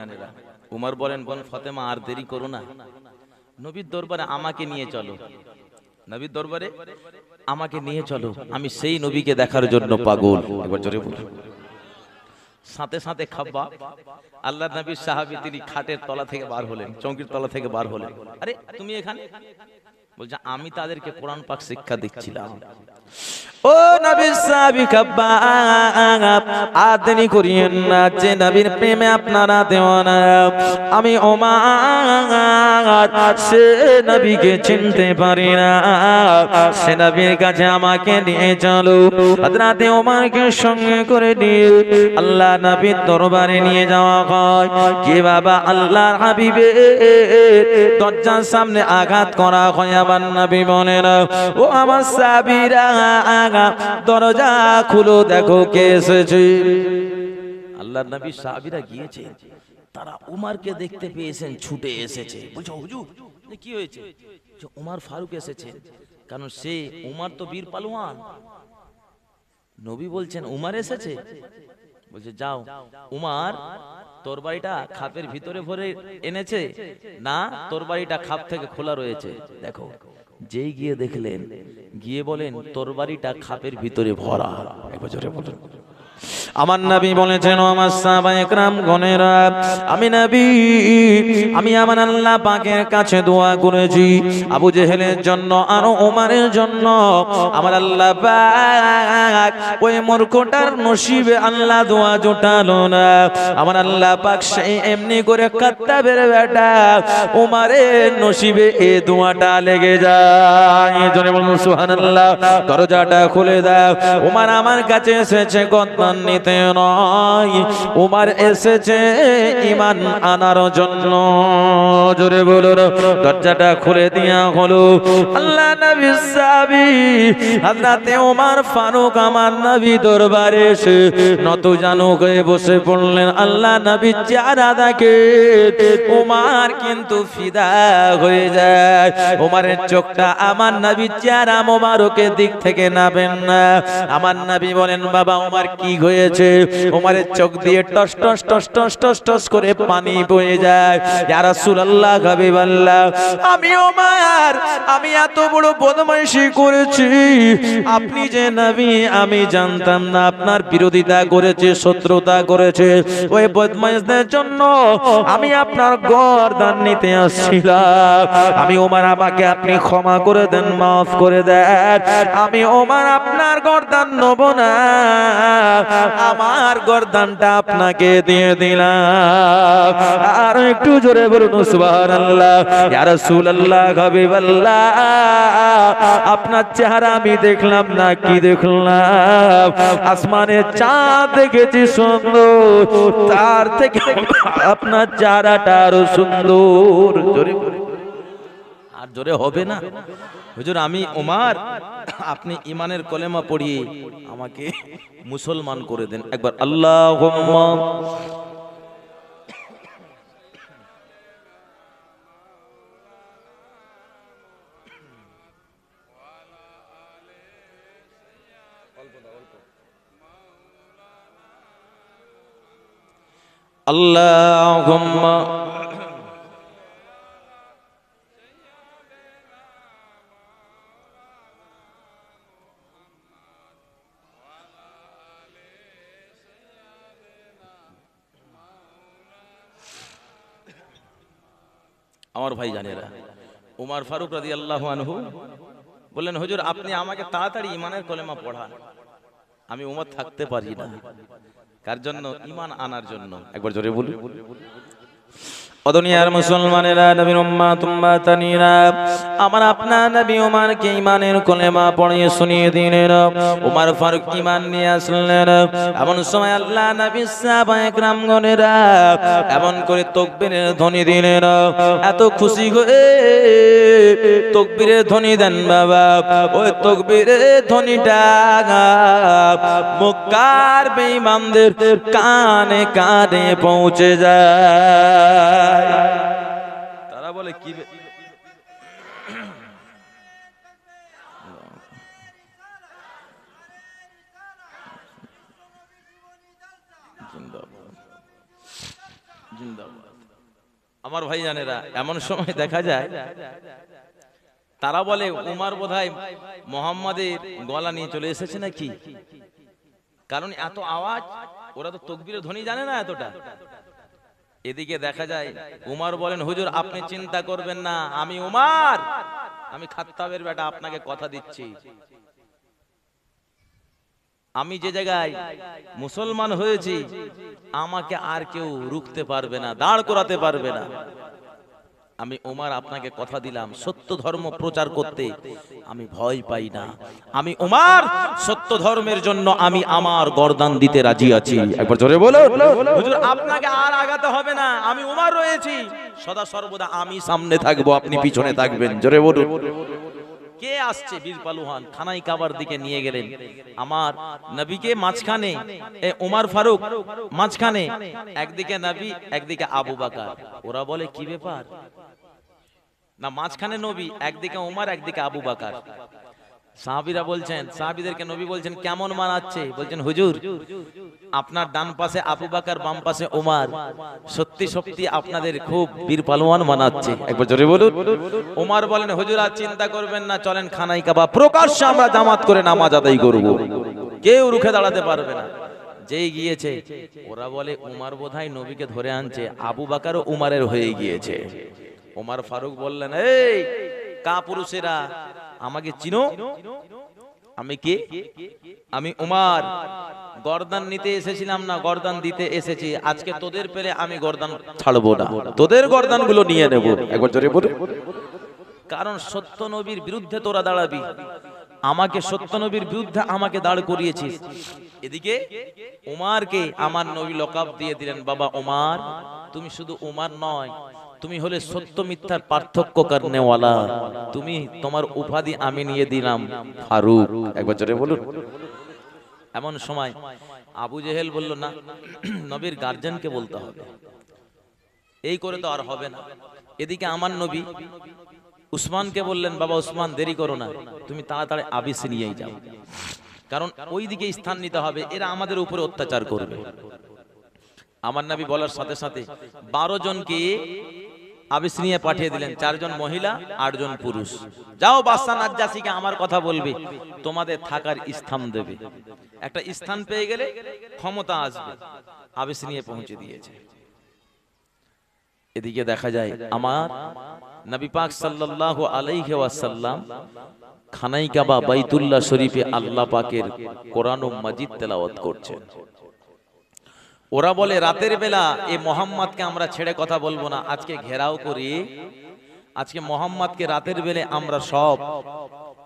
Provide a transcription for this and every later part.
জানেরা উমর বলেন বোন ফাতেমা আর দেরি করো না, নবীর দরবারে আমাকে নিয়ে চলো, নবীর দরবারে আমাকে নিয়ে চলো, আমি সেই নবীকে দেখার জন্য পাগল। একবার জোরে বলুন। সাথে সাথে খাব্বা আল্লাহর নবীর সাহাবী তিনি খাটের তলা থেকে বার হলেন, চৌকির তলা থেকে বার হলেন। আরে তুমি এখানে? বলছে আমি তাদেরকে কোরআন পাক শিক্ষা দিচ্ছিলাম। ও নবীর সাহাবী খাব্বা আদেনি করিয়েন না, যে নবীর প্রেমে আপনারা দেওয়ানা। আমি ওমর সে নবীকে চিনতে পারি না, সে নবীর কাছে আমাকে নিয়ে চলো। হযরত ওমরকে সঙ্গে করে নিয়ে আল্লাহ নবীর দরবারে নিয়ে যাওয়া হয়। কি বাবা আল্লাহর হাবিবের দরজার সামনে আঘাত করা হয়। আমার নবী বলেন ও আমার সাহাবীরা দরজা খুলো, দেখো কে এসেছে। আল্লাহর নবী সাহাবীরা গিয়েছে, তারা উমরকে দেখতে পেয়েছেন, ছুটে এসেছে। বলছে হুজুর কি হয়েছে? যে উমর ফারুক এসেছে, কারণ সে উমর তো বীর পালোয়ান। নবী বলছেন উমর এসেছে। বলছে যাও, উমর তরবারিটা খাপের ভিতরে ভরে এনেছে না, তরবারিটা খাপ থেকে খোলা রয়েছে। দেখো, যেই গিয়ে দেখলেন, গিয়ে বলেন তরবারিটা খাপের ভিতরে ভরা। একবার জোরে বলুন। আমার নবী বলেছেন আমার সাহাবায়ে কেরাম গণেরা, আমি নবী আমি আমার আল্লাহ পাকের কাছে দোয়া করেছি আবু জেহেলের জন্য আর ওমরের জন্য। আমার আল্লাহ পাক ওই মূর্খটার নসিবে আল্লাহ দোয়া জোটালো না। আমার আল্লাহ পাক সেই এমনি করে কাত্তাবের বেটা ওমরের নসিবে এই দোয়াটা লেগে যায়। জোরে বলুন সুবহানাল্লাহ। দরজাটা খুলে দাও। ওমর আমার কাছে এসেছে গদ্দান নিতে নয়, উমর এসেছে ঈমান আনার জন্য। জোরে বলুন। দরজাটা খুলে দিয়া হলো। আল্লাহ নবীর সাহাবী হযরত ওমর ফারুক আমার নবী দরবারে এসে নত জানু হয়ে বসে পড়লেন। আল্লাহ নবীর চেহারা দেখে ওমর কিন্তু ফিদা হয়ে যায়। ওমরের চোখটা আমার নবীর চেহারা মোবারকের দিক থেকে নাবেন না। আমার নবী বলেন বাবা ওমর কি হয়েছে? ওমরের চোখ দিয়ে toss toss toss toss toss toss করে পানি বয়ে যায়। ইয়া রাসূলুল্লাহ হাবিবাল্লাহ, আমি ওমর আমি এত বড় বদমাইশি করেছি, আপনি যে নবী আমি জানতাম না। আপনার বিরোধিতা করেছে, শত্রুতা করেছে, ওই বদমাইশদের জন্য আমি আপনার গর্দান নিতে আসছিলাম। আমি ওমর আমাকে আপনি ক্ষমা করে দেন, মাফ করে দেন। আমি ওমর আপনার গর্দান নেব না, আমার গর্দানটা আপনাকে দিয়ে দিলাম। আর একটু জোরে বলুন সুবহানাল্লাহ। ইয়া রাসূলুল্লাহ হাবিবাল্লাহ, আপনার চেহারা আমি দেখলাম না, কি দেখলাম? আসমানের চাঁদ দেখেছি সুন্দর, তার থেকে আপনার চেহারাটা আরো সুন্দর। জোরে আর জোরে হবে না। হুজুর আমি ওমর, আপনি ঈমানের কলেমা পড়িয়ে আমাকে মুসলমান করে দেন। একবার আল্লাহুম্মা আল্লাহুম্মা আমার ভাই জানেরা, উমর ফারুক রাদিয়াল্লাহু আনহু বললেন হুজুর আপনি আমাকে তাড়াতাড়ি ঈমানের কলেমা পড়ান, আমি উমর থাকতে পারি না। কার জন্য? ঈমান আনার জন্য। একবার জোরে বলুন। ও দুনিয়ার মুসলমানেরা, নবীর উম্মাত উম্মাতানিরা, আমার আপনার নবী ওমরকে ঈমানের কলেমা পড়িয়ে শুনিয়ে দিলেন। উমর ফারুক ঈমান নিয়ে আসলেন। এমন সময় আল্লাহ নবী সাহাবায়ে কেরামগণেরা এমন করে তাকবীরের ধ্বনি দিলেন। এত খুশি হয়ে তাকবীরের ধ্বনি দেন বাবা। ওই তাকবীরের ধ্বনিটা মক্কার বেঈমানদের কানে কানে পৌঁছে যায়। তারা বলে কি জিন্দাবাদ জিন্দাবাদ। আমার ভাই জানেরা, এমন সময় দেখা যায় তারা বলে উমার বোধহয় মোহাম্মদের গলা নিয়ে চলে এসেছে নাকি, কারণ এত আওয়াজ, ওরা তো তাকবীরের ধ্বনি জানে না এতটা। এদিকে দেখা যায় উমার বলেন, হুজুর আপনি চিন্তা করবেন না, আমি উমার, আমি খাত্তাবের বেটা, আপনাকে কথা দিচ্ছি, আমি যে জায়গায় মুসলমান হয়েছি আমাকে আর কেউ রুখতে পারবে না, দাঁড় করাতে পারবে না। আমি উমার আপনাকে কথা দিলাম, সত্য ধর্ম প্রচার করতে আমি ভয় পাই না। আমি উমার সত্য ধর্মের জন্য আমি আমার গর্দান দিতে রাজি আছি। একবার জোরে বলো, হুজুর আপনাকে আর আগাতে হবে না, আমি উমার রয়েছি, সদা সর্বদা আমি সামনে থাকবো, আপনি পিছনে থাকবেন। জোরে বলুন। কে আসছে? বীর পালুহান খানাই কাবার দিকে নিয়ে গেলেন। আমার নবীকে মাঝখানে, উমার ফারুক মাঝখানে, একদিকে নবী একদিকে আবু বকর। ওরা বলে কি ব্যাপার, না মাঝখানে নবী, একদিকে উমার একদিকে আবু বকর। সাহাবীরা বলছেন, সাহাবীদেরকে নবী বলছেন কেমন মানাচ্ছে? বলছেন হুজুর আপনার ডান পাশে আবু বকর, বাম পাশে উমার, সত্যি সত্যি আপনাদের খুব বীর পালোয়ান মানাচ্ছে। একবার জোরে বলুন। উমার বলেন, হুজুর আর চিন্তা করবেন না, চলেন খানাই কাবা প্রকাশ্যে আমরা জামাত করে নামাজ আদায় করব, কেউ রুখে দাঁড়াতে পারবে না। যেই গিয়েছে, ওরা বলে উমার বোধহয় নবীকে ধরে আনছে, আবু বকরও উমারের হয়ে গিয়েছে। উমার ফারুক বললেন, এই কাপুরুষেরা আমাকে চিনো? আমি কে? আমি উমার, গর্দান নিতে এসেছিলাম না, গর্দান দিতে এসেছি। আজকে তোদের পেলে আমি গর্দান ছাড়বো না, তোদের গর্দান গুলো নিয়ে নেব। একবার জোরে বলো। কারণ সত্য নবীর বিরুদ্ধে তোরা দাঁড়াবি, আমাকে সত্য নবীর বিরুদ্ধে আমাকে দাঁড় করিয়েছিস। এদিকে উমারকে আমার নবী লকাব দিয়ে দিলেন, বাবা উমার, তুমি শুধু উমার নয়, তুমি হলে সত্য মিথ্যার পার্থক্য করনেওয়ালা। তুমি, তোমার উপাধি আমি নিয়ে দিলাম ফারুক। একবার জোরে বলুন। এমন সময় আবু জেহেল বলল, না নবীর গার্জিয়ানকে বলতে হবে, এই করে তো আর হবে না। এদিকে আমার নবী উসমানকে বললেন, বাবা উসমান দেরি করো না, তুমি তাড়াতাড়ি আবিসিনিয়ায় যাও, কারণ ওই দিকে স্থান নিতে হবে, এরা আমাদের উপরে অত্যাচার করবে। আমার নবী বলার সাথে সাথে 12 জনকে আবিসিনিয়া পাঠিয়ে দিলেন, 4 জন মহিলা 8 জন পুরুষ। যাও বাদশা নাজ্জাসীকে আমার কথা বলবে, তোমাদের থাকার স্থান দেবে, একটা স্থান পেয়ে গেলে ক্ষমতা আসবে। আবিসিনিয়া পৌঁছে দিয়েছে। এদিকে দেখা যায় আমার নবী পাক সাল্লাল্লাহু আলাইহি ওয়াসাল্লাম খানাই কাবা বাইতুল্লাহ শরীফে আল্লাহ পাকের কোরআন মাজিদ তেলাওয়াত করছেন। ওরা বলে রাতের বেলা এই মোহাম্মদকে আমরা ছেড়ে কথা বলবো না, আজকে ঘেরাও করি, আজকে মোহাম্মদকে রাতের বেলা আমরা সব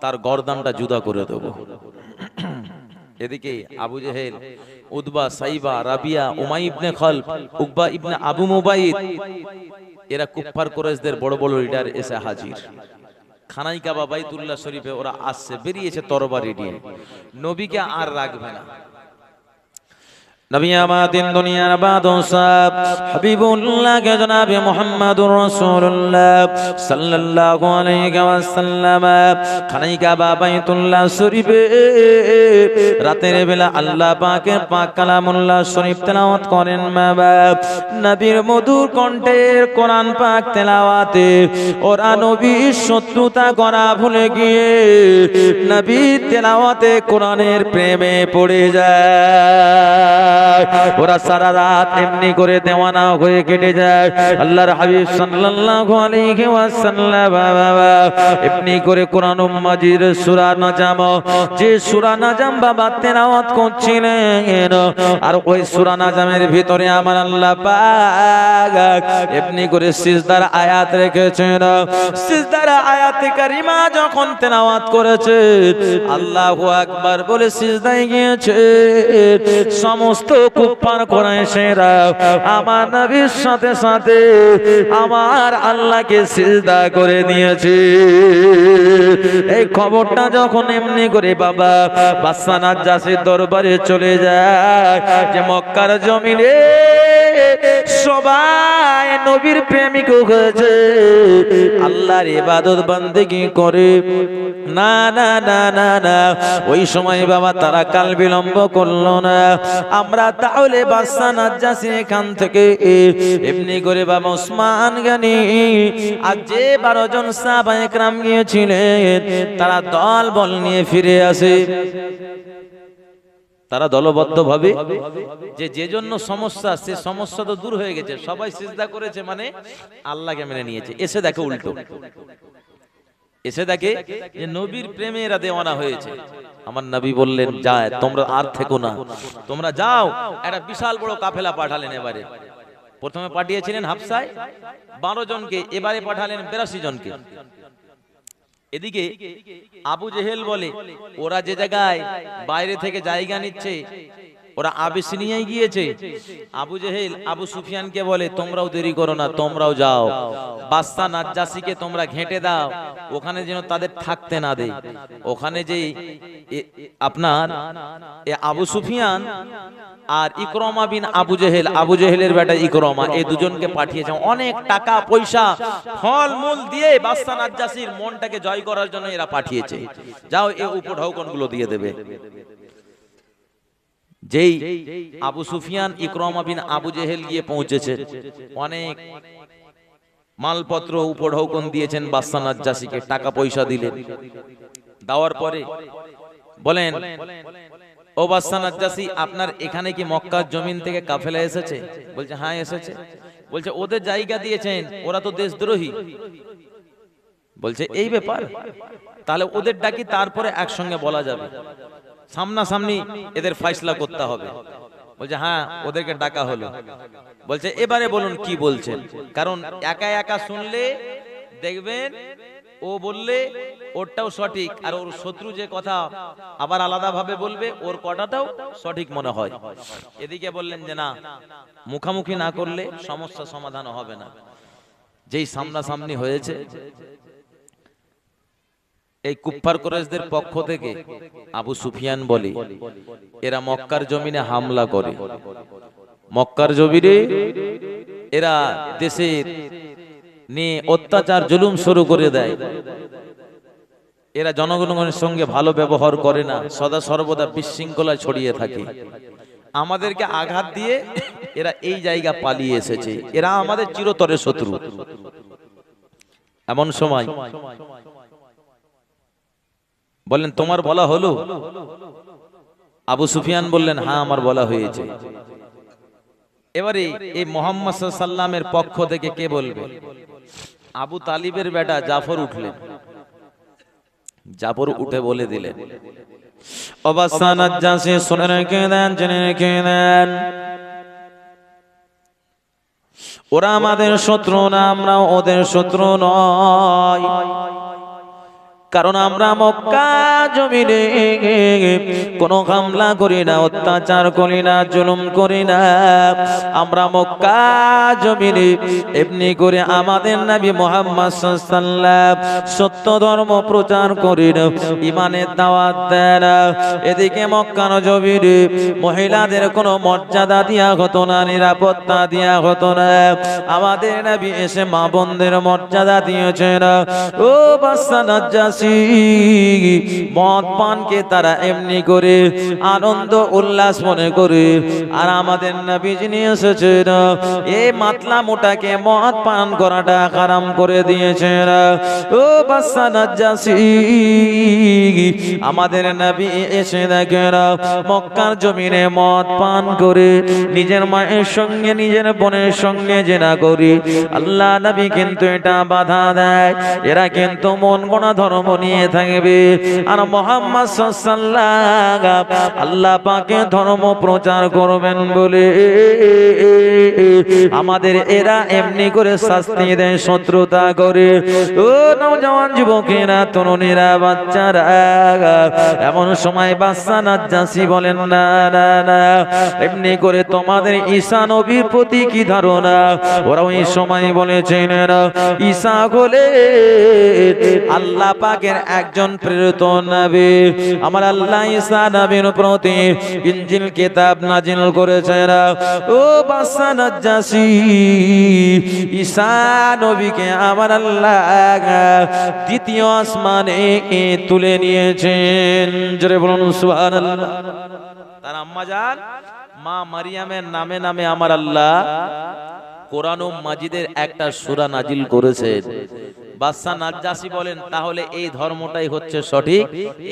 তার গর্দানটা জুদা করে দেব। এদিকে আবু জেহেল, উতবা, সাইবা, রাবিয়া, উমাই ইবনে খালফ, উকবা ইবনে আবু মুবাইদ, এরা কুফফার কুরাইশদের বড় বড় লিডার এসে হাজির। খানাই কাবা বাইতুল্লাহ শরীফে ওরা আসছে, বেরিয়েছে তরবারি নিয়ে, নবীকে আর রাখবে না। নবী আমাদের দুনিয়ার বাদশাহ হাবিবুল্লাহ কে জনাব মুহাম্মদুর রাসূলুল্লাহ সাল্লাল্লাহু আলাইহি ওয়াসাল্লাম খানাই কাবা বাইতুল্লাহ শরীফে রাতের বেলা আল্লাহ পাকের পাক কালামুল্লাহ শরীফ তেলাওয়াত করেন। নবীর মধুর কণ্ঠের কোরআন পাক তেলাওয়াতে ওরা নবীর শত্রুতা করা ভুলে গিয়ে নবীর তেলাওয়াতে কোরআনের প্রেমে পড়ে যায়। ওরা সারা রাত এমনি করে দেওয়ানা হয়ে কেটে যায়। আল্লাহর হাবিব সাল্লাল্লাহু আলাইহি ওয়াসাল্লাম এমনি করে কোরআন মাজিদ সূরা নাজম, যে সূরা নাজম বাবা তেলাওয়াত করছিলেন, আর ওই সূরা নাজমের ভিতরে আমার আল্লাহ পাক এমনি করে সিজদার আয়াত রেখেছেন। সিজদার আয়াতে কারিমা যখন তেলাওয়াত করেছে, আল্লাহু আকবার বলে সিজদায় গিয়েছে, সমস্ত কুফফার কুরাইশেরা আমার নবীর সাথে সাথে আমার আল্লাহকে সিজদা করে দিয়েছে। এই খবরটা যখন এমনি করে বাবা বাদশা নাজ্জাশীর দরবারে চলে যায় যে মক্কার জমিনে সবাই নবীর প্রেমিক হয়েছে, আল্লাহর ইবাদত বান্দেগি করে। না না না না না, ওই সময় বাবা তারা কাল বিলম্ব করলো না। আমরা তাহলে বাদশা নাজ্জাশী এখান থেকে এমনি করে বাবা ওসমান গনি আর যে 12 জন সাহাবায়ে কেরাম গিয়েছিলেন তারা দল বল নিয়ে ফিরে আসে। তারা দলবদ্ধ ভাবে যে জন্য সমস্যা, সে সমস্যা তো দূর হয়ে গেছে, সবাই সিজদা করেছে মানে আল্লাহকে মেনে নিয়েছে। এসে দেখে উল্টো, এসে দেখে যে নবীর প্রেমে এরা দেওয়ানা হয়েছে। আমার নবী বললেন, যায় তোমরা আর থেকো না, তোমরা যাও। একটা বিশাল বড় কাফেলা পাঠালেন। এবারে প্রথমে পাঠিয়েছিলেন হাফসায় 12 জনকে, এবারে পাঠালেন 82 জনকে। এদিকে আবু জেহেল বলে, ওরা যে জায়গায় বাইরে থেকে জায়গা নিচ্ছে, ওরা আবিসিনিয়ায় গিয়েছে। আবু জেহেল আবু সুফিয়ানকে বলে, তোমরাও দেরি করো না, তোমরাও যাও, বাদশা নাজ্জাশীকে তোমরা ঘেঁটে দাও, ওখানে যেন তাদের থাকতে না দেয়। ওখানে যে আপনার আবু সুফিয়ান আর ইকরামা বিন আবু জেহেল, আবু জেহেলের বেটা ইকরামা, এই দুজনকে পাঠিয়েছে। অনেক টাকা পয়সা ফল মূল দিয়ে বাদশা নাজ্জাশীর মনটাকে জয় করার জন্য এরা পাঠিয়েছে। যাও, এই উপঢৌকন গুলো দিয়ে দেবে। যেই আবু সুফিয়ান ইকরামা বিন আবু জেহেল গিয়ে পৌঁছেছে, অনেক মালপত্র উপঢৌকন দিয়েছেন বাদশা নাজ্জাশীকে, টাকা পয়সা দিলেন। দেওয়ার পরে বলেন, ও বাদশা নাজ্জাশী, আপনার এখানে কি মক্কার জমিন থেকে কাফেলা এসেছে? বলছে, হ্যাঁ এসেছে। বলছে, ওদের জায়গা দিয়েছেন, ওরা তো দেশদ্রোহী। বলছে, এই ব্যাপার, তাহলে ওদের ডাকি, তারপরে একসঙ্গে বলা যাবে, সামনাসামনি এদের ফয়সালা করতে হবে। বলছে, হ্যাঁ ওদেরকে ডাকা হলো। বলছে, এবারে বলুন কি বলছেন, কারণ একা একা শুনলে দেখবেন ও বললে ওরটাও সঠিক, আর ওর শত্রু যে কথা আবার আলাদা ভাবে বলবে, ওর কথাটাও সঠিক মনে হয়। এদিকে বললেন যে না, মুখামুখি না করলে সমস্যা সমাধান হবে না। যেই সামনাসামনি হয়েছে, এই কুফফার কুরাইশদের পক্ষ থেকে আবু সুফিয়ান বলে, এরা মক্কার জমিনে হামলা করে, মক্কার জমিনে এরা দেশের নিয়ে অত্যাচার জুলুম শুরু করে দেয়। এরা জনগণের সঙ্গে ভালো ব্যবহার করে না, সদা সর্বদা বিশৃঙ্খলা ছড়িয়ে থাকে। আমাদেরকে আঘাত দিয়ে এরা এই জায়গা পালিয়ে এসেছে, এরা আমাদের চিরতরে শত্রু। এমন সময় বললেন, তোমার বলা হলো? আবু সুফিয়ান বললেন, হ্যাঁ আমার বলা হয়েছে। এবারে এই মুহাম্মদ সাল্লাল্লাহু আলাইহি ওয়াসাল্লামের পক্ষ থেকে কে বলবে? আবু তালিবের বেটা জাফর উঠলেন। জাফর উঠে বলে দিলেন, ও বাদশা নাজ্জাশী, শুনে রেখে দেন, জেনে রেখে দেন, ওরা আমাদের শত্রু না, আমরা ওদের শত্রু নয়। কারণ আমরা মক্কা জমিনে কোনো হামলা করি না, অত্যাচার করি না, জুলুম করি না। আমরা মক্কা জমিনে এমনি করে আমাদের নবী মুহাম্মদ সাল্লাল্লাহু আলাইহি ওয়াসাল্লাম সত্য ধর্ম প্রচার করি না, ঈমানের দাওয়াত দেন না। এদিকে মক্কার জমিনে মহিলাদের কোনো মর্যাদা দেয়া হতো না, নিরাপত্তা দেয়া হতো না। আমাদের নবী এসে মা বোনদের মর্যাদা দিয়েছেন। ও বাদশা নাজ্জাশী, মদ পানকে তারা এমনি করে আনন্দ উল্লাস মনে করে, আর আমাদের নবীজি নিয়ে এসেছেন এই মাতলা মোটাকে মদ পান করাটা হারাম করে দিয়েছেন। ও বাদশা নাজ্জাশী, আমাদের নবী এসে দেখেন মক্কার জমিনে মদ পান করে নিজের মায়ের সঙ্গে নিজের বোনের সঙ্গে জেনা করি। আল্লাহ নবী কিন্তু এটা বাধা দেয়, এরা কিন্তু মন গড়া ধর্ম নিয়ে থাকবে। আর মুহাম্মদ সাল্লাল্লাহু আল্লাহ পাকে ধর্ম প্রচার করবেন বলে আমাদের এরা এমনি করে শাস্তি দেয়, শত্রুতা করে। ও নওজওয়ান যুবকেরা, তরুণীরা, বাচ্চারা, এমন সময় বাদশা নাজ্জাশী বলেন, না না না, এমনি করে তোমাদের ঈসা নবীর প্রতি কি ধারণা? ওরা ওই সময় বলেছেন ঈসা হলে আল্লাহ পাক পাকের একজন প্রেরিত নবী। আমার আল্লাহ ঈসা নবীর প্রতি ইনজিল কিতাব নাজিল করেছেন। ও বাদশা নাজ্জাশী, ঈসা নবীকে আমার আল্লাহ দ্বিতীয় আসমানে তুলে নিয়েছেন। জোরে বলুন সুবহানাল্লাহ। তার আম্মা জান মা মারিয়ামের নামে নামে আমার আল্লাহ কোরআন ও মাজিদের একটা সূরা নাজিল করেছেন। বাদশা নাজ্জাশী বলেন, তাহলে এই ধর্মটাই হচ্ছে সঠিক,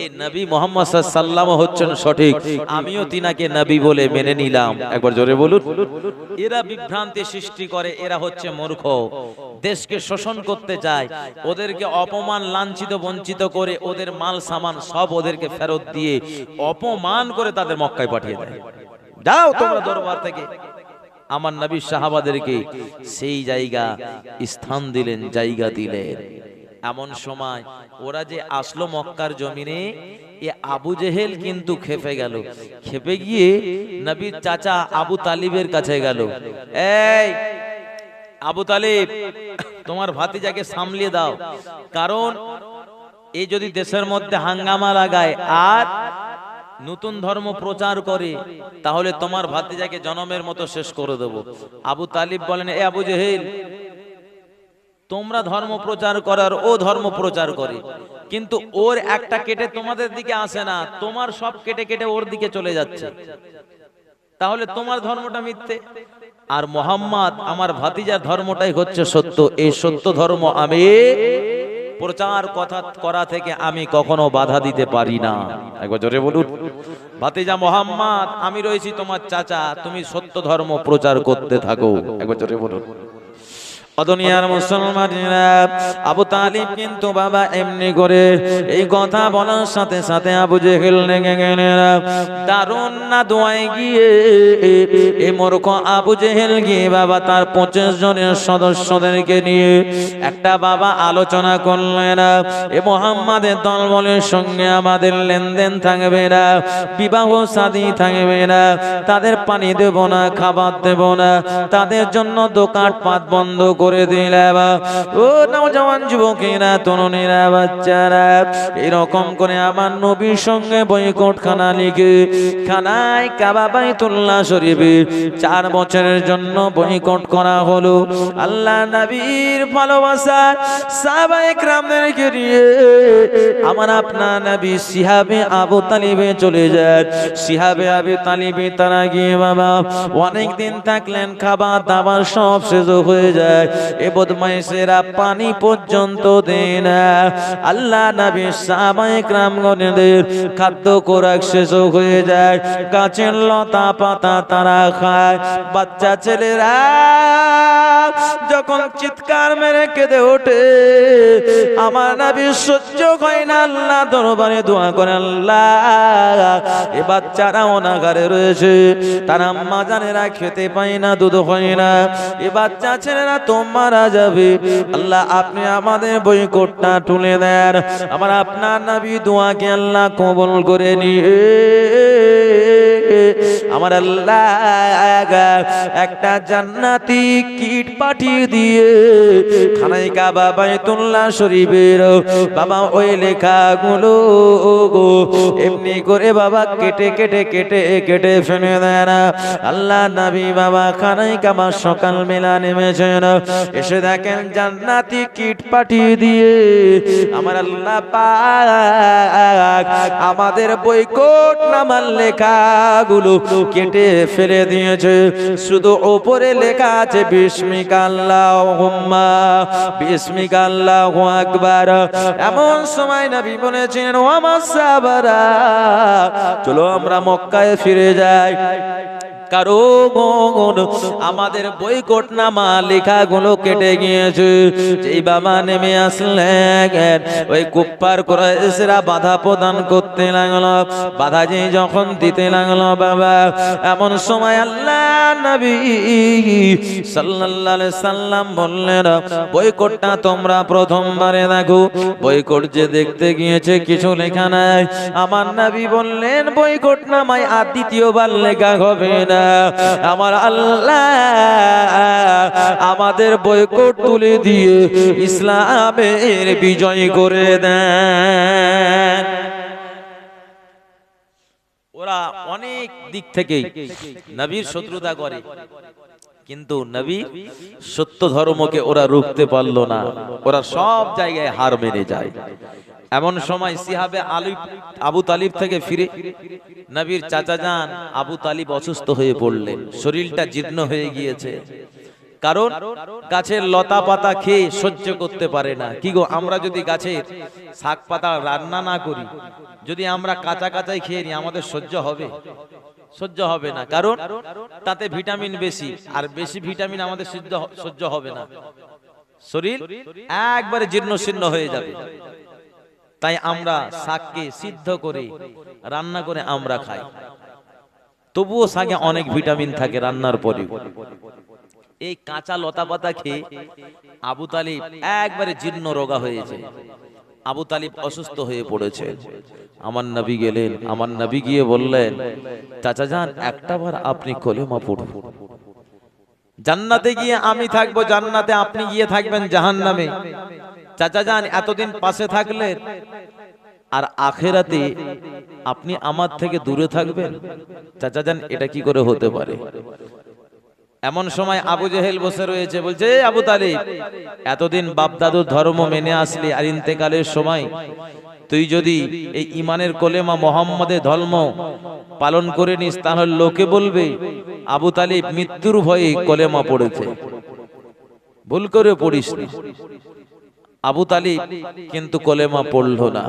এই নবী মুহাম্মদ সাল্লাল্লাহু আলাইহি ওয়াসাল্লাম হচ্ছেন সঠিক, আমিও তিনাকে নবী বলে মেনে নিলাম। একবার জোরে বলুন। এরা বিভ্রান্তি সৃষ্টি করে, এরা হচ্ছে মূর্খ, দেশকে শোষণ করতে চায়, ওদেরকে অপমান লাঞ্ছিত বঞ্চিত করে ওদের মাল সামান সব ওদেরকে ফেরত দিয়ে অপমান করে তাদের মক্কায় পাঠিয়ে দেয়। যাও তোমরা দরবার থেকে। আমার নবী সাহাবাদেরকে সেই জায়গা স্থান দিলেন, জায়গা দিলেন। এমন সময় ওরা যে আসলো মক্কার জমিনে, এ আবু জেহেল কিন্তু খেপে গেল। খেপে গিয়ে নবীর চাচা আবু তালিবের কাছে গেল। এই আবু তালিব, তোমার ভাতিজাকে সামলিয়ে দাও, কারণ এই যদি দেশের মধ্যে হাঙ্গামা লাগায় আর নতুন ধর্ম প্রচার করে, তাহলে তোমার ভাতিজাকে জনমের মতো শেষ করে দেব। আবু তালিব বলেন, এ আবু জেহেল, তোমরা ধর্ম প্রচার করার ও ধর্ম প্রচার করে, কিন্তু ওর একটা কেটে তোমাদের দিকে আসে না, তোমার সব কেটে কেটে ওর দিকে চলে যাচ্ছে, তাহলে তোমার ধর্মটা মিথ্যে। আর মোহাম্মদ আমার ভাতিজার ধর্মটাই হচ্ছে সত্য। এই সত্য ধর্ম আমি প্রচার কথা করা থেকে আমি কখনো বাধা দিতে পারি না। একবার জোরে বলুন। ভাতিজা মোহাম্মদ, আমি রয়েছি তোমার চাচা, তুমি সত্য ধর্ম প্রচার করতে থাকো। একবার জোরে বলুন। দুনিয়ার মুসলমানেরা, আবু তালিব কিন্তু বাবা এমনি করে এই কথা বলার সাথে সাথে আবু জেহেল লেগে গেলেন। দারুন না দোয়ায় গিয়ে এই মূর্খ আবু জেহেল গিয়ে বাবা তার 25 জনের সদস্যদেরকে নিয়ে একটা বাবা আলোচনা করলেন। এ মুহাম্মাদের দলবলের সঙ্গে আমাদের লেনদেন থাকবে না, বিবাহ শাদী থাকবে না, তাদের পানি দেব না, খাবার দেব না, তাদের জন্য দোকানপাট বন্ধ করে দিলাম। ও নওজওয়ান যুবকেরা, তরুণীরা, বাচ্চারা, এরকম করে আমার নবীর সঙ্গে বয়কট খানা লিখে খানায় কাবা বাইতুল্লাহ শরীফে 4 বছরের জন্য বয়কট করা হলো। আল্লাহ নবীর ভালোবাসা সাহাবায়ে কেরামদেরকে নিয়ে আমার আপনার নবী সিহাবে আবু তালিবে চলে যায়। সিহাবে আবু তালিবে তারা গিয়ে বাবা অনেক দিন থাকলেন, খাবার দাবার সব শেষ হয়ে যায়, এ বদমাইশেরা পানি পর্যন্ত দেয় না। আল্লাহ নবী সাহাবায়ে কেরামগণের খাদ্য খোরাক শেষ হয়ে যায়, গাছের লতা পাতা তারা খায়। বাচ্চা ছেলেরা যখন চিৎকার মেরে কেঁদে ওঠে, আমার নবী সহ্য হয় না, আল্লাহ দরবারে দোয়া করে, আল্লাহ এ বাচ্চারা অনাগারে রয়েছে, তারা আম্মা জানেরা খেতে পায় না, দুধ হয় না, এ বাচ্চা ছেলেরা তো মারা যাবে, আল্লাহ আপনি আমাদের বয়কটটা তুলে দেন। আমার আপনার নবী দোয়াকে আল্লাহ কবুল করে নিয়ে আমার আল্লাহ একটা জান্নাতি কীট পাঠিয়ে দিয়ে খানায় কাবা বাইতুল্লাহ শরীফের বাবা ওই লেখাগুলো এমনি করে বাবা কেটে কেটে কেটে কেটে ফেলে দেন। আল্লাহ নবী বাবা খানায় কাবা সকাল বেলা নেমেছেন, এসে দেখেন জান্নাতি কীট পাঠিয়ে দিয়ে আমার আল্লাহ পাক আমাদের বয়কট নামার লেখাগুলো কেটে ফেলে দিয়েছে। শুধু উপরে লেখা আছে বিসমিকা আল্লাহুম্মা বিসমিকা আল্লাহু আকবার। এমন সময় নবী বলেছেন, ও আমার সাহাবারা, চলো আমরা মক্কায় ফিরে যাই, কারণ আমাদের বয়কট নামা লেখাগুলো কেটে গিয়েছে। যেই বাবা নেমে আসলেন, ওই কুফার কুরাইশরা বাধা প্রদান করতে লাগলো, বাধা যেই যখন দিতে লাগলো বাবা, এমন সময় আল্লাহ নবী সাল্লাল্লাহু আলাইহি সাল্লাম বললেন বয়কটটা তোমরা প্রথমবারে দেখো। বয়কট যে দেখতে গিয়েছে কিছু লেখা নাই। আমার নবী বললেন বয়কট নামায় আর দ্বিতীয়বার লেখা হবে না। আমার আল্লাহ আমাদের বয়কট তুলে দিয়ে ইসলামের বিজয় করে দেন। ওরা অনেক দিক থেকে নবীর শত্রুতা করে, কিন্তু নবী সত্য ধর্মকে ওরা রুখতে পারলো না। ওরা সব জায়গায় হার মেনে যায়। এমন সময় সিহাবে আবু তালিব থেকে ফিরে নবীর চাচা যান আবু তালিব অসুস্থ হয়ে পড়লেন। শরীরটা জীর্ণ হয়ে গিয়েছে, কারণ গাছের লতা পাতা খেয়ে সহ্য করতে পারে না। কি গো, আমরা যদি গাছের শাক পাতা রান্না না করি, যদি আমরা কাঁচা কাঁচাই খেয়ে নিই, আমাদের সহ্য হবে? সহ্য হবে না, কারণ তাতে ভিটামিন বেশি, আর বেশি ভিটামিন আমাদের সহ্য হবে না। শরীর একবারে জীর্ণ শীর্ণ হয়ে যাবে। তাই আমরা শাককে সিদ্ধ করে রান্না করে আমরা খাই। তবুও শাকে অনেক ভিটামিন থাকে রান্নার পরে। এই কাঁচা লতা পাতা খেয়ে আবু তালিব একবারে জীর্ণ রোগা হয়েছে। আবু তালিব অসুস্থ হয়ে পড়েছে। আমার নবী গেলেন। আমার নবী গিয়ে বললেন, চাচা যান একটাবার আপনি কলেমা পড়ুন। জান্নাতে গিয়ে আমি থাকবো জান্নাতে, আপনি গিয়ে থাকবেন জাহান্নামে। চাচা যান এতদিন পাশে থাকলেন, আর আখেরাতে আপনি আমার থেকে দূরে থাকবেন। চাচা যান এটা কি করে হতে পারে? এমন সময় আবু জেহেল বসে রয়েছে, বলছে আবু তালিব এতদিন বাপ দাদুর ধর্ম মেনে আসলি, আর ইন্তেকালের সময় তুই যদি এই ইমানের কলেমা মোহাম্মদের ধর্ম পালন করে নিস, তাহলে লোকে বলবে আবু তালিব মৃত্যুর ভয়ে কলেমা পড়েছে। ভুল করে পড়িস না। আবু তালিব কিন্তু কলেমা পড়ল না।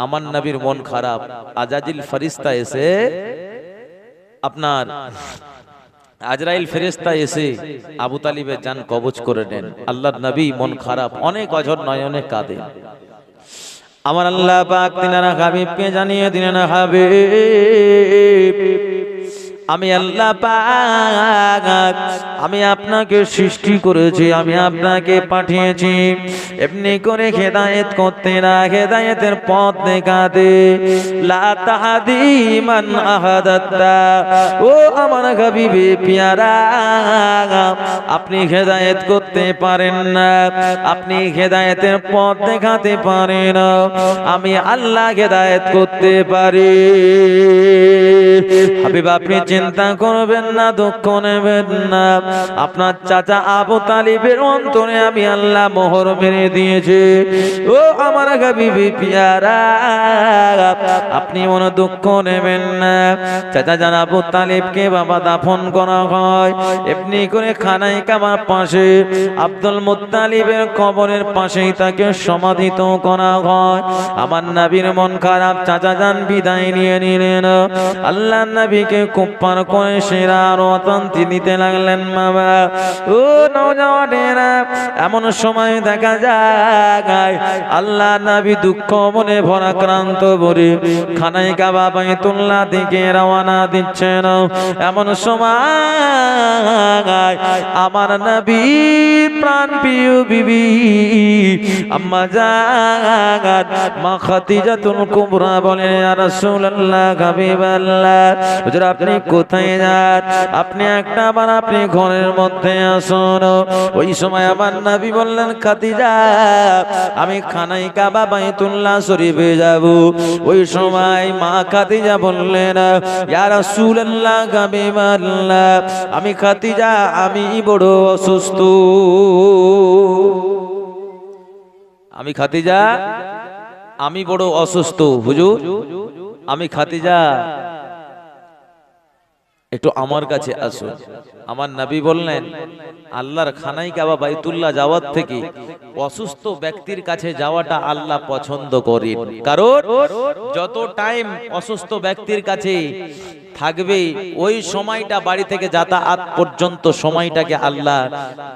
আমার নবীর মন খারাপ। আজাজিল ফেরেশতা এসে আপনার আজরাইল ফেরেশতা এসে আবু তালিবের জান কবজ করে নেন। আল্লাহর নবী মন খারাপ, অনেক অঝর নয়নে কাঁদে। আমার আল্লাহ পাক তিনারা হাবিবকে জানিয়ে দিলেন, হাবিব আমি আল্লাহ পাক আমি আপনাকে সৃষ্টি করেছি, আমি আপনাকে পাঠিয়েছি এমনি করে হেদায়েত করতে না, হেদায়েতের পথ দেখাতে। লা তাহদি মান আহাদাতা, ও আমার হাবিবে পিয়ারা আপনি হেদায়েত করতে পারেন না, আপনি হেদায়েতের পথ দেখাতে পারেন, আমি আল্লাহ হেদায়েত করতে পারি। হাবিব আপনি চিন্তা করবেন না, দুঃখ নেবেন না। আপনার চাচা আবু তালিবের অন্তরে আমি আল্লাহ মোহর মেরে দিয়েছি। ও আমার হাবিবি পিয়ারা আপনি মনে দুঃখ নেবেন না। চাচা জান আবু তালিবকে বাবা দাফন করা হয় এমনি করে খানায় কাবার পাশে আব্দুল মুত্তালিবের কবরের পাশেই তাকে সমাধিত করা হয়। আমার নবীর মন খারাপ। চাচা জান বিদায় নিয়ে নিলেন। আল্লাহ নবীকে কুপ্পার করে সেরা আরো অতন্তি দিতে লাগলেন। বাবা ও নওজওয়ানেরা, এমন সময় দেখা যায় আল্লাহ নবী দুঃখ মনে ভরা ক্রান্ত বলে খানায় কাবা বাইতুল্লাহ দিকে রওনা দিচ্ছেন। এমন সময় আমার নবী প্রাণ প্রিয় বিবি আম্মা জান মা খাদিজাতুল কুবরা বলে, ইয়া রাসূলুল্লাহ হাবিবাল্লাহ হুজুর আপনি কোথায় যান? আপনি একটা বার আপনি ঘরের মধ্যে আসুন। ওই সময় আমার নবী বললেন, খাদিজা আমি খানায় কাবা বাইতুল্লাহ শরীফে যাব। ওই সময় মা খাদিজা বললেন, ইয়া রাসূলুল্লাহ হাবিবাল্লাহ আমি খাদিজা আমি বড় অসুস্থ। আমি খাদিজা আমি বড় অসুস্থ হুজুর, আমি খাদিজা একটু আমার কাছে আসুন। আমার নবী বললেন, আল্লাহর খানায় কাবা বাইতুল্লাহ যাওয়ার থেকে অসুস্থ ব্যক্তির কাছে যাওয়াটা আল্লাহ পছন্দ করেন। কারণ যত টাইম অসুস্থ ব্যক্তির কাছে থাকবে ওই সময়টা বাড়ি থেকে যাতায়াত পর্যন্ত সময়টাকে আল্লাহ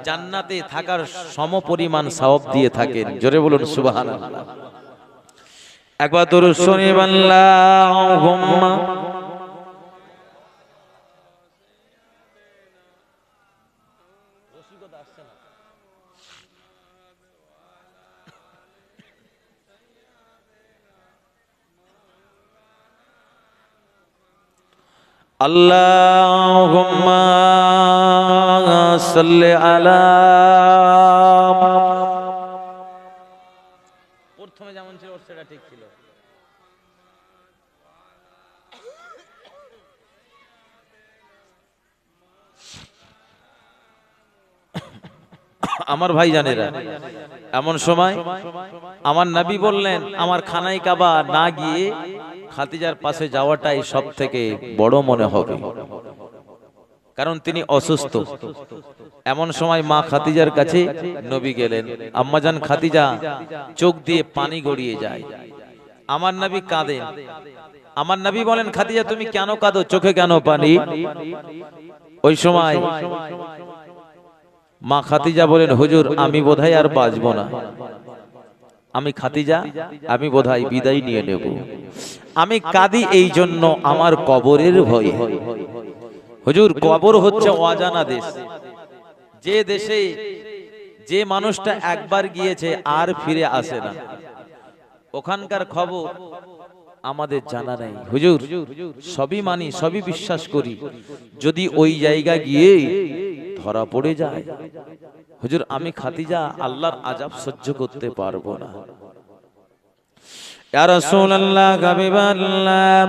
জান্নাতে থাকার সমপরিমাণ সওয়াব দিয়ে থাকেন। জোরে বলুন সুবহানাল্লাহ। একবার দরুদ শরীফ আল্লাহুম্মা আল্লাহুম্মা সাল্লি আলা। প্রথমে যেমন ছিল সেটা ঠিক ছিল। আমার ভাই জানেরা, এমন সময় আমার নবী বললেন আমার খানায় কাবা না গিয়ে খাদিজার পাশে যাওয়াটাই সব থেকে বড় মনে হবে, কারণ তিনি অসুস্থ। এমন সময় মা খাদিজার কাছে নবী গেলেন। আম্মাজান খাদিজা চোখ দিয়ে পানি গড়িয়ে যায়। আমার নবী কাঁদেন। আমার নবী বলেন খাদিজা তুমি কেন কাঁদো, চোখে কেন পানি? ওই সময় মা খাদিজা বলেন হুজুর আমি বোধহয় আর বাঁচবো না, আমি খাদিজা আমি বোধহয় বিদায় নিয়ে নেব। আমি কাঁদি এই জন্য আমার কবরের ভয়ে। হুজুর কবর হচ্ছে অজানা দেশ, যে দেশে যে মানুষটা একবার গিয়েছে আর ফিরে আসে না, ওখানকার খবর আমাদের জানা নেই। হুজুর সবই মানি, সবই বিশ্বাস করি, যদি ওই জায়গা গিয়ে ধরা পড়ে যায়, হুজুর আমি খাদিজা আল্লাহর আযাব সহ্য করতে পারবো না। ইয়া রাসূলুল্লাহ হাবিবাল্লাহ,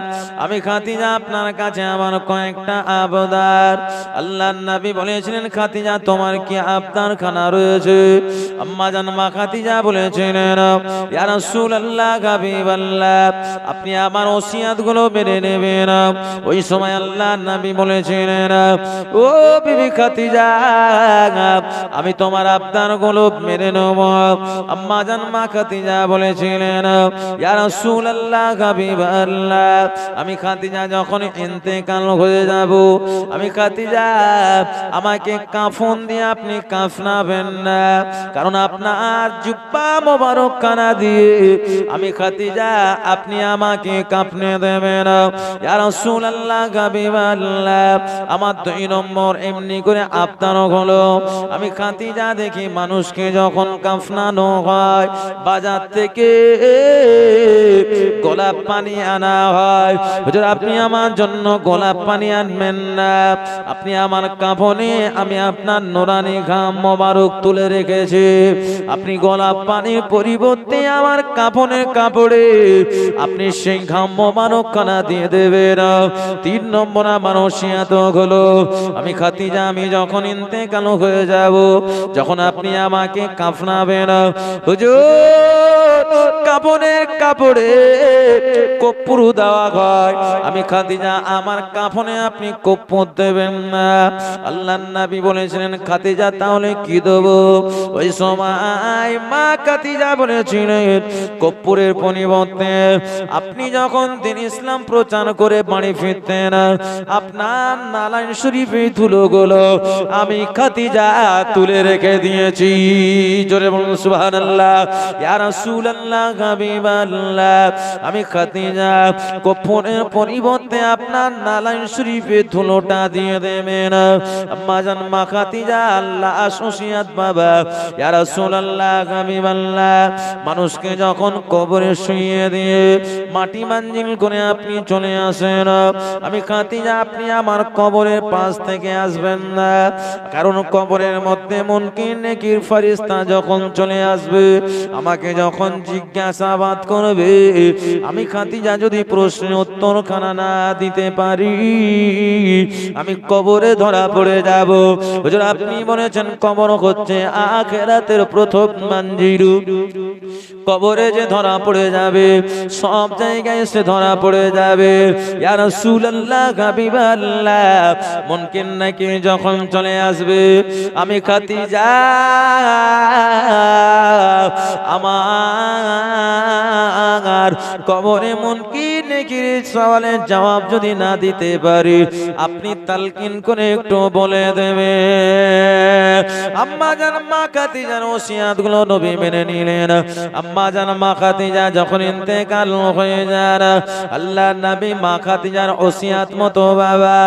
আমি খাদিজা আপনার কাছে আমার কয়েকটা আবদার। আল্লাহর নবী বলেছিলেন খাদিজা তোমার কি আবদার খানা রয়েছে? আম্মা জান মা খাদিজা বলেছিলেন ইয়া রাসূলুল্লাহ হাবিবাল্লাহ আপনি আমার ওসিয়াতগুলো মেনে নেবেন। ওই সময় আল্লাহর নবী বলেছিলেন ও বিবি খাদিজা আমি তোমার আবদারগুলো মেনে নেব। আম্মা জান মা খাদিজা বলেছিলেন ইয়া রাসূলুল্লাহ হাবিবাল্লাহ আমি খাদিজা যখন ইন্তেকাল হয়ে যাব, আমি খাদিজা আমাকে কাফন দিয়ে আপনি কাফনাবেন না, কারণ আপনার জুব্বা মোবারক কানা দিয়ে আমি খাদিজা আপনি আমাকে কাফনে দেবেন। ইয়া রাসূলুল্লাহ হাবিবাল্লাহ আমার 2 নম্বর এমনি করে আবদার হলো আমি খাদিজা দেখি মানুষকে যখন কাফনানো হয় বাজার থেকে গোলাপ পানি আনা হয়, হুজুর আপনি আমার জন্য গোলাপ পানি আনবেন না, আপনি আমার কাফনে আমি আপনার নুরানি ঘাম মোবারক তুলে রেখেছি, আপনি গোলাপ পানির পরিবর্তে আমার কাফনের কাপড়ে আপনি সেই ঘাম মোবারক খানা দিয়ে দেবেন। 3 নম্বর আমার ওসিয়াত হলো আমি খাদিজা আমি যখন ইন্তেকাল হয়ে যাব, যখন আপনি আমাকে কাফনাবেন, হুজুর কাফনের কাপড়ে কর্পূর দেওয়া হয়, আমি খাদিজা আমার কাফনে আপনি কর্পূর দেবেন না। আল্লাহর নবী বলেছিলেন খাদিজা তাহলে কি দেব? ওই সময় মা খাদিজা বলেছিলেন কর্পূরের পরিবর্তে আপনি যখন দিন ইসলাম প্রচার করে বাড়ি ফিরতেন আপনার নালাইন শরীফে ধুলোগুলো আমি খাদিজা তুলে রেখে দিয়েছি। জোরে বলুন সুবহানাল্লাহ। ইয়া রাসূলুল্লাহ হাবিবাল্লাহ আমি খাদিজা কফনের পরিবর্তে আপনার নালাইন শরীফে ধুলোটা দিয়ে দেবেন। আম্মা জান মা খাদিজা আল্লাহ আসিয়াত বাবা ইয়া রাসূলুল্লাহ হাবিবাল্লাহ মানুষকে যখন কবরে শুইয়ে দিয়ে মাটি মানজিল করে আপনি চলে আসেন, আমি খাদিজা আপনি আমার কবরের পাশ থেকে আসবেন না, কারণ কবরের মধ্যে মুনকির নেকির ফেরেশতা যখন চলে আসবে আমাকে যখন জিজ্ঞাসাবাদ করবে আমি খাদিজা যদি প্রশ্নের উত্তর খানা না দিতে পারি আমি কবরে ধরা পড়ে যাব। হুজুর আপনি বলেছেন কবর হচ্ছে আখিরাতের প্রথম মঞ্জিল, কবরে যে ধরা পড়ে যাবে সব জায়গায় সে ধরা পড়ে যাবে। ইয়া রাসূলুল্লাহ হাবিবাল্লাহ মুনকির নাকির যখন চলে আসবে আমি খাদিজা আমার কবরে মুনকির নেকির সওয়ালের জবাব যদি না দিতে পারি আপনি তালকিন করে একটু বলে দেবে। আম্মা জান মা খাদিজার ওসিয়াতগুলো নবী মেনে নিলেন। আম্মা জান মা খাদিজা যখন ইন্তেকাল হয়ে যান আল্লাহ নবী মা খাদিজার ওসিয়াত মতো বাবা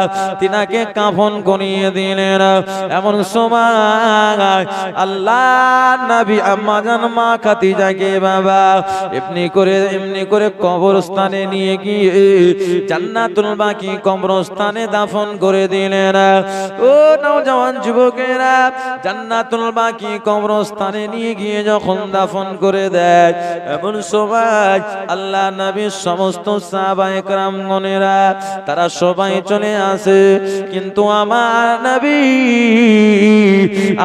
তিনাকে কাফন করিয়ে দিলেন। এমন সময় আল্লাহ নবী আম্মা জান মা খাদিজাকে বাবা এমনি করে কবরস্থানে নিয়ে গিয়ে জান্নাতুল বাকি কবরস্থানে দাফন করে দিলেন। ও নওজওয়ান যুবকেরা, জান্নাতুল বাকি কবরস্থানে নিয়ে গিয়ে যখন দাফন করে দেয় এমন সময় আল্লাহ নবীর সমস্ত সাহাবায়ে কেরামগণেরা তারা সবাই চলে আসে, কিন্তু আমার নবী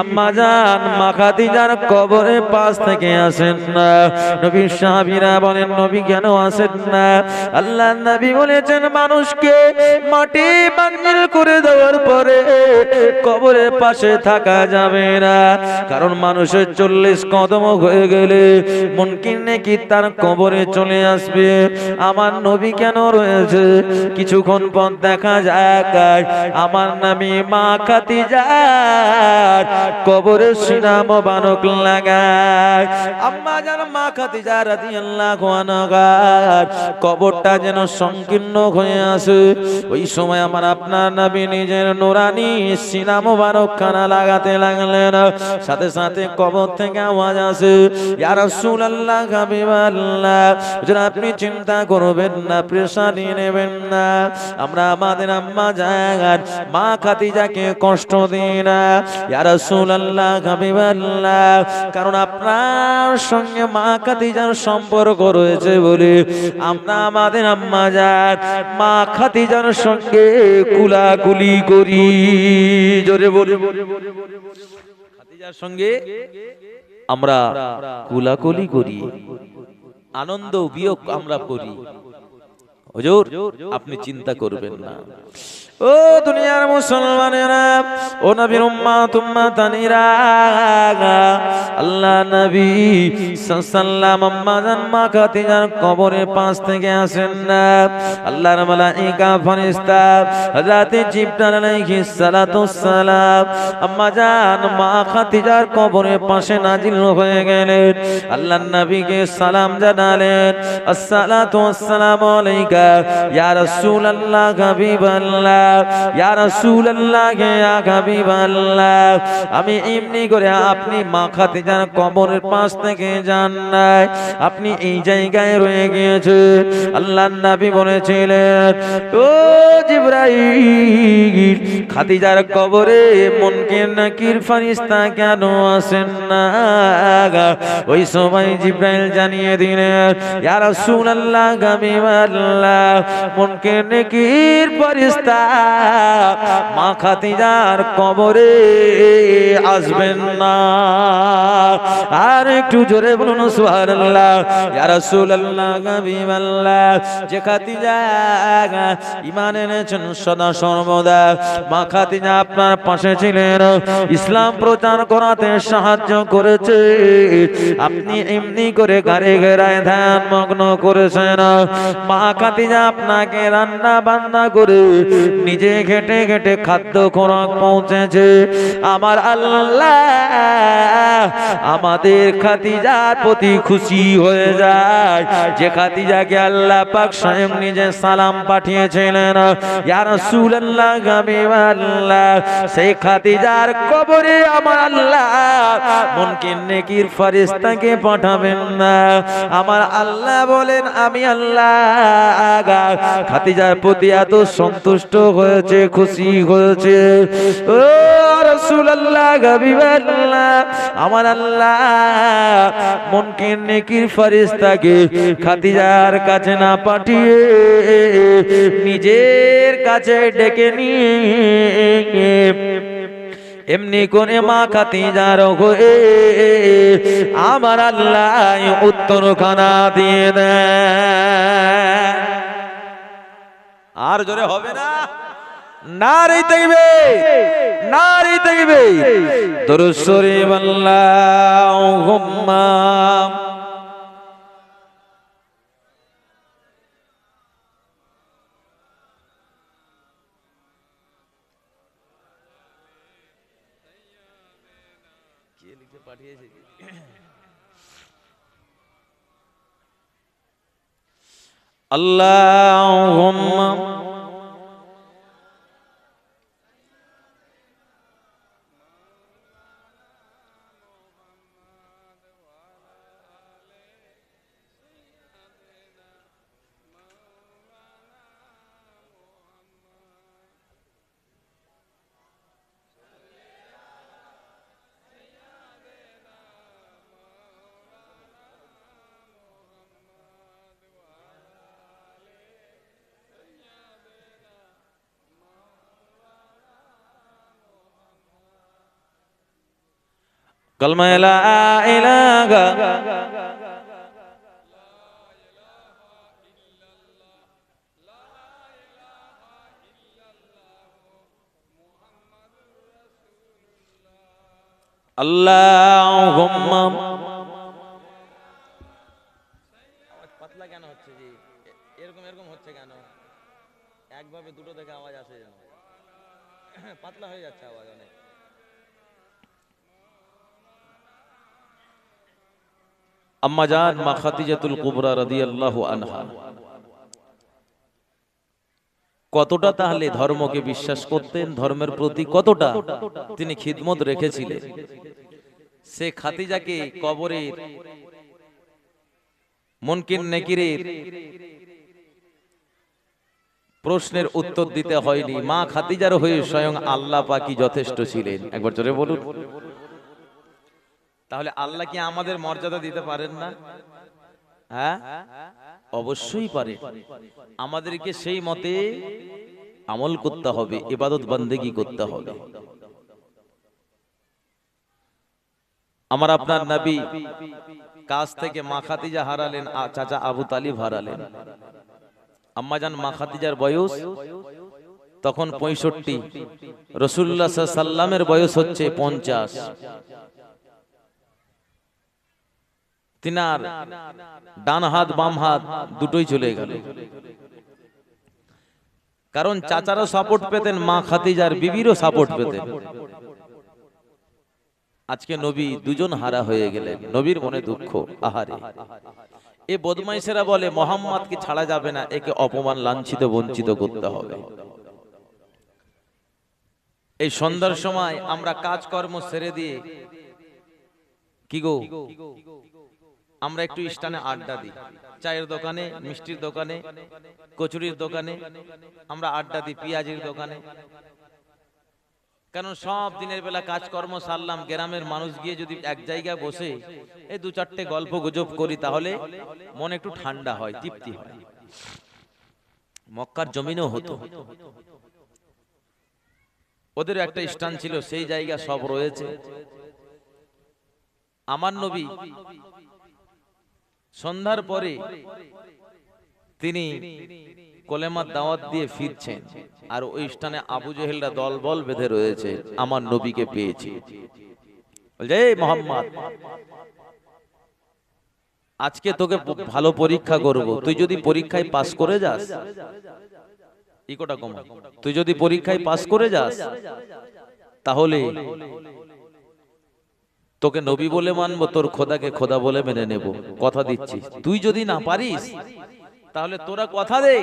আম্মা জান মা খাদিজার কবরের পাশ থেকে আসেন না। নবীর সাহাবীরা বলেন নবী কেন আসেন না? আল্লাহ নবী বলেছেন মানুষকে মাটি বাঙিল করে দেওয়ার পরে কবরের পাশে থাকা যাবে না, কারণ মানুষের 40 কদম হয়ে গেলে মুনকির নেকি তার কবরে চলে আসবে। আমার নবী কেন রয়েছে? কিছুক্ষণ পর দেখা যায় আমার নবী মা খাদিজার কবরে সিনা মোবারক লাগায়। আম্মা জান মা খাদিজা রাদিয়াল্লাহু আনহা কবরটা যেন সংকীর্ণ হয়ে আসে। ওই সময় আমার আপনার নবী নিজের নূরানি সিনা মোবারক খানা লাগাতে লাগলেন। সাথে সাথে কবর থেকে আওয়াজ আসে, ইয়া রাসূলুল্লাহ হাবিবাল্লাহ, যেন আপনি চিন্তা করবেন না, পেরেশানি নেবেন না, আমরা আমাদের আম্মা জান মা খাদিজাকে কষ্ট দিই না ইয়া রাসূলুল্লাহ হাবিবাল্লাহ, কারণ আপনার সঙ্গে মা খাদিজার সম্পর্ক রয়েছে বলে আমরা আমাদের আম্মা জান মা খাদিজার সঙ্গে কুলাকুলি করি। জোরে বলি, খাদিজার সঙ্গে আমরা কুলাকুলি করি, আনন্দ বিয়োগ আমরা করি। হুজুর আপনি চিন্তা করবেন না। ও দুনিয়ার মুসলমানেরা, ও নবীর উম্মাতানিরা, আল্লাহ নবী সাল্লাল্লাহু আম্মা জান মা খাদিজার কবরের পাশ থেকে আসেন না। আল্লাহর মালায়েকা ফেরেশতা হযরত জিবরাইল আলাইহিস সালাতুস সালাম আম্মা জান মা খাদিজার কবরের পাশে নাজিল হয়ে গেলেন। আল্লাহর নবীকে সালাম জানালেন, আসসালাতু ওয়াসসালামু আলাইকা ইয়া রাসূলুল্লাহ হাবিবাল্লাহ, ইয়া রাসূলুল্লাহ ইয়া হাবিবাল্লাহ। আমি এমনি করে আপনি মা খাদিজার কবরের পাশ থেকে যান নাই, আপনি এই জায়গায় রয়ে গিয়েছেন। আল্লাহর নবী বলেছিলেন, ও জিবরাইল, খাদিজার কবরে মুনকির নাকির ফেরেশতা কেন আসেন না? ওই সময় জিবরাইল জানিয়ে দিলেন, ইয়া রাসূলুল্লাহ হাবিবাল্লাহ, মুনকির নাকির ফেরেশতা মা খাদিজার কবরে আসবেন না। আর একটু জোরে বলুন সুবহানাল্লাহ। ইয়া রাসূলুল্লাহ হাবিবাল্লাহ, যে খাদিজা ঈমান এনেছেন সদা সর্বদা, মা খাদিজা আপনার পাশে ছিলেন, ইসলাম প্রচার করাতে সাহায্য করেছে, আপনি এমনি করে গাড়ি ঘেরায় ধ্যান মগ্ন করেছেন। মা খাদিজা আপনাকে রান্না বান্না করে নিজে ঘেটে ঘেটে খাদ্য খোরাক পৌঁছেছে। আমার আল্লাহ আমাদের খাদিজার প্রতি খুশি হয়ে যায়, যে খাদিজাকে আল্লাহ পাক স্বয়ং নিজে সালাম পাঠিয়েছিলেন, ইয়া রাসূলুল্লাহ হাবিবাল্লাহ, সেই খাদিজার কবরে আমার আল্লাহ মুনকির নেকির ফেরেশতাকে পাঠাবেন না। আমার আল্লাহ বলেন, আমি আল্লাহ খাদিজার প্রতি এত সন্তুষ্ট হয়েছে, খুশি হয়েছে। ও রাসূলুল্লাহ হাবিবাল্লাহ, আমার আল্লাহ মুনকির নেকির ফেরেশতাকে খাদিজার কাছে না পাঠিয়ে নিজের কাছে ডেকে নিয়ে এমনি করে মা খাদিজার হয়ে আমার আল্লাহ উত্তরখানা দিয়ে দেয়। আর জোরে হবে না? নারে তাকবীর, নারে তাকবীর, দরুদ শরীফ আল্লাহুম্মা। আল্লাহুম্মা কালমা লা ইলাহা আল্লাহুম্মা আওয়াজ পাতলা কেন হচ্ছে জি? এরকম এরকম হচ্ছে কেন? একভাবে দুটো থেকে আওয়াজ আসে যেন পাতলা হয়ে যাচ্ছে আওয়াজ অনেক। আম্মা জান মা খাদিজাতুল কুবরা রাদিয়াল্লাহু আনহা কতটা তাহলে ধর্মকে বিশ্বাস করতেন, ধর্মের প্রতি কতটা তিনি খিদমত রেখেছিলেন। সে খাদিজাকে কবরের মুনকির নেকিরের প্রশ্নের উত্তর দিতে হয়নি, মা খাদিজার হয়ে স্বয়ং আল্লাহ পাকই যথেষ্ট ছিলেন। একবার জোরে বলুন। তাহলে আল্লাহ কি আমাদের মর্যাদা দিতে পারেন না? হ্যাঁ, অবশ্যই পারে। আমাদেরকে সেই মতে আমল করতে হবে, ইবাদত বান্দেগি করতে হবে। আমার আপনার নবী কাছ থেকে মা খাদিজা হারালেন, চাচা আবু তালিব হারালেন। আম্মাজান মা খাদিজার বয়স তখন 65, রাসূলুল্লাহ সাল্লাল্লাহু আলাইহি সাল্লামের বয়স হচ্ছে 50। তিনার ডান হাত বাম হাত দুটোই চলে গেল। কারণ চাচারও সাপোর্ট পেতেন, মা খাদিজার বিবিরও সাপোর্ট পেতেন। আজকে নবী দুজন হারা হয়ে গেলেন। নবীর মনে দুঃখ, আহারে। এ বদমাইশেরা বলে মোহাম্মদকে ছাড়া যাবে না, একে অপমান লাঞ্ছিত বঞ্চিত করতে হবে। এই সন্ধ্যার সময় আমরা কাজকর্ম ছেড়ে দিয়ে কি গো আমরা একটু স্থানে আড্ডা দিই, চায়ের দোকানে, মিষ্টির দোকানে, কচুরির দোকানে আমরা আড্ডা দিই, পেঁয়াজের দোকানে। কারণ সব দিনের বেলা কাজকর্ম সারলাম, গ্রামের মানুষ গিয়ে যদি এক জায়গায় বসে এই দু চারটে গল্প গুজব করি তাহলে মন একটু ঠান্ডা হয়, তৃপ্তি হয়। মক্কার জমিনেও হতো। ওদের একটা স্থান ছিল, সেই জায়গা সব রয়েছে। আমার নবী সন্ধ্যার পরে তিনি কলেমার দাওয়াত দিয়ে ফিরছেন, আর ওই স্থানে আবু জেহেলরা দলবল বেঁধে রয়েছে। আমার নবীকে পেয়েছি, বলছে এই মোহাম্মদ, আজকে তোকে ভালো পরীক্ষা করব, তুই যদি পরীক্ষায় পাস করে যাস, ইকোটা কমা, তুই যদি পরীক্ষায় পাস করে যাস তাহলে তোকে নবী বলে মানবো, তোর খোদাকে খোদা বলে মেনে নেব, কথা দিচ্ছি। তুই যদি না পারিস তাহলে তোরা কথা দে,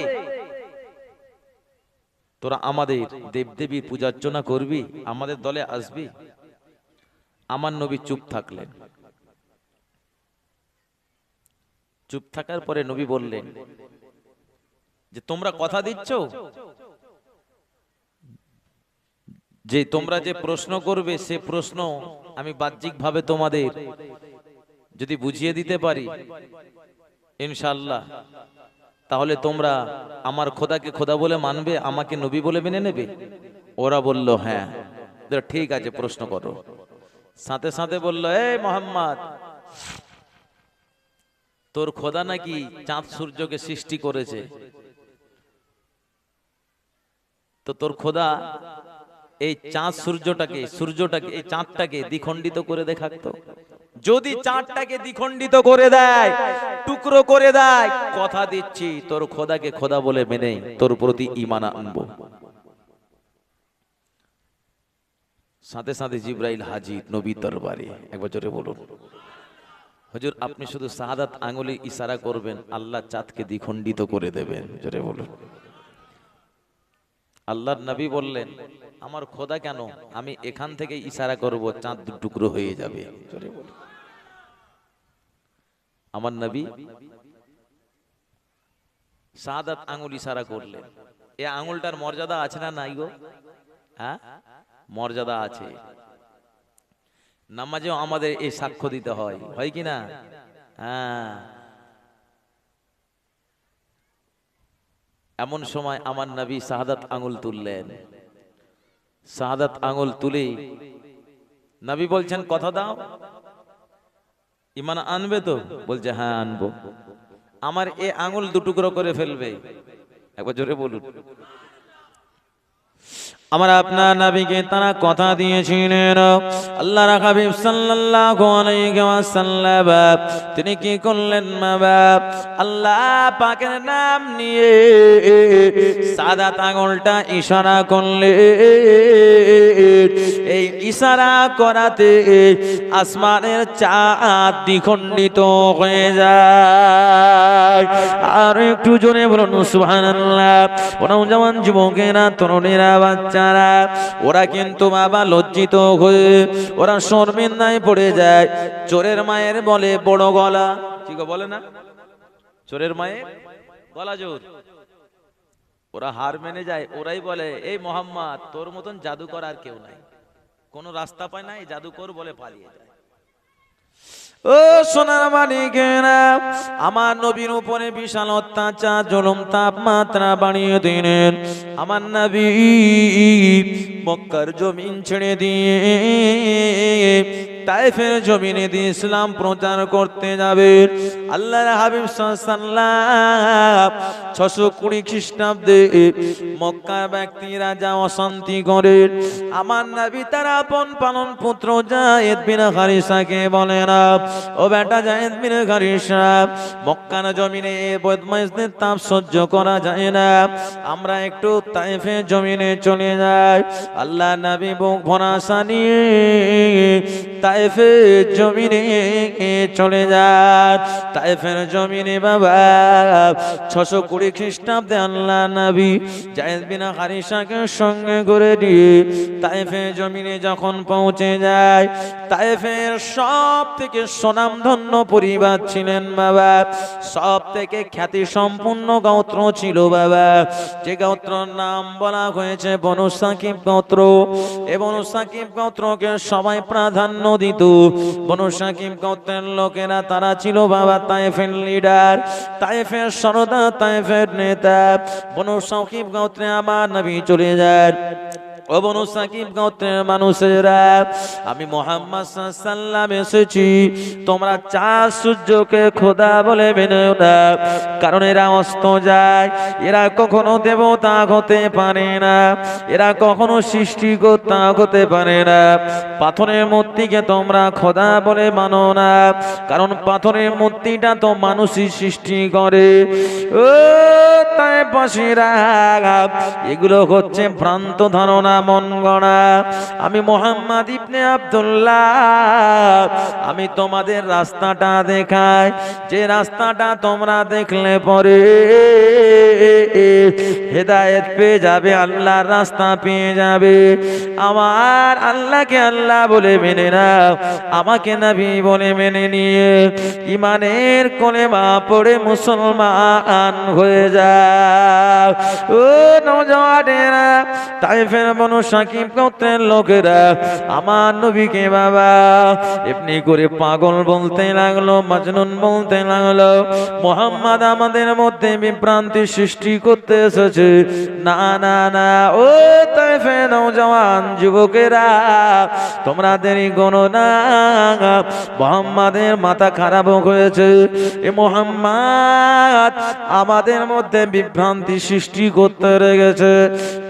তোরা আমাদের দেবদেবীর পূজার্চনা করবি, আমাদের দলে আসবি। আমার নবী চুপ থাকলেন। চুপ থাকার পরে নবী বললেন যে তোমরা কথা দিচ্ছ যে তোমরা যে প্রশ্ন করবে সে প্রশ্ন আমি বাহ্যিক ভাবে তোমাদের যদি বুঝিয়ে দিতে পারি ইনশাআল্লাহ, তাহলে তোমরা আমার খোদাকে খোদা বলে মানবে, আমাকে নবী বলে মেনে নেবে। ওরা বলল হ্যাঁ। ঠিক আছে, প্রশ্ন করো। সাথে সাথে বলল, এই মোহাম্মদ, তোর খোদা নাকি চাঁদ সূর্যকে সৃষ্টি করেছে, তো তোর খোদা এই চাঁদ সূর্যটাকে এই চাঁদটাকে দ্বিখণ্ডিত করে দেখাতো। যদি চাঁদটাকে দ্বিখণ্ডিত করে দেয়, টুকরো করে দেয়, কথা দিচ্ছি তোর খোদাকে খোদা বলে মেনে তোর প্রতি ঈমান আনবো। সাথে সাথে জিবরাইল হাজির নবীর দরবারে। একবার জোরে বলুন। হুজুর আপনি শুধু শাহাদাত আঙ্গুলে ইশারা করবেন, আল্লাহ চাঁদকে দ্বিখণ্ডিত করে দেবেন। জোরে বলুন। আল্লাহর নবী বললেন, আমার খোদা কেন, আমি এখান থেকে ইশারা করব, চাঁদ দু টুকরো হয়ে যাবে। জোরে বলুন। আমার নবী শাহাদাত আঙ্গুল ইশারা করলেন। এই আঙ্গুলটার মর্যাদা আছে না নাই গো? হ্যাঁ, মর্যাদা আছে। নামাজেও আমাদের এই সাক্ষ্য দিতে হয়, হয় কি না? হ্যাঁ। এমন সময় আমার নবী শাহাদাত আঙ্গুল তুললেন। শাহাদাত আঙ্গুল তুলে নবী বলছেন, কথা দাও, ঈমান আনবে তো? বলছে হ্যাঁ আনবো। আমার এই আঙ্গুল দুটুকরো করে ফেলবে? একবার জোরে বলুন। আমার আপনার নবীকে তারা কথা দিয়েছিলেন, আল্লাহর হাবিব সাল্লাল্লাহু আলাইহি ওয়াসাল্লাম তিনি কি করলেন বাবা, আল্লাহ পাকের নাম নিয়ে শাহাদাত আঙ্গুলটা ইশারা করলেন। এই ইশারা করাতে আসমানের চাঁদ দ্বিখণ্ডিত হয়ে যায়। আর একটু জোরে বলুন সুবহানাল্লাহ। নওজওয়ান যুবকেরা, তরুণেরা, বাচ্চারা, ওরা কিন্তু বাবা লজ্জিত হয়ে ওরা শর্মিন্দায় পড়ে যায়। চোরের মায়ের বলে বড় গলা, কি গো বলে না? চোরের মায়ের গলা জোর। ওরা হার মেনে যায়, ওরাই বলে, এই মোহাম্মদ তোর মতন জাদুকর আর কেউ নাই, কোন রাস্তা পায় না, এই জাদুকর বলে পালিয়ে যায়। ও সোনার মানিকেরা, আমার নবীর উপরে বিশাল অত্যাচার, জুলুম, তাপমাত্রা বাড়িয়ে দিলেন। আমার নবী মক্কার জমিন ছেড়ে দিয়ে তায়েফের জমিনে দিয়ে ইসলাম প্রচার করতে যাবে। আল্লাহর হাবিব সাল্লাল্লাহু 620 খ্রিস্টাব্দে মক্কার ব্যক্তিরা যা অশান্তি করে, আমার নবী তার আপন পালন পুত্র যায়েদ বিন হারিসাকে বলে না, ও বেটা যায়েদ বিন হারিসা, মক্কার জমিনে বদমাইশদের তাপ সহ্য করা যায় না, আমরা একটু তায়েফের জমিনে চলে যাই। আল্লাহ নবী বুক ভরসা নিয়ে তায়েফের জমিনে চলে যায়। তায়েফের জমিনে বাবা 620 খ্রিস্টাব্দে আল্লাহ নবী যায়েদ বিন হারিসাকে সঙ্গে করে নিয়ে তায়েফের জমিনে যখন পৌঁছে যায়, তায়েফের সব থেকে সুনামধন্য পরিবার ছিলেন বাবা, সব থেকে খ্যাতি সম্পূর্ণ গোত্র ছিল বাবা, যে গোত্রের নাম বলা হয়েছে বনু সাকিব গোত্র। এই বনু সাকিব গোত্রকে সবাই প্রাধান্য দিত। বনু সাকিব গোত্রের লোকেরা তারা ছিল বাবা তায়েফের লিডার, তায়েফের সরদার, তায়েফের নেতা। বনু সাকিব গোত্রে আমার নবী চলে যায়। ও বনু সাকিব গোত্রের মানুষেরা, আমি মুহাম্মদ সাল্লাল্লাহু আলাইহি ওয়াসাল্লাম এসেছি, তোমরা চাঁদ সূর্যকে খোদা বলে মেনে না, কারণ এরা অস্ত যায়, এরা কখনো দেবতা হতে পারে না, এরা কখনো সৃষ্টিকর্তা হতে পারে না। পাথরের মূর্তিকে তোমরা খোদা বলে মানো না, কারণ পাথরের মূর্তিটা তো মানুষই সৃষ্টি করে। ও তাই বসিরা, এগুলো হচ্ছে ভ্রান্ত ধারণা, মন গড়া। আমি মুহাম্মদ ইবনে আব্দুল্লাহ, আমি তোমাদের রাস্তাটা দেখাই, যে রাস্তাটা তোমরা দেখলে পরে হেদায়েত পেয়ে যাবে, আল্লাহর রাস্তা পেয়ে যাবে। আমার আল্লাহকে আল্লাহ বলে মেনে নাও, আমাকে নবী বলে মেনে নিয়ে ঈমানের কলেমা পড়ে মুসলমান হয়ে যাও। ও নওজওয়ানেরা, তায়েফের বনু সাকিব গোত্রের লোকেরা আমার নবীকে বাবা এমনি করে পাগল বলতে লাগলো, মাজনুন বলতে লাগলো, মুহাম্মদ আমাদের মধ্যে বিভ্রান্তি সৃষ্টি করতে এসেছে। না না না, ও তায়েফের নওজওয়ান যুবকেরা, তোমরা দেরি করো না, মুহাম্মাদের মাথা খারাপ হয়েছে। এ মুহাম্মদ আমাদের মধ্যে বিভ্রান্তি সৃষ্টি করতে লেগেছে।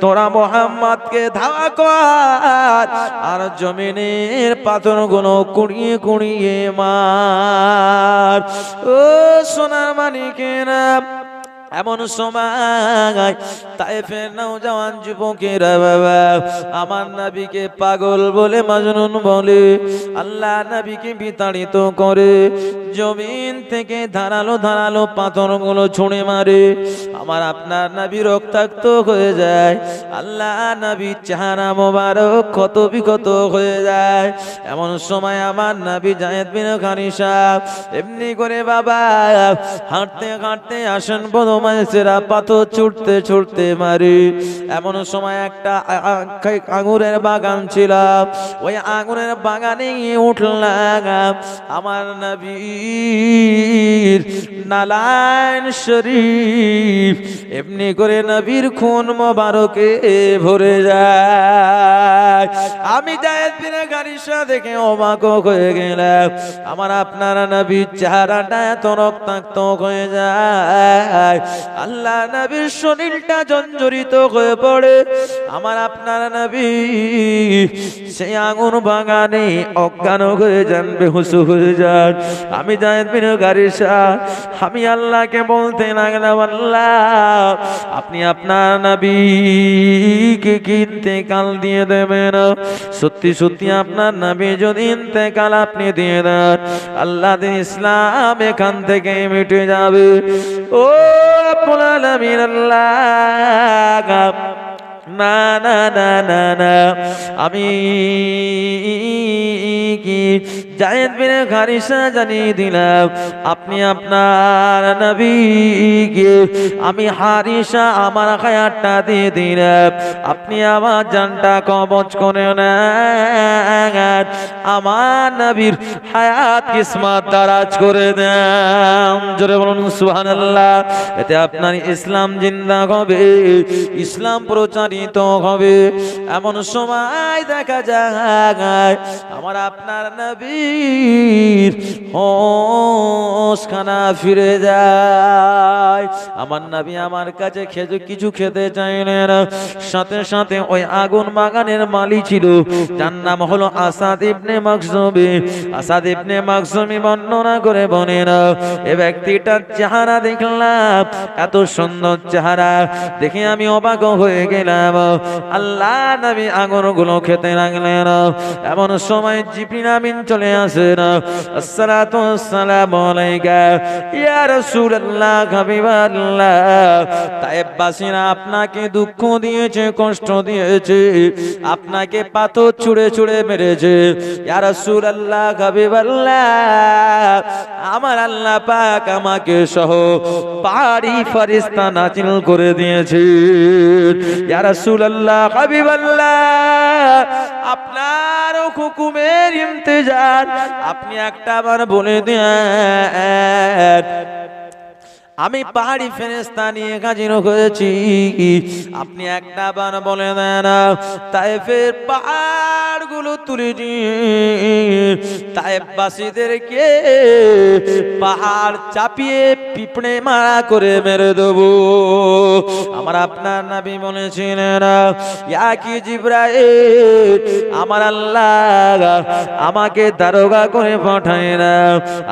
তোরা মুহাম্মদকে ধাওয়া কর আর জমিনের পাথরগুলো কুড়িয়ে কুড়িয়ে মার। ও সোনার মানিকেরা, এমন সময় তায়েফের নওজওয়ান যুবকেরা বাবা আমার নবীকে পাগল বলে, মাজনুন বলে, আল্লাহ নবীকে বিতাড়িত করে। জমিন থেকে ধারালো ধারালো পাথরগুলো ছুঁড়ে মারে, আমার আপনার নবী রক্তাক্ত হয়ে যায়। আল্লাহ নবীর চেহারা মোবারক ক্ষত বিক্ষত হয়ে যায়। এমন সময় আমার নবী যায়েদ বিন হারিসা এমনি করে বাবা হাঁটতে হাঁটতে আসেন বদমাইশেরা পাথর ছুটতে ছুটতে মারে। এমন সময় একটা আঙুরের বাগান ছিল, ওই আঙুরের বাগানে উঠলাম। আমার নবীর নালাইন শরীফ এমনি করে নবীর খুন মোবারকে ভরে যায়। আমি যায়েদ বিন হারিসা দেখে অবাক হয়ে গেলাম। আমার আপনার নবীর চেহারাটা এত রক্তাক্ত হয়ে যায়, আল্লাহ নবীর শরীরটা জর্জরিত হয়ে পড়ে। আমার আপনার নবী সেই আগুন বাগানে অজ্ঞান হয়ে যান, বেহুশ হয়ে যান। আমি যায়েদ বিন হারিসা আমি আল্লাহকে বলতে লাগলাম, আল্লাহ আপনি আপনার নবীকে কি ইন্তেকাল দিয়ে দেবেন? সত্যি সত্যি আপনার নবী যদি ইন্তেকাল আপনি দিয়ে দেন, আল্লাহ দিন ইসলাম এখান থেকে মিটে যাবে। ও রব্বুল আলামিন আল্লাহ, না না না না না, আমি কি যায়েদ বিন হারিসা জানিয়ে দিলাম আপনি আপনার নবীকে, আমি হারিসা আমার হায়াতটা দিয়ে দিলাম, আপনি আমার জানটা কবজ করে নেন, আমার নবীর হায়াত কিসমত দারাজ করে দেন। জোরে বলুন সুবহানাল্লাহ। এতে আপনার ইসলাম জিন্দা হবে, ইসলাম প্রচারিত হবে। এমন সময় দেখা যায় আমার আপনার নবীর হোশখানা ফিরে যায়। আমার নবী আমার কাছে কিছু খেতে চাইলেন। সাথে সাথে ওই আগুন বাগানের মালি ছিল, যার নাম হলো আসাদ ইবনে মাকজুমি। আসাদ ইবনে মাকজুমি বর্ণনা করে বলেন, এ ব্যক্তিটার চেহারা দেখলাম, এত সুন্দর চেহারা দেখে আমি অবাক হয়ে গেলাম। আল্লাহ নবী আগুনগুলো খেতে লাগলেন। এমন সময় জিবরিল আমিন চলে আসেন। আসসালাতু ওয়াসসালামু আলাইকা ইয়া রাসূলুল্লাহ, হাবিবাল্লাহ, তায়েববাসীরা আপনাকে দুঃখ দিয়েছে, কষ্ট দিয়েছে, আপনাকে পাথর ছুঁড়ে ছুঁড়ে মেরেছে। ইয়া রাসূলুল্লাহ, হাবিবাল্লাহ, আমার আল্লাহ পাক আমাকে সহ পাহাড়ি ফেরেশতা নাজিল করে দিয়েছে। ইয়া রাসূলুল্লাহ, হাবিবাল্লাহ, আপনার হুকুমের ইন্তজার আপনি একটা বার বলে দেন, আমি পাহাড়ি ফেরেশতা নিয়ে হাজির হয়েছি, আপনি একটা বার বলে দেন। তায়েফের পাহাড়গুলো তুলে দিয়ে তায়েফবাসীদেরকে পাহাড় চাপিয়ে পিঁপড়ে মারা করে মেরে দেব। আমার আপনার নবী বলেছিলেন, ইয়া কি জিবরাইল, আমার আল্লাহ আমাকে দারোগা করে পাঠায় না,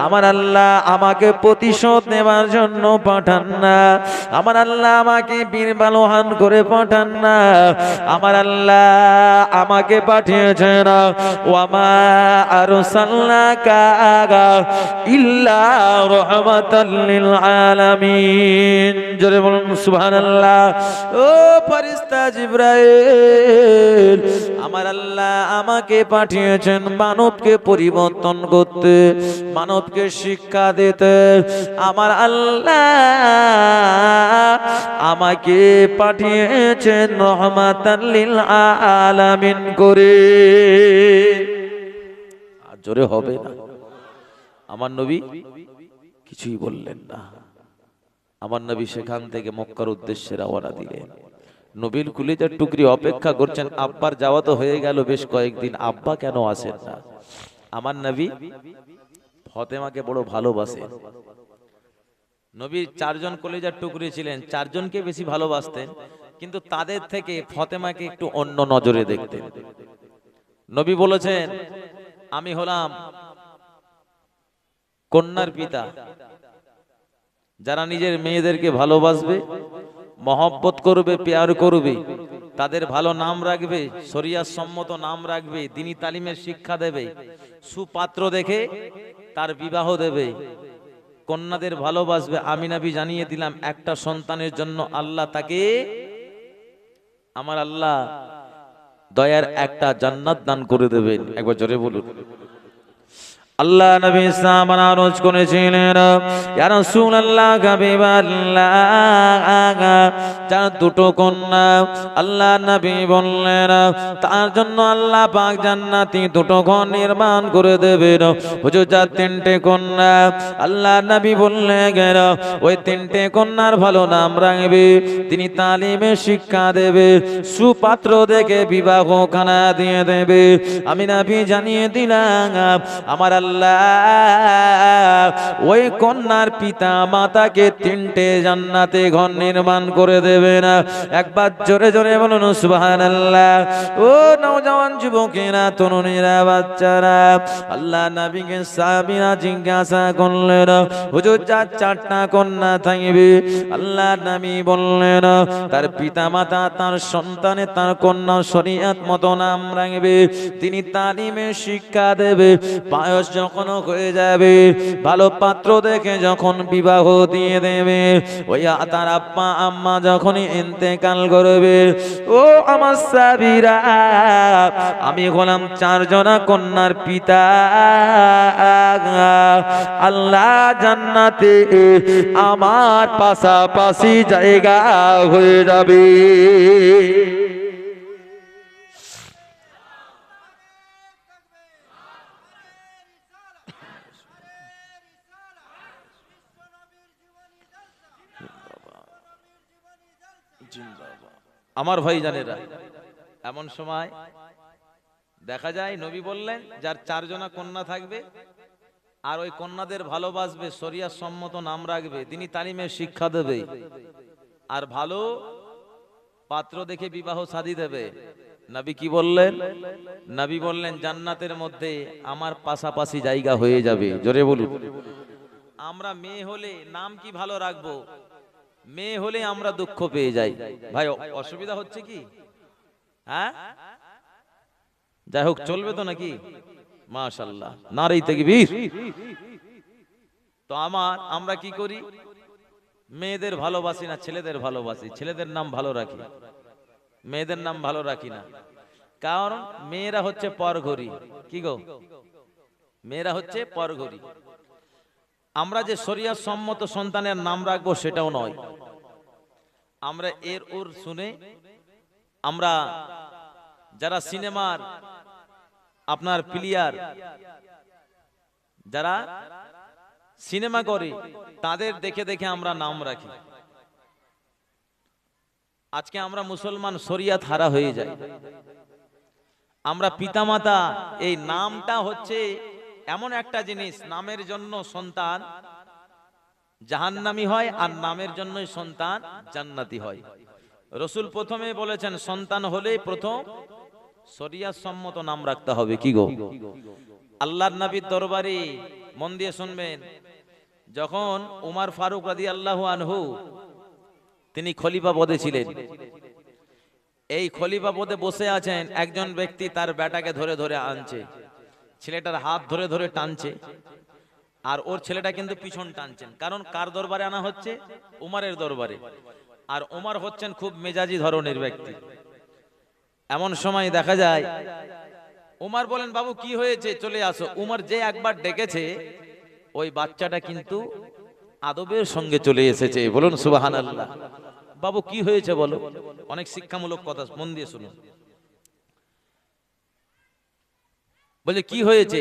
আমার আল্লাহ আমাকে প্রতিশোধ নেবার জন্য পাঠান না, আমার আল্লাহ আমাকে বীর বালোহান করে পাঠান না, আমার আল্লাহ আমাকে পাঠিয়েছেন ওয়ামা আরসালনাকা ইল্লা রাহমাতাল লিল আলামিন। জোরে বলুন সুবহানাল্লাহ। ও ফেরেশতা জিবরাইল, আমার আল্লাহ আমাকে পাঠিয়েছেন মানবকে পরিবর্তন করতে, মানবকে শিক্ষা দিতে। আমার আল্লাহ আমাকে পাঠিয়েছেন রহমাতাল লিল আলামিন করে। আর জোরে হবে না। আমার নবী কিছুই বললেন না। আমার নবী সেখান থেকে মক্কার উদ্দেশ্যে রওনা দিলেন। নবীর কুলিজার টুকরি অপেক্ষা করছেন। আব্বার যাওয়া তো হয়ে গেল বেশ কয়েকদিন, আব্বা কেন আসেন না? আমার নবী ফাতেমাকে বড় ভালোবাসেন। নবীর চারজন কলিজার টুকরি ছিলেন, চারজনকে বেশি ভালোবাসতেন, কিন্তু তাদের থেকে ফাতেমাকে একটু অন্য নজরে দেখতেন। নবী বলেছেন, আমি হলাম কন্যার পিতা। যারা নিজের মেয়েদেরকে ভালোবাসবে, মহব্বত করবে, প্যার করবে, তাদের ভালো নাম রাখবে, শরিয়াত সম্মত নাম রাখবে, দ্বীনি তালিমের শিক্ষা দেবে, সুপাত্র দেখে তার বিবাহ দেবে, কন্যাদের ভালোবাসবে। আমি নবী জানিয়ে দিলাম একটা সন্তানের জন্য আল্লাহ তাকে, আমার আল্লাহ দয়ার একটা জান্নাত দান করে দেবেন। একবার জোরে বলুন। আল্লাহ নবী সাহাবান আরজ করেছিলেন, ইয়া রাসূলুল্লাহ হাবিবাল্লাহ, যার দুটো কন্যা, আল্লাহ নবী বললেন তার জন্য আল্লাহ পাক জান্নাতি দুটো ঘর নির্মাণ করে দেবেন। হুজুর যার তিনটে কন্যা, আল্লাহ নবী বললেন ওই তিনটে কন্যার ভালো নাম রাখবে, তিনি তালিমে শিক্ষা দেবে, সুপাত্র দেখে বিবাহ খানা দিয়ে দেবে। আমি নবী জানিয়ে দিলাম আমার আল্লাহ ওই কন্যার পিতা মাতাকে তিনটে জান্নাতে ঘর নির্মাণ করে দেবে না। একবার জোরে জোরে বলুন সুবহানাল্লাহ। ও নওজওয়ান যুবকেরা, তরুণীরা, বাচ্চারা, আল্লাহ নবীকে সাহাবীরা জিজ্ঞাসা করলেন, হুজুর যার চারটা কন্যা থাকবে, আল্লাহ নবী বললেন তার পিতা মাতা তার সন্তানে তার কন্যা শরীয়ত মতো নাম রাখবে, তিনি তালিমে শিক্ষা দেবে, বয়স যখন হয়ে যাবে, ভালো পাত্র দেখে যখন বিবাহ দিয়ে দেবে, ওই তার আব্বা আম্মা যখন ইন্তেকাল করবে, ও আমার সাবিরা, আমি হলাম চারজনা কন্যার পিতা, আল্লাহ জান্নাতে আমার পাশাপাশি জায়গা হয়ে যাবে। আমার ভাই জানেরা, এমন সময় দেখা যায় নবী বললেন যার চারজনা কন্যা থাকবে আর ওই কন্যাদের ভালোবাসবে, শরিয়াত সম্মত নাম রাখবে, তিনি তালিমের শিক্ষা দেবে, আর ভালো পাত্র দেখে বিবাহ শাদী দেবে। নবী কি বললেন? নবী বললেন জান্নাতের মধ্যে আমার পাশাপাশি জায়গা হয়ে যাবে। জোরে বলুন। আমরা মেয়ে হলে নাম কি ভালো রাখবো, মেয়ে হলে আমরা দুঃখ পেয়ে যাই। ভাই অসুবিধা হচ্ছে কি? হ্যাঁ, যাই হোক চলবে তো নাকি? মাশাআল্লাহ, নারে তাকবীর। তো আমরা কি করি? মেয়েদের ভালোবাসি না, ছেলেদের ভালোবাসি, ছেলেদের নাম ভালো রাখি, মেয়েদের নাম ভালো রাখি না। কারণ মেয়েরা হচ্ছে পরঘরি। কি গো? মেয়েরা হচ্ছে পরঘরি। আমরা যে শরিয়ত সম্মত সন্তানের নাম রাখবো সেটাও নয়, আমরা এর ওর শুনে, আমরা যারা সিনেমার আপনার প্লেয়ার, যারা সিনেমা করে, তাদের দেখে দেখে আমরা নাম রাখি। আজকে আমরা মুসলমান শরিয়ত হারা হয়ে যাই। আমরা পিতামাতা, এই নামটা হচ্ছে এমন একটা জিনিস, নামের জন্য সন্তান জাহান্নামী হয় আর নামের জন্যই সন্তান জান্নাতি হয়। রাসূল প্রথমে বলেছেন সন্তান হলেই প্রথম শরিয়ত সম্মত নাম রাখতে হবে। কি গো? আল্লাহর নবীর দরবারে মন দিয়ে শুনবেন, যখন উমর ফারুক রাদিয়াল্লাহু আনহু তিনি খলিফা পদে ছিলেন, এই খলিফা পদে বসে আছেন, একজন ব্যক্তি তার বেটাকে ধরে ধরে আনছে, ছেলেটার হাত ধরে ধরে টানছে, আর ওর ছেলেটা কিন্তু পিছন টানছেন। কারণ কার দরবারে আনা হচ্ছে? উমরের দরবারে। আর উমর হচ্ছেন খুব মেজাজি ধরনের ব্যক্তি। এমন সময় দেখা যায় উমর বলেন, বাবু কি হয়েছে, চলে আসো। উমর যে একবার ডেকেছে, ওই বাচ্চাটা কিন্তু আদবের সঙ্গে চলে এসেছে। বলুন সুবহানাল্লাহ। বাবু কি হয়েছে বলো? অনেক শিক্ষামূলক কথা, মন দিয়ে শুনুন। বলে কি হয়েছে,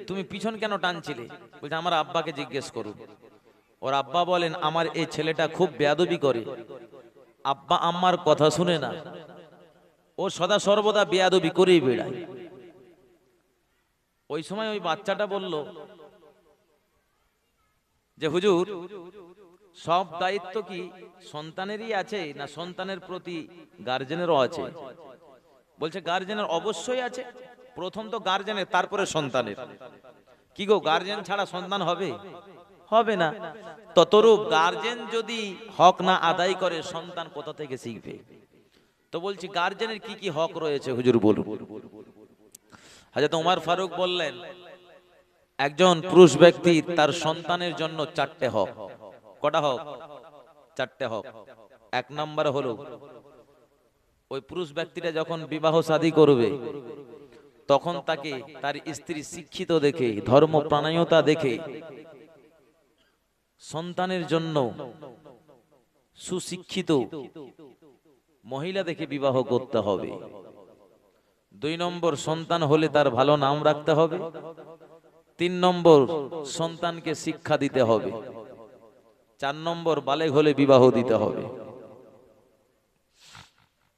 তুমি পিছন কেন টানছিলে? বলছে আমার আব্বাকে জিজ্ঞেস করুন। ওর আব্বা বলেন আমার এই ছেলেটা খুব বেয়াদবি করে, আব্বা আম্মার কথা শুনে না, ও সদা সর্বদা বেয়াদবি করেই বেড়ায়। ওই সময় ওই বাচ্চাটা বলল যে হুজুর, সব দায়িত্ব কি সন্তানেরই আছে না সন্তানের প্রতি গার্জেনেরও আছে? বলছে গার্জেনের অবশ্যই আছে, প্রথম তো গার্জেনের, তারপরে সন্তানের। কি গো, গার্জেন ছাড়া সন্তান হবে? হবে না। ততরূপ গার্জেন যদি হক না আদায় করে, সন্তান কোথা থেকে শিখবে? তো বলছি গার্জেনের কি কি হক রয়েছে হুজুর বলুন। হযরত ওমর ফারুক বললেন, একজন পুরুষ ব্যক্তি তার সন্তানের জন্য 4টে হক, কটা হক? 4টে হক। এক নম্বর হলো ওই পুরুষ ব্যক্তিটা যখন বিবাহ শাদী করবে তখন তাকে তার স্ত্রী শিক্ষিত দেখে, ধর্ম প্রাণায়তা দেখে, সন্তানের জন্য সুশিক্ষিত মহিলা দেখে বিবাহ করতে হবে। 2 নম্বর, সন্তান হলে তার ভালো নাম রাখতে হবে। 3 নম্বর, সন্তানকে শিক্ষা দিতে হবে। 4 নম্বর, বালেগ হলে বিবাহ দিতে হবে।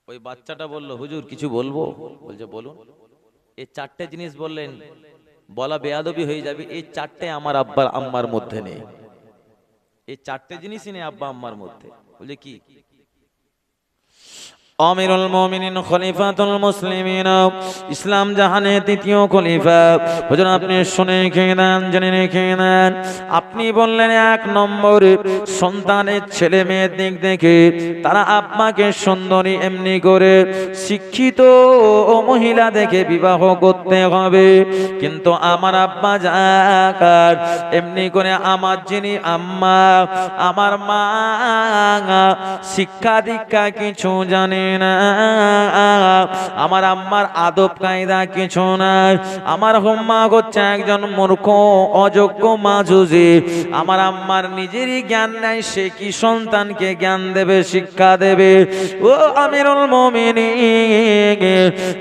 ওই বাচ্চাটা বলল, হুজুর কিছু বলবো? বলছে বলুন। এই 4টে জিনিস বললেন, বলা বেয়াদবি হয়ে যাবে। এই 4টে আমার আব্বা আম্মার মধ্যে নেই। এই 4টে জিনিসই নেই আব্বা আম্মার মধ্যে। বলছে কি? আমিরুল মুমিনিন খলিফাতুল মুসলিমিন, ইসলাম জাহানের তৃতীয় খলিফা। হুজুর আপনি শুনে রেখে দেন, জেনে রেখে দেন। আপনি বললেন 1 নম্বরে সন্তানের ছেলে মেয়ের দিক দেখে তারা আব্বাকে সুন্দরী এমনি করে শিক্ষিত ও মহিলা দেখে বিবাহ করতে হবে। কিন্তু আমার আব্বা জাকার এমনি করে আমার যিনি আম্মা, আমার মা শিক্ষা দীক্ষা কিছু জানে না, আমার আম্মার আদব কায়দা কিছু নাই। আমার আম্মা হচ্ছে একজন মূর্খ অযোগ্য মাজুজি। আমার আম্মার নিজেরই জ্ঞান নাই, সে কি সন্তানকে জ্ঞান দেবে, শিক্ষা দেবে? ও আমিরুল মুমিনিন,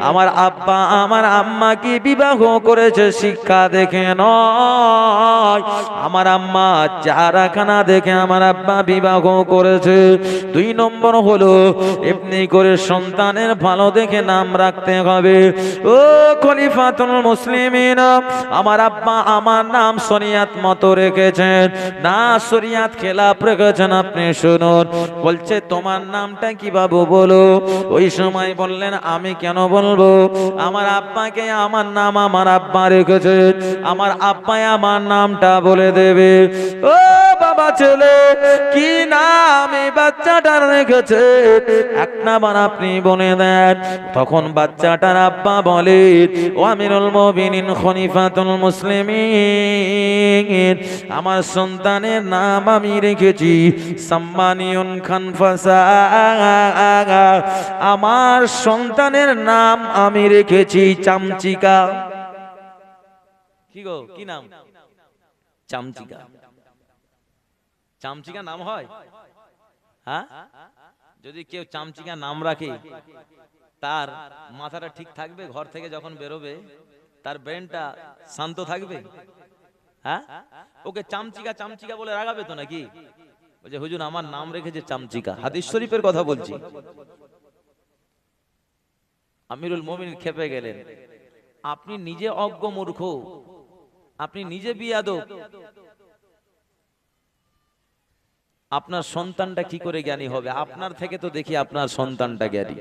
আমার আব্বা আমার আম্মা কি বিবাহ করেছে শিক্ষা দেখে নয়, আমার আম্মা চারাখানা দেখে আমার আব্বা বিবাহ করেছে। 2 নম্বর হলো এমনি করে সন্তানের ভালো দেখে নাম রাখতে হবে। ও খলিফাতুল মুসলিমিন, আমার আব্বা আমার নাম শরিয়াত মতো রেখেছেন না শরিয়াত খেলাফ রেখেছেন? আপনি শুনুন। বলছে তোমার নামটা কি বাবু বলো? ওই সময় বললেন আমি কেন বলবো, আমার আব্বাকে আমার নাম আমার আব্বা রেখেছে, আমার আব্বাই আমার নামটা বলে দেবে। ও বাবা ছেলে কি নাম এই বাচ্চাটার রেখেছে, এক নাম্বার আপনি বলে দেন। তখন বাচ্চাটার আব্বা বলে, ও আমিরুল মুমিনিন খলিফাতুল মুসলিমিন, আমার সন্তানের নাম আমি রেখেছি সাম্মানিউন খানফাসা, আমার সন্তানের নাম আমি রেখেছি চামচিকা। কি গো, কি নাম? চামচিকা। চামচিকা নাম হয়? হ্যাঁ, যদি কেউ চামচিকা নাম রাখে তার মাথাটা ঠিক থাকবে? ঘর থেকে যখন বেরোবে তার ব্রেনটা শান্ত থাকবে? হ্যাঁ, ওকে চামচিকা চামচিকা বলে রাগাবে তো নাকি? বলছে হুজুর আমার নাম রেখেছে চামচিকা, হাদিস শরীফের কথা বলছি। আমিরুল মুমিনিন খেপে গেলেন। আপনি নিজে অজ্ঞ মূর্খ, আপনি নিজে বিয়াদব, আপনার সন্তানটা কি করে জ্ঞানী হবে? আপনার থেকে তো দেখি আপনার সন্তানটা জ্ঞানী।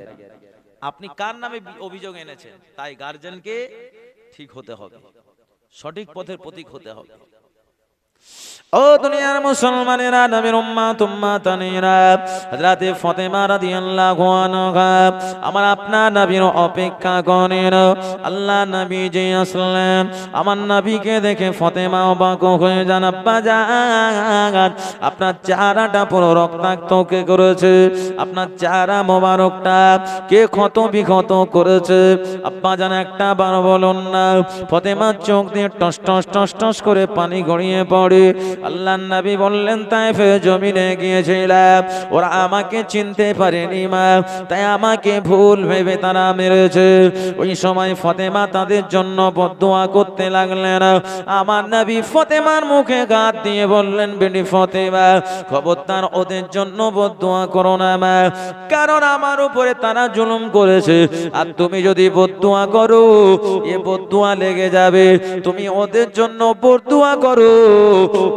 আপনি কার নামে অভিযোগ এনেছেন? তাই গার্জেনকে ঠিক হতে হবে, সঠিক পথের প্রতীক হতে হবে। ও দুনিয়ার মুসলমানেরা, নবীর উম্মত উম্মাতানিরা, হযরতে ফাতেমা রাদিয়াল্লাহু আনহা আমার আপনার নবীর অপেক্ষা করেন। আল্লাহ নবী যে আসলেন, আমার নবীকে দেখে ফাতেমা অবাক হয়ে যান। আব্বা জান, আপনার চেহারাটা পুরো রক্তাক্ত কে করেছে? আপনার চেহারা মোবারকটা কে ক্ষত বিক্ষত করেছে? আব্বা জান একটা বার বলুন না। ফাতেমার চোখ দিয়ে টস টস টস টস করে পানি গড়িয়ে পড়ে। আল্লাহর নবী বললেন, তায়েফে জমিনে গিয়েছিলাম, ওরা আমাকে চিনতে পারেনি মা, তাই আমাকে ভুল ভেবে তারা মেরেছে। ওই সময় ফাতেমা তাদের জন্য বদদোয়া করতে লাগলেন। আমার নবী ফাতেমার মুখে হাত দিয়ে বললেন, বেটি ফাতেমা খবরদার ওদের জন্য বদদোয়া করো না মা, কারণ আমার উপরে তারা জুলুম করেছে, আর তুমি যদি বদদোয়া করো এ বদদোয়া লেগে যাবে। তুমি ওদের জন্য বদদোয়া করো,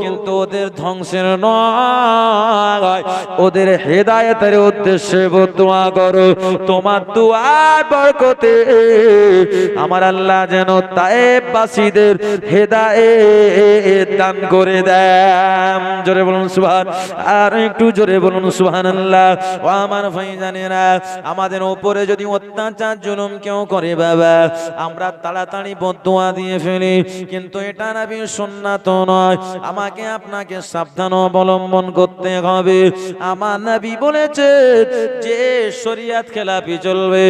কিন্তু কিন্তু ওদের ধ্বংসের নয়, ওদের হেদায়েতের উদ্দেশ্যে দোয়া করো। তোমার দুআর বরকতে আমার আল্লাহ যেন তায়েববাসীদের হেদায়েত দান করে দেন। জোরে বলুন সুবহান, আর একটু জোরে বলুন সুবহানাল্লাহ। ও আমার ভাইজানেরা, আমাদের উপরে যদি অত্যাচার জুলুম কেউ করে বাবা, আমরা তাড়াতাড়ি বদদুয়া দিয়ে ফেলি, কিন্তু এটা নবীর সুন্নাত নয়। আমাকে আপনাকে সাবধান অবলম্বন করতে হবে। আমার নবী বলেছে যে শরীয়ত খেলাপি চলবে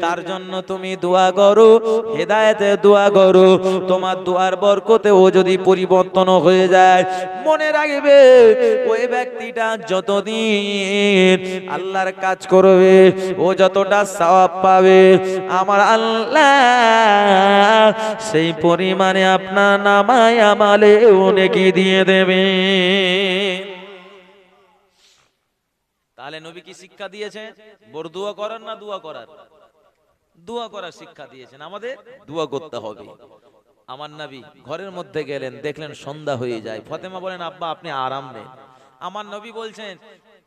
তার জন্য তুমি দোয়া করো, হেদায়েতে দোয়া করো। তোমার দোয়ার বরকতে ও যদি পরিবর্তন হয়ে যায়, মনে রাখবে ওই ব্যক্তিটা যতদিন আল্লাহর কাজ করবে ও যতটা সওয়াব পাবে, আমার আল্লাহ সেই পরিমাণে আপনার নামায় আমালে নেকি দিয়ে দেবে। তাহলে নবী কি শিক্ষা দিয়েছে? বরদুয়া করার না দোয়া করার? দোয়া করার শিক্ষা দিয়েছেন, আমাদের দোয়া করতে হবে। আমার নবী ঘরের মধ্যে গেলেন, দেখলেন সন্ধ্যা হয়ে যায়। ফতেমা বলেন আব্বা আপনি আরাম নেন। আমার নবী বলছেন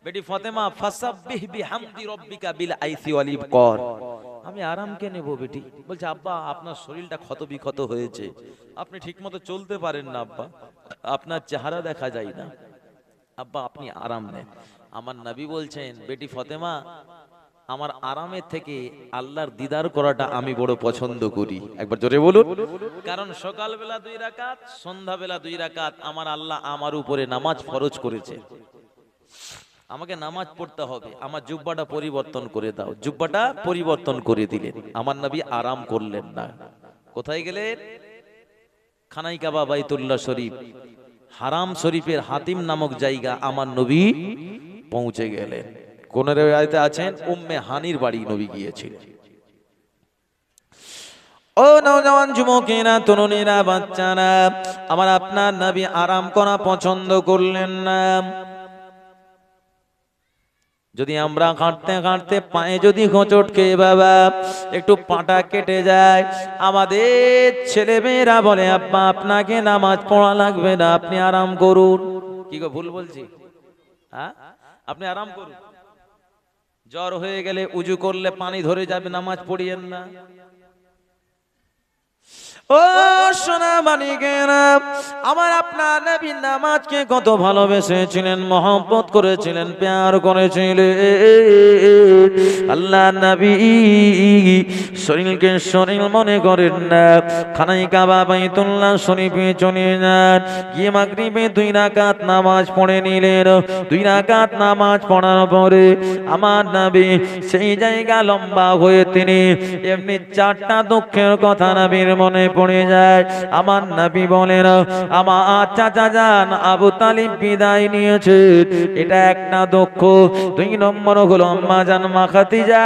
বেটি ফতেমা ফাসাব্বিহ বিহামদি রাব্বিকা বিল আইসি ওয়াল ইবকার, আমি আরাম কে নেব বেটি? বলছে আব্বা আপনার শরীরটা ক্ষত বিক্ষত হয়েছে, আপনি ঠিকমতো চলতে পারেন না আব্বা, আপনার চেহারা দেখা যায় না, আব্বা আপনি আরাম নেন। আমার নবী বলছেন বেটি ফতেমা আমার আরামের থেকে আল্লাহর দিদার করাটা আমি বড় পছন্দ করি। একবার জোরে বলুন। কারণ সকালবেলা 2 রাকাত, সন্ধ্যাবেলা 2 রাকাত আমার আল্লাহ আমার উপরে নামাজ ফরজ করেছে। আমাকে নামাজ পড়তে হবে, আমার জুব্বাটা পরিবর্তন করে দাও। জুব্বাটা পরিবর্তন করে দিলেন। আমার নবী আরাম করলেন না। কোথায় গেলেন? খানাই কাবা বাইতুল্লাহ শরীফ, হারাম শরীফের হাতিম নামক জায়গা আমার নবী পৌঁছে গেলেন। কোন রিওয়ায়াতে আছেন উম্মে হানির বাড়ি নবী গিয়েছিলেন। ও নওজওয়ান যুবকেরা, তরুণীরা, বাচ্চারা, আমার আপনার নবী আরাম করা পছন্দ করলেন না। যদি আমরা হাঁটতে হাঁটতে পায়ে যদি হোঁচট খেয়ে বাবা একটু পাটা কেটে যায়, আমাদের ছেলে মেয়েরা বলে আব্বা আপনাকে নামাজ পড়া লাগবে না, আপনি আরাম করুন। কি গো ভুল বলছি? হ্যাঁ, আপনি আরাম করুন। জ্বর হয়ে গেলে উজু করলে পানি ধরে যাবে, নামাজ পড়িয়েন না। ও সোনা মানিকেরা, আমার আপনার নবী নামাজকে কত ভালোবেসেছিলেন, মহব্বত করেছিলেন, প্যার করেছিলেন। আল্লাহ নবী শরীরকে শরীর মনে করেন না, খানাই কাবা বাইতুল্লাহ শরীফে চলে যান, গিয়ে মাগরিবে 2 রাকাত নামাজ পড়ে নিলেন। 2 রাকাত নামাজ পড়ার পরে আমার নবী সেই জায়গা লম্বা হয়ে তিনি এমনি 4টা দুঃখের কথা নবীর মনে পড়ে যায়। আমার নবী বলেন আমার চাচা জান আবু তালিব বিদায় নিয়েছে, এটা একটা দুঃখ। 2 নম্বর হলো আম্মা জান মা খাদিজা,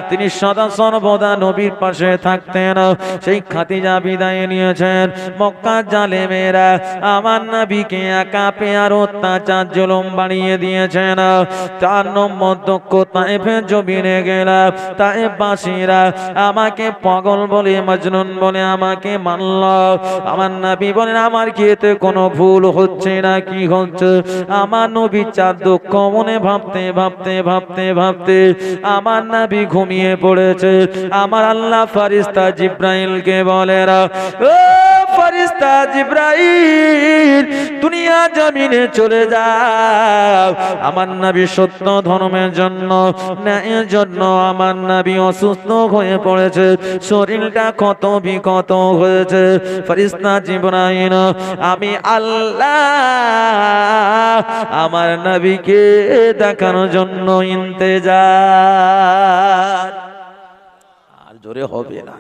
তিনি সদা সর্বদা নবীর পাশে থাকতেন, সেই খাদিজা বিদায় নিয়েছেন। মক্কা জালেমেরা আমার নবীকে একা পেয়ার অত্যাচার জুলুম বাড়িয়ে দিয়েছেন। 4 নম্বর দুঃখ তায়েফে জমিনে গেলাম, তায়েফবাসীরা আমাকে পাগল বলে মজনুন বলে আমাকে মানল। আমার নবী বলেন আমার কি এতে কোনো ভুল হচ্ছে না কি হচ্ছে? আমার নবী 4 দুঃখ মনে ভাবতে ভাবতে ভাবতে ভাবতে আমার নবী ঘুমিয়ে পড়েছে। আমার আল্লাহ ফেরেশতা জিবরাইলকে বলেন ও ফেরেশতা জিবরাইল দুনিয়া জমিনে চলে যাও, আমার নবী সত্য ধর্মের জন্য ন্যায়ের জন্য আমার নবী অসুস্থ হয়ে পড়েছে, শরীরটা ক্ষত বিক্ষত হয়েছে। ফেরেশতা জিবরাইল আমি আল্লাহ আমার নবীকে দেখানোর জন্য ইন্তজার। আর জোরে হবে না।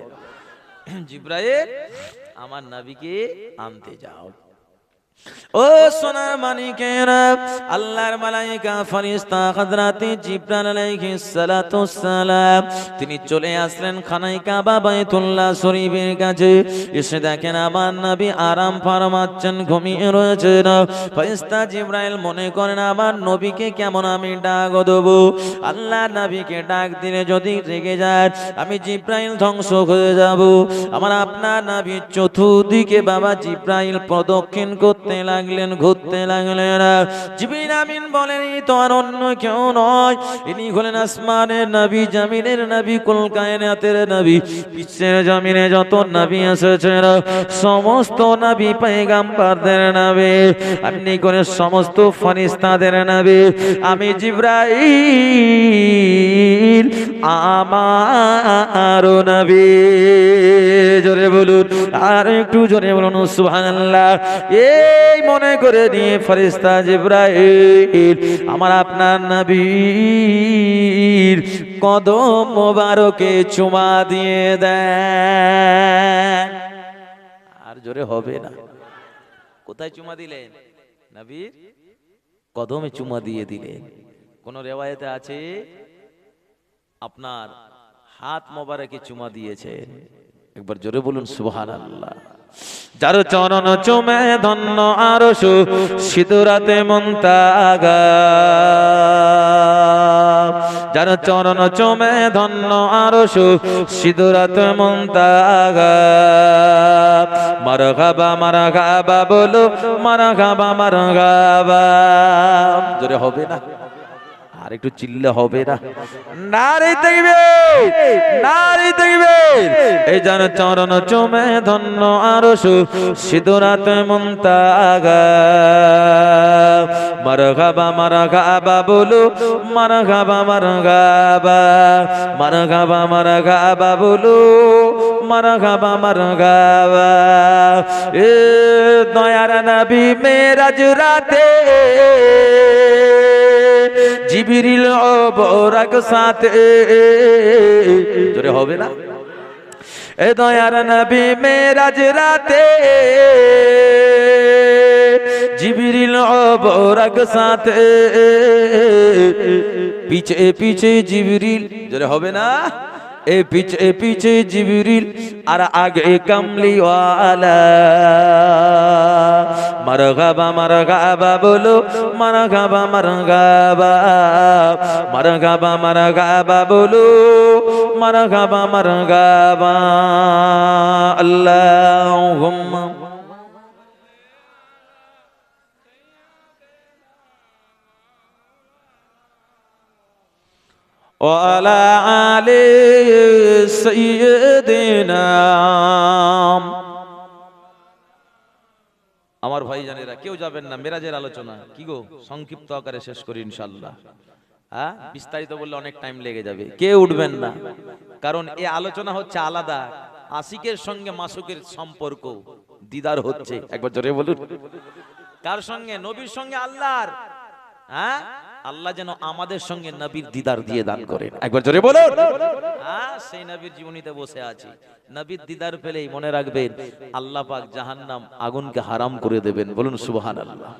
জিবরাইল আমার নবীকে আনতে যাও। ও সোনার মানিকেরা, আল্লাহর মালায়েকা ফেরেশতা হযরতে জিবরাইল আলাইহিস সালাতু সালাম তিনি চলে আসলেন খানাই কাবা বাইতুল্লাহ শরীফের কাছে। এসে দেখেন আমার নবী আরাম ফরমাচ্ছেন, ঘুমিয়ে রয়েছেন। ফেরেশতা জিবরাইল মনে করেন আমার নবীকে কেমন আমি ডাক দেব, আল্লাহ নবীকে ডাক দিলে যদি রেগে যায় আমি জিবরাইল ধ্বংস হয়ে যাব। আমার আপনার নবী চতুর্দিকে বাবা জিবরাইল প্রদক্ষিণ করতে করতে লাগলেন, ঘুরতে লাগলেন। জিবরিল আমিন বলেন এই তো আর অন্য কেউ নয়, ইনি হলেন আসমানের নবী, জমিনের নবী, কুল কায়নাতের নবী। বিশ্বের জমিনে যত নবী এসেছেন সমস্ত নবী পয়গম্বরদের নবী, আপনি করে সমস্ত ফেরেশতাদের নবী। আমি জিবরাইল আমার নবী। জোরে বলুন, আর একটু জোরে বলুন সুবহানাল্লাহ। এই মনে করে নিয়ে ফেরেশতা জিবরাইল আমার আপনার নবীর কদম মোবারকে চুমা দিয়ে দেন। আর জোরে হবে না। কোথায় চুমা দিলেন? নবীর কদমে চুমা দিয়ে দিলেন। কোন রিওয়ায়েতে আছে আপনার হাত মোবারকে চুমা দিয়েছে। একবার জোরে বলুন সুবহানাল্লাহ। যার চরণ চুমে ধন্য আরশ সিদরাতে মুনতাহা, যার চরণ চুমে ধন্য আরশ সিদরাতে মুনতাহা। মারহাবা মারহাবা বলো, মারহাবা মারহাবা। জোরে হবে না? আর একটু চিল্লা হবে না? নারে তাকবীর, নারে তাকবীর। এই যার চরণ চুমে ধন্য আরশ সিদরাতে মুনতাহা। মারহাবা মারহাবা বলো, মারহাবা মারহাবা। মারহাবা মারহাবা বলো, মারহাবা মারহাবা। এ দয়ার নবী মেরাজ রাতে জিবরিল ও বুরাক সাথে। জোরে হবে না? এ দয়ার নবী মেরাজ রাতে জিবরিল ও বুরাক সাথে। পিছে পিছে জিবরিল। জোরে হবে না? এ পিছে পিছে জিবরিল আর আগে কামলি ওয়ালা। মারহাবা মারহাবা বলো, মারহাবা মারহাবা। মারহাবা মারহাবা বলো, মারহাবা মারহাবা। আল্লাহুম্মা ওয়ালা আলি সাইয়্যিদিনা। আমার ভাই জানেরা কেউ যাবেন না মেরাজের আলোচনা। কি গো, সংক্ষিপ্ত আকারে শেষ করি ইনশাআল্লাহ। হ্যাঁ, বিস্তারিত বললে অনেক টাইম লেগে যাবে। কেউ উঠবেন না, কারণ এই আলোচনা হচ্ছে আলাদা। আশিকের সঙ্গে মাসুকের সম্পর্ক, দিদার হচ্ছে। একবার জোরে বলুন। কার সঙ্গে? নবীর সঙ্গে আল্লাহর। হ্যাঁ, আল্লাহ যেন আমাদের সঙ্গে নবীর দিদার দিয়ে দান করেন। একবার জোরে বলুন। হ্যাঁ, সেই নবীর জীবনীতে বসে আছি। নবীর দিদার পেলেই মনে রাখবেন আল্লাহ পাক জাহান্নাম আগুনকে হারাম করে দেবেন। বলুন সুবহানাল্লাহ।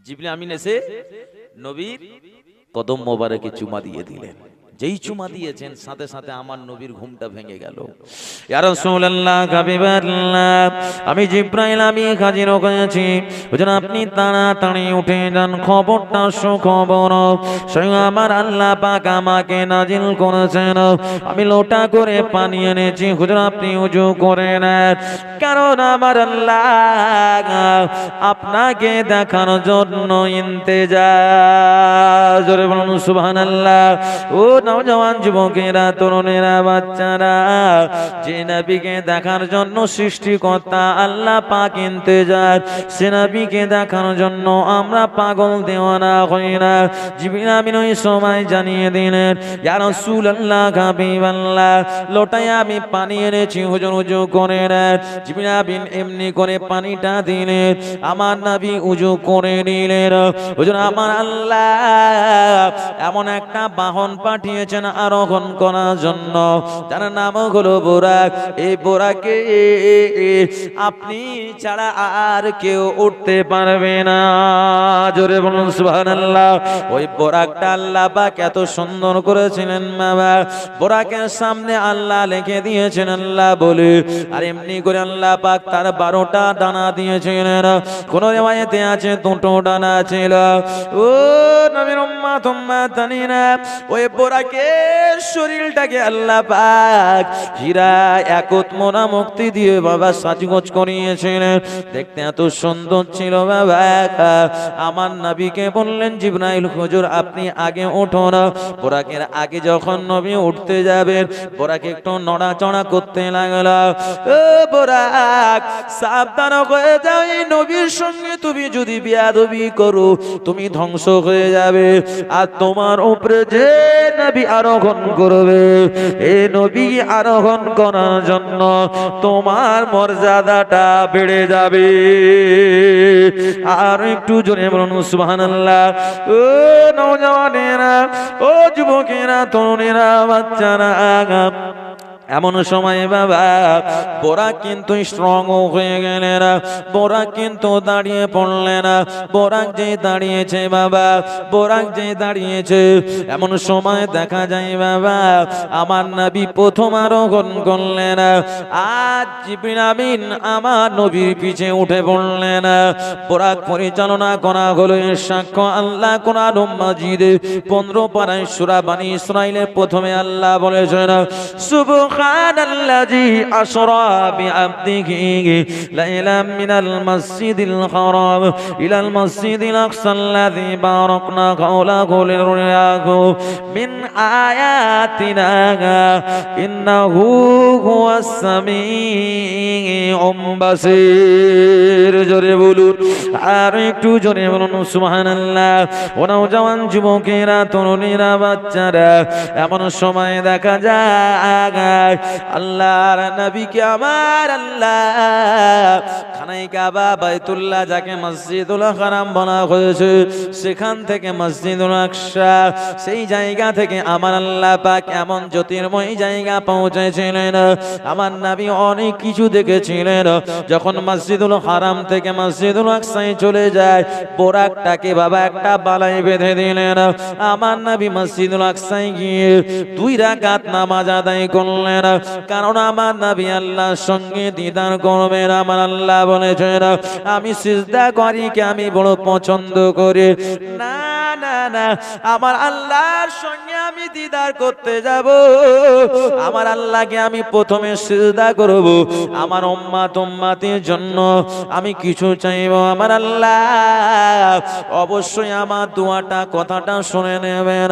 জিবরিল আমিন এসে নবীর কদম মোবারকে চুমা দিয়ে দিলেন। যেই চুমা দিয়েছেন সাথে সাথে আমার নবীর ঘুমটা ভেঙে গেল। ইয়া রাসূলুল্লাহ, হাবিবাল্লাহ, আমি জিবরাইল আমি হাজির হয়েছি। ওজন আপনি তাড়াতাড়ি উঠে যান, খবরটা সুখবর। স্বয়ং আমার আল্লাহ পাক আমাকে নাজিল করেছেন। আমি লোটা করে পানি এনেছি, হুজুর আপনি ওযু করে নেন। কারণ আমার আল্লাহ আপনাকে দেখানোর জন্য ইন্তেজার। জোরে বলুন সুবহানাল্লাহ। ও নওজওয়ান যুবকেরা, তরুণেরা, বাচ্চারা, যে নবীকে দেখার জন্য সৃষ্টিকর্তা আল্লাহ পাক ইন্তেজার, সে নবীকে দেখার জন্য আমরা পাগল দেওয়ানা হই না। জিবরিল আমিন ওই সময় জানিয়ে দিলেন, ইয়া রাসূলুল্লাহ, হাবিবাল্লাহ, লোটায় আমি পানি এনেছি, হুজুর ওযু করে নেন। জিবরিল আমিন এমনি করে পানিটা দিলেন, আমার নবী ওযু করে নিলেন। হুজুর আমার আল্লাহ এমন একটা বাহন পাঠিয়েছেন আরোহণ করার জন্য, যার নাম হলো বুরাক। এই বুরাকে আপনি ছাড়া আর কেউ উঠতে পারবে না। জোরে বলুন সুবহানাল্লাহ। ওই বুরাকটা আল্লাহ পাক এত সুন্দর করেছিলেন বাবা। বুরাকের সামনে আল্লাহ লিখে দিয়েছেন আল্লাহ বলে, আর এমনি করে আল্লাহ পাক তার 12টা ডানা দিয়েছিলেন। কোন রিওয়ায়াতে আছে 2টো ডানা ছিল। ও নবীর উম্মত উম্মাতানিনা, ওই বুরাক বোরাকের শরীরটাকে আল্লাহ পাক হীরা একত মোনা মুক্তি দিয়ে বাবা সাজগোজ করিয়েছিলেন। দেখতে এত সুন্দর ছিল বাবা। আমার নবীকে বললেন জিবরাইল হুজুর আপনি আগে ওঠো না। বোরাকের আগে যখন নবী উঠতে যাবেন বোরাক একটু নড়াচড়া করতে লাগলো। ও বোরাক সাবধান হয়ে যাও, এই নবীর সঙ্গে তুমি যদি বেয়াদবি করো তুমি ধ্বংস হয়ে যাবে। আর তোমার উপরে যে নবী আরোহণ করবে এই নবী আরোহণ করার জন্য তোমার মর্যাদাটা বেড়ে যাবে। আর একটু জোরে বলুন সুবহানাল্লাহ। ও নওজওয়ানেরা, ও যুবকেরা, তরুণেরা, বাচ্চারা, এমন সময় বাবা বোরাক কিন্তু স্ট্রং হয়ে গেলেন। বোরাক কিন্তু দাঁড়িয়ে পড়লেন। বোরাক যে দাঁড়িয়েছে বাবা, বোরাক যে দাঁড়িয়েছে, এমন সময় দেখা যায় বাবা আমার নবী প্রথম আরোহণ করলেন। আজ জিবরিল আমিন আমার নবীর পিছে উঠে পড়লেন। বোরাক পরিচালনা করা হলো এর সাক্ষ্য আল্লাহ কোরআন মাজিদে 15 পারায় সূরা বনী ইসরাঈলের প্রথমে আল্লাহ বলেছেন সুবহানাল্লাযী আসরা বিআবদিহি লাইলাম মিনাল মাসজিদিল হারাম ইলাল মাসজিদিল আকসাল্লাযী বারাকনা হাওলাহু লিরিয়াহু মিন আয়াতিনা ইন্নাহু হুয়াস সামিউম বাসীর। জোরে বলুন, আর একটু জোরে বলুন সুবহানাল্লাহ। ও নওজওয়ান যুবকেরা, তরুণীরা, বাচ্চারা, এমন সময় দেখা যায় আল্লাহর নবীকে আমার আল্লাহ খানায়ে কাবা বাইতুল্লাহ যাকে মসজিদুল হারাম বলা হয়েছে সেখান থেকে মসজিদুল আকসা সেই জায়গা থেকে আমার আল্লাহ পাক এমন জ্যোতির্ময় জায়গা পৌঁছেছিলেন। আমার নবী অনেক কিছু দেখেছিলেন। যখন মসজিদুল হারাম থেকে মসজিদুল আকসায় চলে যায় বোরাকটাকে বাবা একটা বালাই বেঁধে দিলেন। আমার নবী মসজিদুল আকসায় গিয়ে 2 রাকাত নামাজ আদায় করলেন, কারণ আমার নবী আল্লাহর সঙ্গে দিদার করবেন। আমার আল্লাহ বলেছেন আমি সিজদা করি কে আমি বড় পছন্দ করি না, না না, আমার আল্লাহর সঙ্গে আমি দিদার করতে যাব। আমার আল্লাহকে আমি প্রথমে সিজদা করব, আমার উম্মত উম্মতের জন্য আমি কিছু চাইব। আমার আল্লাহ অবশ্যই আমার দোয়াটা কথাটা শুনে নেবেন।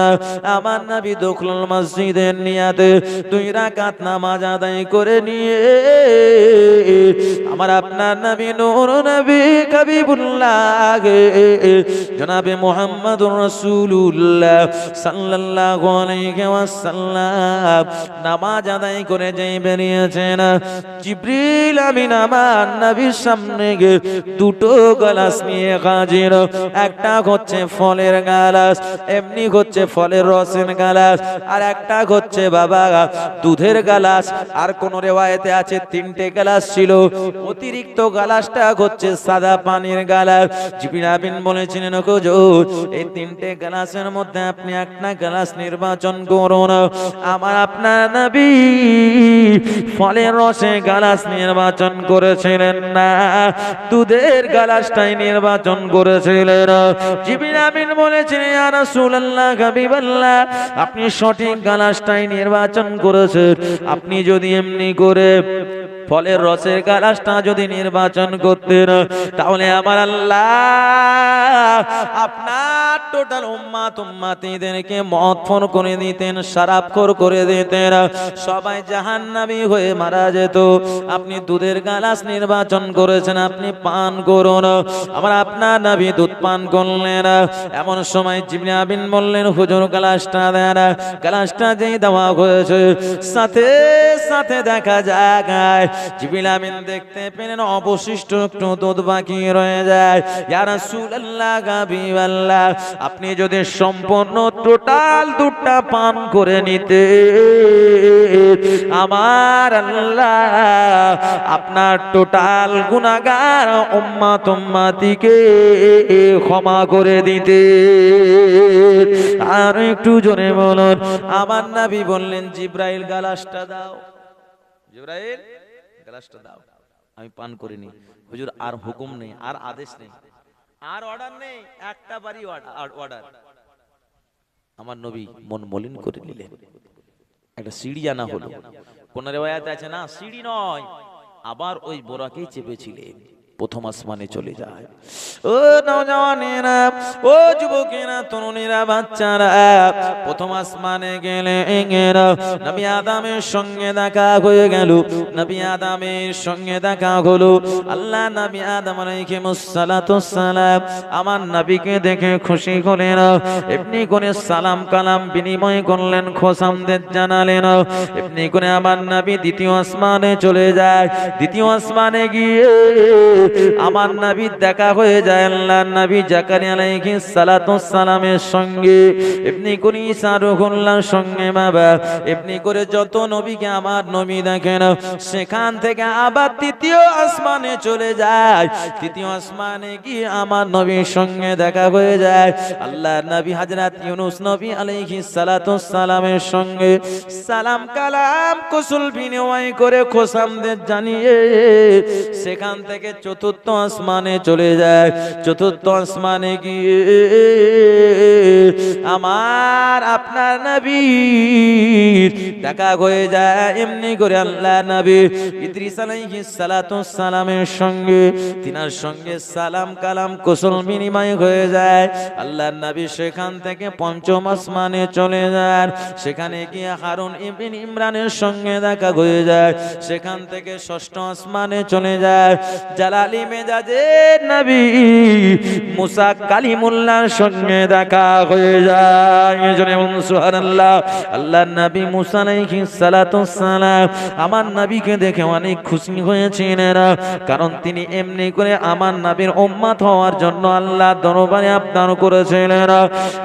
আমার নবী দখলুল মসজিদের নিয়াতে 2 রাকাত নামাজ আদায় করে নিয়ে আমার আপনার নবী নূর নবী হাবিবুল্লাহ জনাবে মুহাম্মদুর রাসূলুল্লাহ সাল্লাল্লাহু আলাইহি ওয়াসাল্লাম নামাজ আদায় করে যেই বেরিয়েছেন জিবরিল আমিন আমার নবীর সামনে গিয়ে 2টো গ্লাস নিয়ে হাজির। একটা হচ্ছে ফলের গ্লাস, এমনি হচ্ছে ফলের রসের গ্লাস, আর একটা হচ্ছে বাবা দুধের গ্লাস। আর কোন রিওয়ায়েতে আছে 3টে গ্লাস ছিল, অতিরিক্ত গ্লাসটা হচ্ছে সাদা পানির গ্লাস। জিবরিল আমিন বলেছিলেন হুজুর এই 3টে গ্লাসের মধ্যে আপনি একটা গ্লাস নির্বাচন করুন। আমার আপনার নবী ফলের রসে গ্লাস নির্বাচন করেছিলেন না, দুধের গ্লাসটাই নির্বাচন করেছিলেন। জিবরিল আমিন বলেছিলেন ইয়া রাসূলুল্লাহ হাবিবাল্লাহ আপনি সঠিক গ্লাসটাই নির্বাচন করেছেন। আপনি যদি এমনি করে ফলের রসের গ্লাসটা যদি নির্বাচন করতেন তাহলে আমার আল্লাহ আপনার টোটাল উম্মত উম্মতিদেরকে মদফন করে দিতেন, শরাবখোর করে দিতেন, সবাই জাহান্নামী হয়ে মারা যেত। আপনি দুধের গ্লাস নির্বাচন করেছেন, আপনি পান করুন। আমার আপনার নবী দুধ পান করলেন। এমন সময় জিবরিল আমিন বললেন হুজুর গ্লাসটা দেন। গ্লাসটা যেই দেওয়া হয়েছে সাথে সাথে দেখা যায় জিবরিল আমিন দেখতে পেলেন অবশিষ্ট একটু দুধ বাকি রয়ে যায়। ইয়া রাসূলুল্লাহ হাবিবাল্লাহ আপনি যদি সম্পূর্ণ টোটাল দুধটা পান করে নিতে আমার আল্লাহ আপনার টোটাল গুনাহগার উম্মত উম্মতিকে ক্ষমা করে দিতে। আর একটু জোরে বলুন। আমার নবী বললেন জিবরাইল গ্লাসটা দাও, জিবরাইল গ্লাসটা দাও। আমি পান করিনি। হুজুর আর হুকুম নেই, আর আদেশ নেই, আর অর্ডার নেই, একটা বারই অর্ডার। আমার নবী মন মলিন করে নিলেন। একটা সিঁড়ি আনা হলো, কোন রেওয়ায়াতে আছে না সিঁড়ি নয়, আবার ওই বোরাকেই চেপেছিলেন, প্রথম আসমানে চলে যায়। ও নওজওয়ানেরা, ও যুবকেরা, তরুণীরা, বাচ্চারা, প্রথম আসমানে গেলে নবী আদমের সঙ্গে দেখা হয়ে গেল। নবী আদমের সঙ্গে দেখা হলো। আল্লাহ নবী আদম আলাইহিস সালাতুস সালাম আমার নবীকে দেখে খুশি হলেন, এমনি করে সালাম কালাম বিনিময় করলেন, খোশামদেদ জানালেন। এমনি করে আমার নবী দ্বিতীয় আসমানে চলে যায়। দ্বিতীয় আসমানে গিয়ে আমার নবীর দেখা হয়ে যায় আল্লাহর নবী জাকারিয়া আলাইহিস সালাতুস সালামের সঙ্গে, এমনি করে ঈসা রুহুল্লাহর সঙ্গে। বাবা এমনি করে যত নবীকে আমার নবী দেখেন, সেখান থেকে আবার তৃতীয় আসমানে চলে যায়। তৃতীয় আসমানে গিয়ে আমার নবীর সঙ্গে দেখা হয়ে যায় আল্লাহর নবী হযরত ইউনূস নবী আলাইহিস সালাতুস সালামের সঙ্গে। সালাম কালাম কুশল বিনিময় করে খোশামদেদ জানিয়ে সেখান থেকে চতুর্থ আসমানে চলে যায়। চতুর্থ আসমানে গিয়ে আমার আপনার নবীর দেখা হয়ে যায়। এমনি করে আল্লাহ নবী ইদ্রিস আলাইহিস সালাতুস সালামের সঙ্গে, তিনার সঙ্গে সালাম কালাম কুশল বিনিময় হয়ে যায়। আল্লাহর নবী সেখান থেকে পঞ্চম আসমানে চলে যান। সেখানে গিয়ে হারুন ইবনে ইমরানের সঙ্গে দেখা হয়ে যায়। সেখান থেকে ষষ্ঠ আসমানে চলে যায়। জালালি মেজাজে নবী মুসা কালিমুল্লাহর সঙ্গে দেখা হয়ে যায়। জনে বলুন সুবহানাল্লাহ। আল্লাহর নবী মুসা আলাইহিস সালাতুস সালাম আমার নবীকে দেখে অনেক খুশি হয়েছিলেন, কারণ তিনি এমনি করে আমার নবীর উম্মত হওয়ার জন্য আল্লাহর দরবারে আবদার করেছিলেন।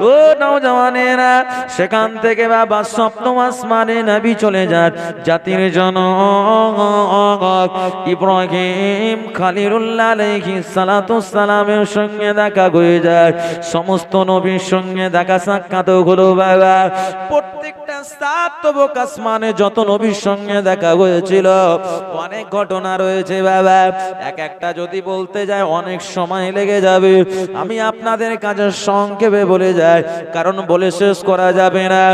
ও নওজওয়ানেরা, সেখান থেকে বাবা সপ্তম আসমানে নবী চলে যান। জাতির জনক ইব্রাহিম খলিলুল্লাহ আলাইহিস সালাতুস সালামের সঙ্গে দেখা হয়ে যায়। সমস্ত নবীর সঙ্গে দেখা সাক্ষাৎ হলো বাবা। প্রত্যেকটা সাতবক আসমানে যত নবীর সঙ্গে দেখা হয়েছিল অনেক ঘটনা রয়েছে বাবা। এক একটা যদি বলতে যায় অনেক সময় লেগে যাবে। আমি আপনাদের কাছে সংক্ষেপে বলে যাই, কারণ বলে শেষ করা যাবে না।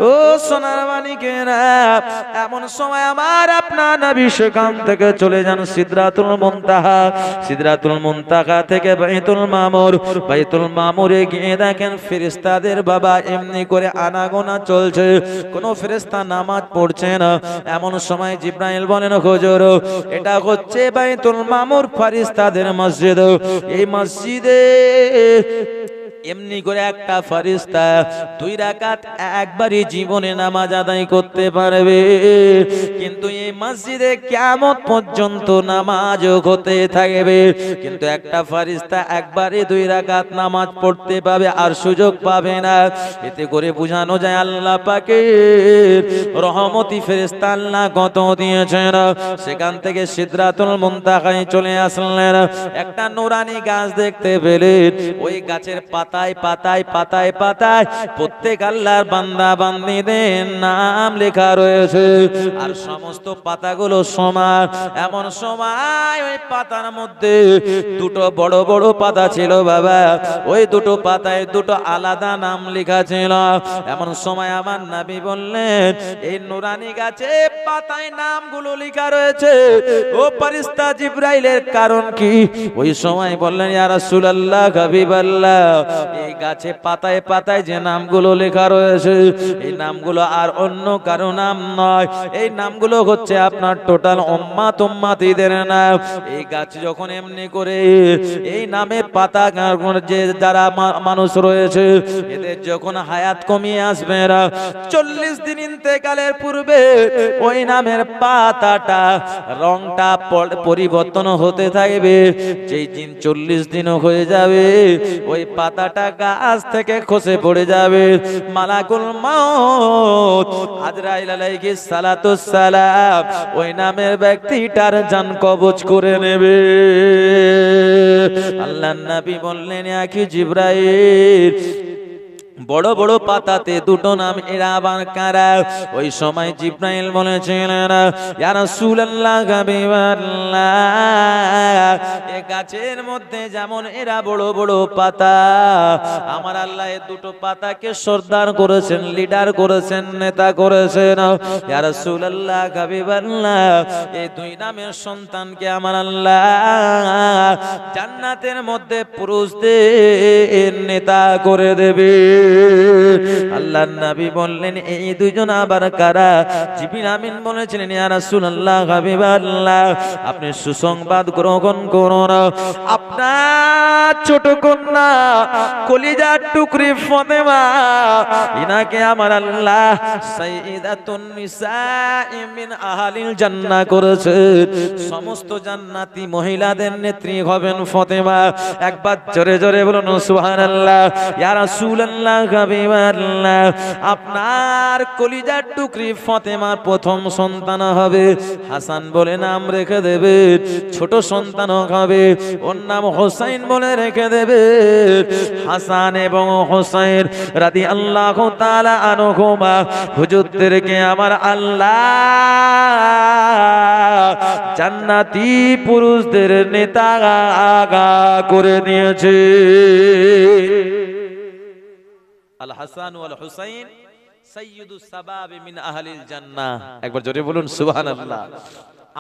ও সোনার মানিকেরা, এমন সময় আমার আপনার নবী সেখান থেকে চলে যান সিদরাতুল মুনতাহা। সিদরাতুল মুনতাহা থেকে বাইতুল মামুর। বাইতুল মামুরে গিয়ে দেখেন ফেরেশতাদের বাবা এমনি করে আনাগোনা চলছে, কোন ফেরেশতা নামাজ পড়ছে না। এমন সময় জিবরাইল বলেন, হুজুর এটা হচ্ছে বাইতুল মামুর ফেরেশতাদের মসজিদ। এই মসজিদে এমনি করে একটা ফেরেশতা 2 রাকাত একবারই জীবনে নামাজ আদায় করতে পারবে, কিন্তু এই মসজিদে কিয়ামত পর্যন্ত নামাজ হতে থাকবে। কিন্তু একটা ফেরেশতা একবারই 2 রাকাত নামাজ পড়তে পাবে, আর সুযোগ পাবে না। এতে করে বোঝানো যায় আল্লাহ পাকের রহমতি ফেরেশতা আল্লাহ কত দিয়েছেন। সেখান থেকে সিদরাতুল মুনতাহায় চলে আসলেন। একটা নুরানি গাছ দেখতে পেলেন। ওই গাছের পাতায় পাতায় পাতায় পাতায় প্রত্যেক আল্লাহর বান্দা বান্দীদের নাম লেখা রয়েছে, আর সমস্ত পাতাগুলো সমান। এমন সময় ওই পাতার মধ্যে দুটো বড় বড় পাতা ছিল বাবা। ওই দুটো পাতায় দুটো আলাদা নাম লেখা ছিল। এমন সময় আমার নবী বললেন, এই নুরানি গাছে পাতায় নামগুলো লেখা রয়েছে, ও ফেরেশতা জিবরাইলের কারণ কি? ওই সময় বললেন, ইয়া রাসূলুল্লাহ, হাবিবাল্লাহ, এই গাছে পাতায় পাতায় যে নামগুলো লেখা রয়েছে, এই নামগুলো আর অন্য কারো নাম নয়। এই নামগুলো হচ্ছে আপনার টোটাল উম্মাত উম্মাতীদের নাম। এই গাছ যখন এমনি করে এই নামের পাতা যে যারা মানুষ রয়েছে, এদের যখন হায়াত কমিয়ে আসবে, 40 দিন ইন্তেকালের পূর্বে ওই নামের পাতাটা রংটা পরিবর্তন হতে থাকবে। যেই দিন 40 দিন হয়ে যাবে, ওই পাতাটা গাছ থেকে খসে পড়ে যাবে। মালাকুল মউত আজরাইল আলাইহিস সালাতুস সালাম ওই নামের ব্যক্তিটার জান কবজ করে নেবে। আল্লাহর নবী বললেন, ইয়া কি জিবরাইল, বড় বড় পাতাতে দুটো নাম, এরা আবার কারা? ওই সময় জিবরাইল বলেছিলেন, ইয়া রাসূলুল্লাহ, হাবিবাল্লাহ, এ গাছের মধ্যে যেমন এরা বড় বড় পাতা, আমার আল্লাহ এই দুটো পাতাকে সর্দার করেছেন, লিডার করেছেন, নেতা করেছেন। ইয়া রাসূলুল্লাহ, হাবিবাল্লাহ, এই দুই নামের সন্তানকে আমার আল্লাহ জান্নাতের মধ্যে পুরুষদের নেতা করে দেবে। আল্লাহর নবী বললেন, এই দুইজন আবার কারা? জিবরিল আমিন বলেছিলেন, ইয়া রাসূলুল্লাহ, হাবিবাল্লাহ, আপনি সুসংবাদ গ্রহণ করুন। আপনার ছোট কন্যা কলিজার টুকরি ফাতেমা, ইনাকে আমার আল্লাহ সাইয়্যিদাতুন নিসাই মিন আহলিল জান্নাহ করেছেন। সমস্ত জান্নাতি মহিলাদের নেত্রী হবেন ফাতেমা। একবার জোরে জোরে বলুন সুবহানাল্লাহ। ইয়া রাসূলুল্লাহ, হাবিবাল্লাহ, আপনার কলিজার টুকরি ফাতেমার প্রথম সন্তান হবে হাসান বলে নাম রেখে দেবে, ছোট সন্তান হবে ওর নাম হোসাইন বলে রেখে দেবে। হাসান এবং হোসাইন রাদিয়াল্লাহু তাআলা আনহুমা হুজুরদেরকে আমার আল্লাহ জান্নাতি পুরুষদের নেতা করে দিয়েছে। আল হাসান ওয়াল হুসাইন সাইয়্যিদুস শাবাব মিন আহলিল জান্নাহ। একবার জোরে বলুন সুবহানাল্লাহ।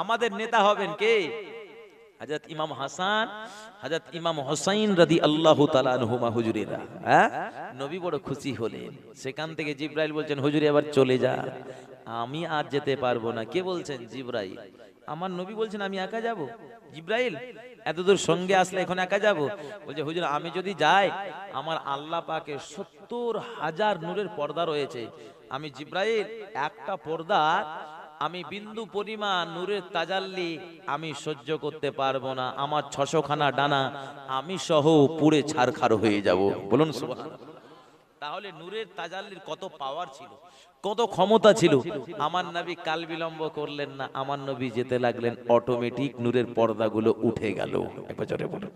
আমাদের নেতা হবেন কে? হযরত ইমাম হাসান, হযরত ইমাম হুসাইন রাদিয়াল্লাহু তাআলা আনহুমা হুজুরেরা। নবী বড় খুশি হলেন। সেখান থেকে জিবরাইল বলছেন, হুজুর এবার চলে যা, আমি আর যেতে পারবো না। কে বলছেন? জিবরাইল। আমার নবী বলছেন আমি একা যাব? জিবরাইল এতদূর সঙ্গে আসলে এখন একা যাব? বলছে, হুজুর আমি যদি যাই, আমার আল্লাহ পাকের ৭০,০০০ নূরের পর্দা রয়েছে। আমি জিবরাইল একটা পর্দা, আমি বিন্দু পরিমাণ নূরের তাজাল্লি আমি সহ্য করতে পারবো না। আমার ৬০০ খানা ডানা আমি সহ পুড়ে ছারখার হয়ে যাব। বলুন সুবহানাল্লাহ। তাহলে নূরের তাজাল্লির কত পাওয়ার ছিল, কত ক্ষমতা ছিল। আমার নবী কাল বিলম্ব করলেন না, আমার নবী যেতে লাগলেন, অটোমেটিক নূরের পর্দাগুলো উঠে গেল। একবার জোরে বলুন।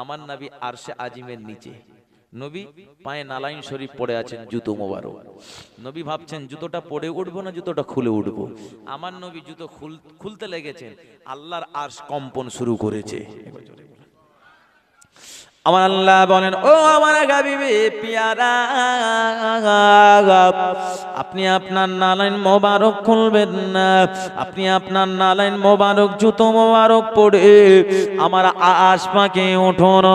আমার নবী আরশে আজিমের নিচে, নবী পায়ে নালাইন শরীফ পড়ে আছেন, জুতো মোবারক। নবী ভাবছেন জুতোটা পরে উঠবো না জুতোটা খুলে উঠবো। আমার নবী জুতো খুলতে লেগেছেন, আল্লাহর আরশ কম্পন শুরু করেছে। আমার আল্লাহ বলেন, ও আমার হাবিবে পিয়ারা, আপনি আপনার নালাইন মোবারক খুলবেন না, আপনি আপনার নালাইন মোবারক জুতো মোবারক পড়ে আমার আশপাকে উঠুন,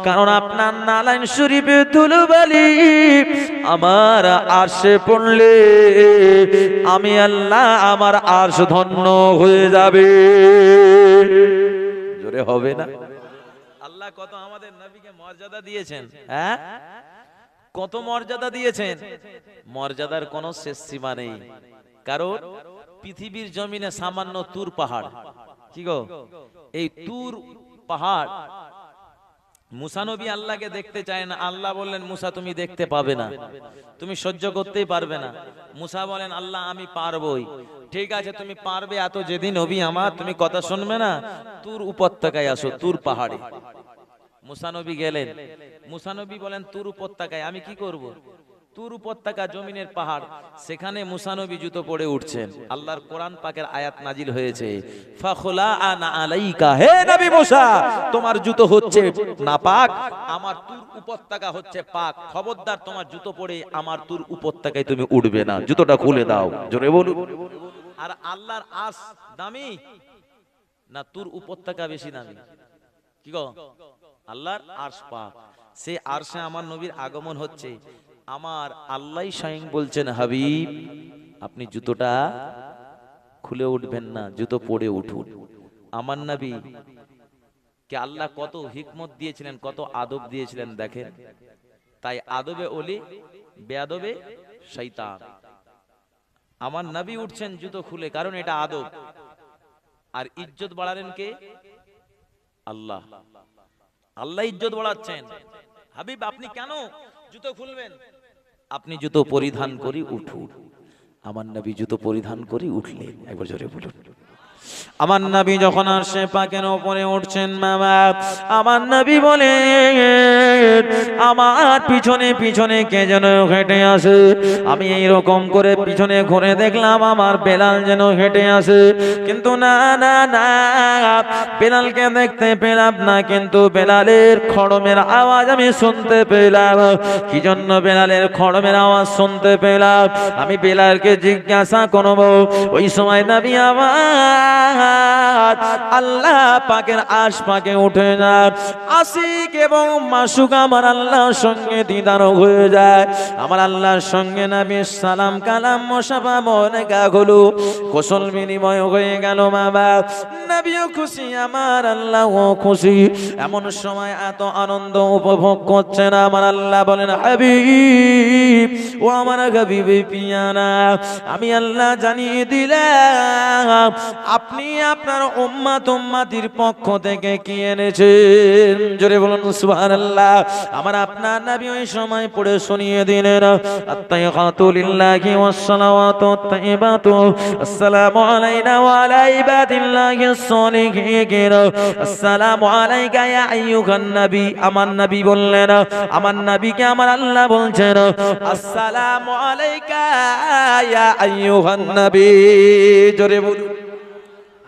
কারণ আপনার নালাইন শরীফে ধুলোবালি আমার আরশে পড়লে আমি আল্লাহ আমার আরশ ধন্য হয়ে যাবে। জোরে হবে না? আল্লাহ কত আমাদের নবীকে মর্যাদা দিয়েছেন, হ্যাঁ, কত মর্যাদা দিয়েছেন। মর্যাদার কোনো শেষ সীমা নেই। কারণ পৃথিবীর জমিনে সামান্য তুর পাহাড়, কি গো, এই তুর পাহাড় মুসা নবী আল্লাহকে দেখতে চায় না। আল্লাহ বললেন, মুসা তুমি দেখতে পাবে না, তুমি সহ্য করতেই পারবে না। মুসা বলেন, আল্লাহ আমি পারবই। ঠিক আছে তুমি পারবে, এত যেদিন নবী আমার, তুমি কথা শুনবে না, তুর উপত্যকায় আসো, তুর পাহাড়ে। মুসা নবী গেলেন। মুসা নবী বলেন, তুর উপত্যকায় আমি কি করব? তুর উপত্যকা জমিনের পাহাড়, সেখানে মুসা নবী জুতো পরে উঠছেন। আল্লাহর কোরআন পাকের আয়াত নাজিল হয়েছে, ফাখলা আনা আলাইকা, হে নবী মুসা তোমার জুতো হচ্ছে নাপাক, আমার তুর উপত্যকা হচ্ছে পাক। খবরদার তোমার জুতো পরে আমার তুর উপত্যকায় তুমি উঠবে না, জুতোটা খুলে দাও। জোরে বলুন। আর আল্লাহর আরশ দামি না তুর উপত্যকা বেশি দামি? কি গো, আল্লাহর আরশ পাক, সেই আরশে আমার নবীর আগমন হচ্ছে। আমার আল্লাহ স্বয়ং বলছেন, হাবিব আপনি জুতোটা খুলে উঠবেন না, জুতো পরে উঠুন। আমার নবী কে আল্লাহ কত হিকমত দিয়েছিলেন, কত আদব দিয়েছিলেন দেখেন। তাই আদবে ওলি, বেয়াদবে শয়তান। আমার নবী উঠছেন জুতো খুলে, কারণ এটা আদব। আর ইজ্জত বাড়ালেন কে? আল্লাহ। আল্লাহ ইজ্জত বাড়াচ্ছেন। হাবিব আপনি কেন জুতো খুলবেন? আপনি জুতো পরিধান করি উঠুন। আমার নবী জুতো পরিধান করি উঠলেন। একবার জোরে বলুন। আমার নবী যখন আরশে পাকের উপরে উঠছেন, মামা আমার নবী বলেন, আমার পিছনে পিছনে কে যেন হেঁটে আসে। আমি এইরকম করে পিছনে ঘুরে দেখলাম আমার বেলাল যেন হেঁটে আসে, কিন্তু না না না, বেলালকে দেখতে পেলাম না, কিন্তু বেলালের খড়মের আওয়াজ আমি শুনতে পেলাম। কি জন্য বেলালের খড়মের আওয়াজ শুনতে পেলাম? আমি বেলালকে জিজ্ঞাসা করব। ওই সময় নবী আমার আল্লাহ পাকের আশপাকে উঠে যায়, আশিক এবং মাসুক আমার আল্লাহর সঙ্গে দিদার হয়ে যায়। আমার আল্লাহর সঙ্গে নবীর সালাম কালাম মুসাফা মোনাকাগুলো কুশল বিনিময় হয়ে গেল। বাবা নবীও খুশি, আমার আল্লাহও খুশি। এমন সময় এত আনন্দ উপভোগ করছেন আমার আল্লাহ বলেন, হাবিব ও আমার হাবিব পিয়ানা, আমি আল্লাহ জানিয়ে দিলাম আপনি আপনার উম্মত উম্মতির পক্ষ থেকে কি এনেছেন। জোরে বলুন সুবহানাল্লাহ। আমার আপনার নবী ওই সময় পড়ে শুনিয়ে দিলেন, আত-তাইয়্যিবাতু লিল্লাহি ওয়াস-সালাওয়াতু আত-তাইয়্যিবাতু আসসালামু আলাইনা ওয়া আলা ইবাদিল্লাহিস সালিহিন আসসালামু আলাইকা ইয়া আইয়ুহান নবী। আমার নবী বললেন, আমার নবীকে আমার আল্লাহ বলছেন, আসসালামু আলাইকা ইয়া আইয়ুহান নবী। জোরে বলুন।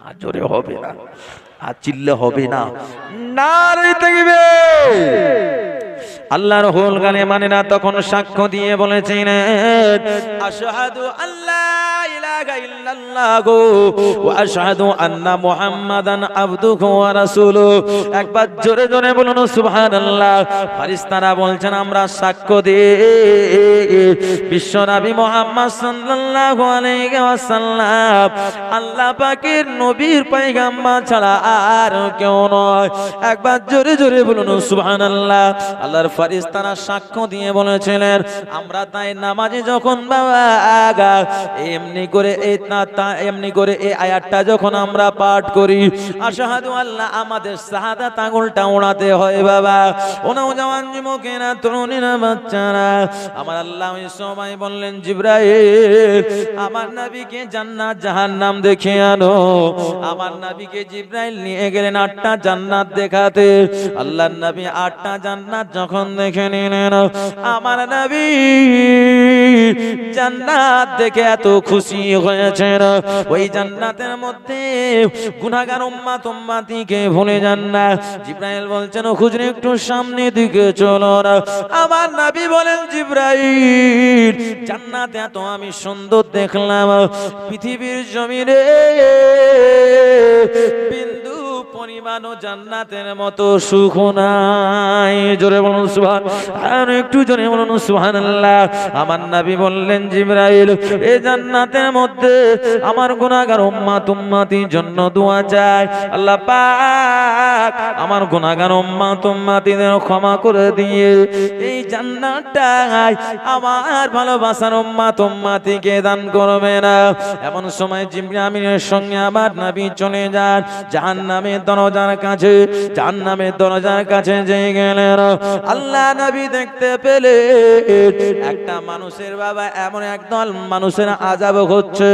আর জোরে হবে না, আর চিল্লে হবে না, নারে তাকবীর। আল্লাহর হোল গানে মানে না, তখন সাক্ষ্য দিয়ে বলেছেন, আশহাদু আল্লা ইলাহা ইল্লাল্লাহ ওয়া আশহাদু আন্না মুহাম্মাদান আবদুহু ওয়া রাসূলুহু। একবার জোরে জোরে বলুন সুবহানাল্লাহ। ফেরেশতারা বলছেন, আমরা সাক্ষ্য দিই বিশ্ব নবী মুহাম্মদ সাল্লাল্লাহু আলাইহি ওয়াসাল্লাম আল্লাহ পাকের নবীর পয়গাম্বর ছাড়া আর কেউ নয়। একবার জোরে জোরে বলুন সুবহানাল্লাহ। আল্লাহর ফেরেশতারা সাক্ষ্য দিয়ে বলেছিলেন, আমরা তাই নামাজে যখন বাবা এমনি করে এই আয়াতটা যখন আমরা পাঠ করি, আশহাদু আল্লাহ, আমাদের শাহাদাত আঙুলটা ওড়াতে হয় বাবা। ও নওজওয়ান যুবকেরা, তরুণীরা, বাচ্চারা, আমার আল্লাহ ওই সময় বললেন, জিবরাইল আমার নবীকে জান্নাত জাহান্নাম দেখে আনো। আমার নবীকে জিবরাইল নিয়ে গেলেন 8টা জান্নাত দেখাতে। আল্লাহর নবী 8টা জান্নাত যখন দেখে নিলেন, আমার নবী জান্নাত দেখে এত খুশি হয়েছেন, ওই জান্নাতের মধ্যে গুনাহগার উম্মত উম্মতিকে ভুলে যান না। জিবরাইল বলছেন, হুজুর একটু সামনে দিকে চলো না। আমার নবী বলেন, জিবরাইল জান্নাতে এত আমি সুন্দর দেখলাম, পৃথিবীর জমিনে বিন্দু পরিমাণও জান্নাতের মতো সুখ নাই। জোরে বলুন সুবহানাল্লাহ, আর একটু জোরে বলুন সুবহানাল্লাহ। আমার নবী বললেন, জিবরাইল এই জান্নাতের মধ্যে আমার গুনাহগার উম্মত উম্মতির জন্য দোয়া চাই, আল্লাহ পাক আমার গুনাহগার উম্মত উম্মতিদের ক্ষমা করে দিয়ে এই জান্নাতটা আমার ভালোবাসার উম্মত উম্মতিকে দান করবে না। এমন সময় জিবরাইল আমিনের সঙ্গে আমার নবী চলে যান জাহান্নামের দরজার কাছে। জাহান্নামের দরজার কাছে যেয়ে গেলেন, আল্লাহ নবী দেখতে পেলে একটা মানুষের বাবা, এমন একদল মানুষের আযাব হচ্ছে।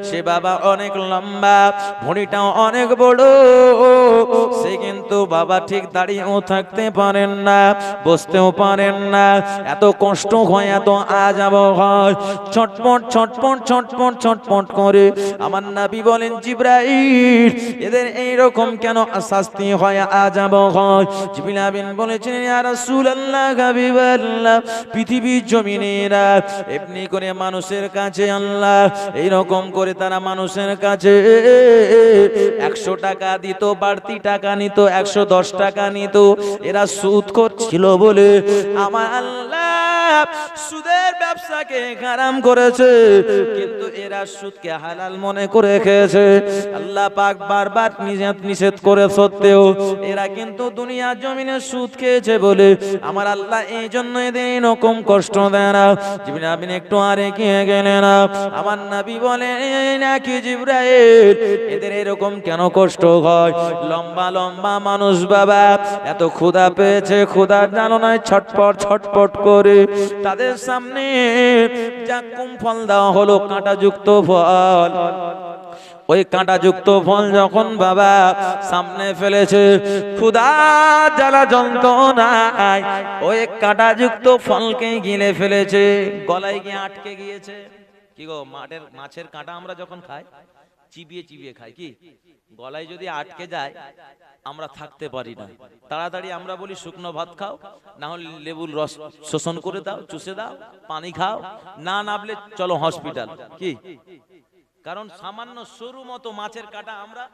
সে বাবা অনেক লম্বা, ভুঁড়িটাও অনেক বড়, সে কিন্তু বাবা ঠিক দাঁড়িয়েও থাকতে পারেন না, বসতেও পারেন না, এত কষ্ট হয়, এত আযাব হয়, ছটপট ছটপট ছটপট ছটপট করে। আমার নবী বলেন, জিবরাইল এদের এইরকম কেন শাস্তি হয়, আযাব হয়? জিবরিল আমিন বলেছেন, ইয়া রাসূলুল্লাহ, হাবিবাল্লাহ, পৃথিবীর জমিনেরা এমনি করে মানুষের কাছে আল্লাহ এইরকম করে তারা মানুষের কাছে 100 টাকা দিত, বাড়তি টাকা নিত, 110 টাকা নিত। এরা সুদ করছিল বলে আমার আল্লাহ সুদের ব্যবসাকে হারাম করেছে, কিন্তু এরা সুদকে হালাল মনে করে খেয়েছে। আল্লাহ পাক বারবার নিষেধ করে সত্ত্বেও এরা কিন্তু দুনিয়ার জমিনে সুদ খেয়েছে বলে আমার আল্লাহ এই জন্য এদের এরকম কষ্ট দেয় না। জিবরাইল আমিন একটু আর এগিয়ে গেলেন, আমার নবী বলেন, নাকি জিবরাইল এদের এরকম কেন কষ্ট হয়? লম্বা লম্বা মানুষ বাবা, এত ক্ষুধা পেয়েছে, ক্ষুধার জ্বালানায় ছটপট ছটপট করে তাদের সামনে জাক্কুম ফল দেওয়া হলো, কাঁটাযুক্ত ফল। ওই কাঁটাযুক্ত ফল যখন বাবা সামনে ফেলেছে, ক্ষুধা জ্বালা যন্ত্রণায় ওই কাঁটাযুক্ত ফলকে গিলে ফেলেছে, গলায় গিয়ে আটকে গিয়েছে। কি গো, মাছের কাঁটা আমরা যখন খাই চিবিয়ে চিবিয়ে খাই, কি গলায় যদি আটকে যায় আমরা থাকতে পারি না। তাড়াতাড়ি আমরা বলি শুকনো ভাত খাও, না হলে লেবুর রস শোষণ করে দাও, চুষে দাও, পানি খাও, না নাবলে চলো হসপিটাল। কি কারণ সামান্য সরু মতো মাছের কাঁটা আমরা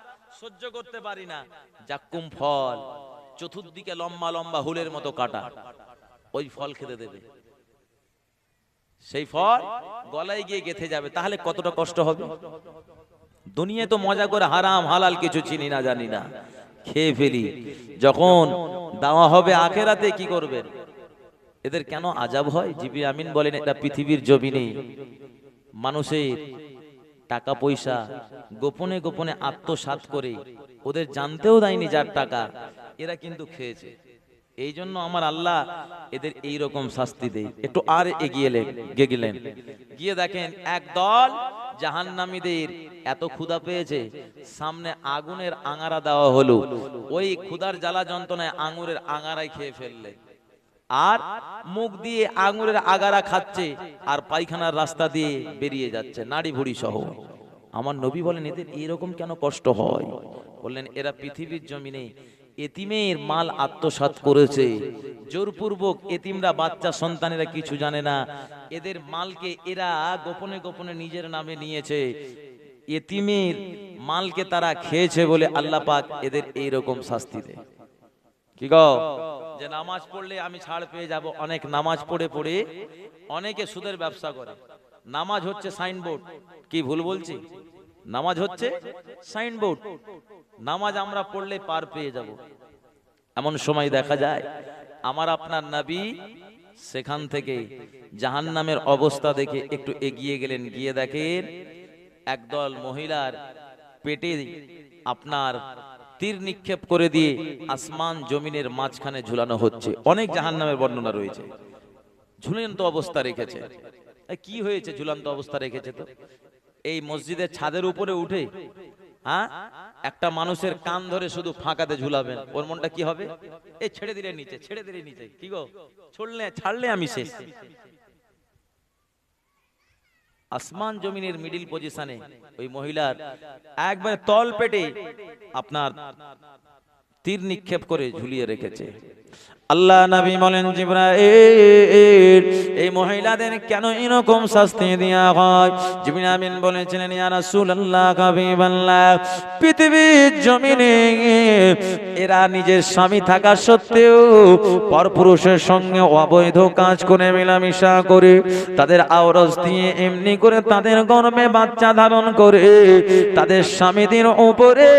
সহ্য করতে পারি না। জাক্কুম ফল, চতুর্দিকে লম্বা লম্বা হুলের মতো কাঁটা, ওই ফল খেতে দেবে, সেই ফল গলায় গিয়ে গেঁথে যাবে, তাহলে কতটা কষ্ট হবে। দুনিয়া তো মজা করে হারাম হালাল কিছু চিনি না, জানি না, খেয়ে ফেলি। যখন দেওয়া হবে আখেরাতে কি করবেন? এদের কেন আযাব হয়? জিবরিল আমিন বলেন, এটা পৃথিবীর জমিনে মানুষের টাকা পয়সা গোপনে গোপনে আত্মসাৎ করে ওদের জানতেও দেয়নি যার টাকা, এরা কিন্তু খেয়েছে। এই জন্য আমার আল্লাহ এদের এই রকম শাস্তি দেয়। একটু আর এগিয়ে গেলেন, গিয়ে দেখেন একদল জাহান্নামীদের এত ক্ষুধা পেয়েছে, সামনে আগুনের আঙারা দেওয়া হলো, ওই ক্ষুধার জ্বালা যন্ত্রণায় আঙুরের আঙারাই খেয়ে ফেললে, আর মুখ দিয়ে আঙুরের আগারা খাচ্ছে, আর পায়খানার রাস্তা দিয়ে বেরিয়ে যাচ্ছে নাড়ি ভুড়ি সহ। আমার নবী বলেন, এদের এরকম কেন কষ্ট হয়? বললেন, এরা পৃথিবীর জমিনে এতিমের মাল আত্মসাৎ করেছে জোরপূর্বক। এতিমরা, বাচ্চা সন্তানেরা কিছু জানে না, এদের মালকে এরা গোপনে গোপনে নিজের নামে নিয়েছে। এতিমের মালকে তারা খেয়েছে বলে আল্লাহ পাক এদের এইরকম শাস্তি দেয়। কি গো, যে নামাজ পড়লে আমি ছাড় পেয়ে যাব, অনেক নামাজ পড়ে পড়ে অনেকে সুদের ব্যবসা করে। নামাজ হচ্ছে সাইনবোর্ড, কি ভুল বলছি? নামাজ হচ্ছে সাইনবোর্ড, নামাজ আমরা পড়লে পার পেয়ে যাব। এমন সময় দেখা যায় আমার আপনার নবী সেখান থেকে জাহান্নামের অবস্থা দেখে একটু এগিয়ে গেলেন, গিয়ে দেখেন একদল মহিলার পেটে আপনার তীর নিক্ষেপ করে দিয়ে আসমান জমিনের মাঝখানে ঝুলানো হচ্ছে। অনেক জাহান্নামের বর্ণনা রয়েছে, ঝুলন্ত অবস্থা রেখেছে। কি হয়েছে ঝুলন্ত অবস্থা রেখেছে? তো এই মসজিদের ছাদের উপরে উঠে একটা মানুষের কান ধরে শুধু ফাঁকাতে ঝুলাবেন, ওর মনটা কি হবে? এই ছেড়ে দিলে নিচে, ছেড়ে দিলে নিচে, কি গো, ছাড়লে আমি শেষ। আসমান জমিনের মিডিল পজিশনে ওই মহিলার একবারে তল পেটে আপনার তীর নিক্ষেপ করে ঝুলিয়ে রেখেছে। আল্লাহ নবী বলেন, জিবরাইল, এই মহিলাদের কেন এরকম শাস্তি দেয়া হয়? জিবরিল আমিন বলেছিলেন, ইয়া রাসূলুল্লাহ, হাবিবাল্লাহ, পৃথিবীর জমিনে এরা নিজের স্বামী থাকা সত্ত্বেও পরপুরুষের সঙ্গে অবৈধ কাজ করে মেলামেশা করে তাদের আওরস দিয়ে এমনি করে তাদের গর্ভে বাচ্চা ধারণ করে তাদের স্বামীদের উপরে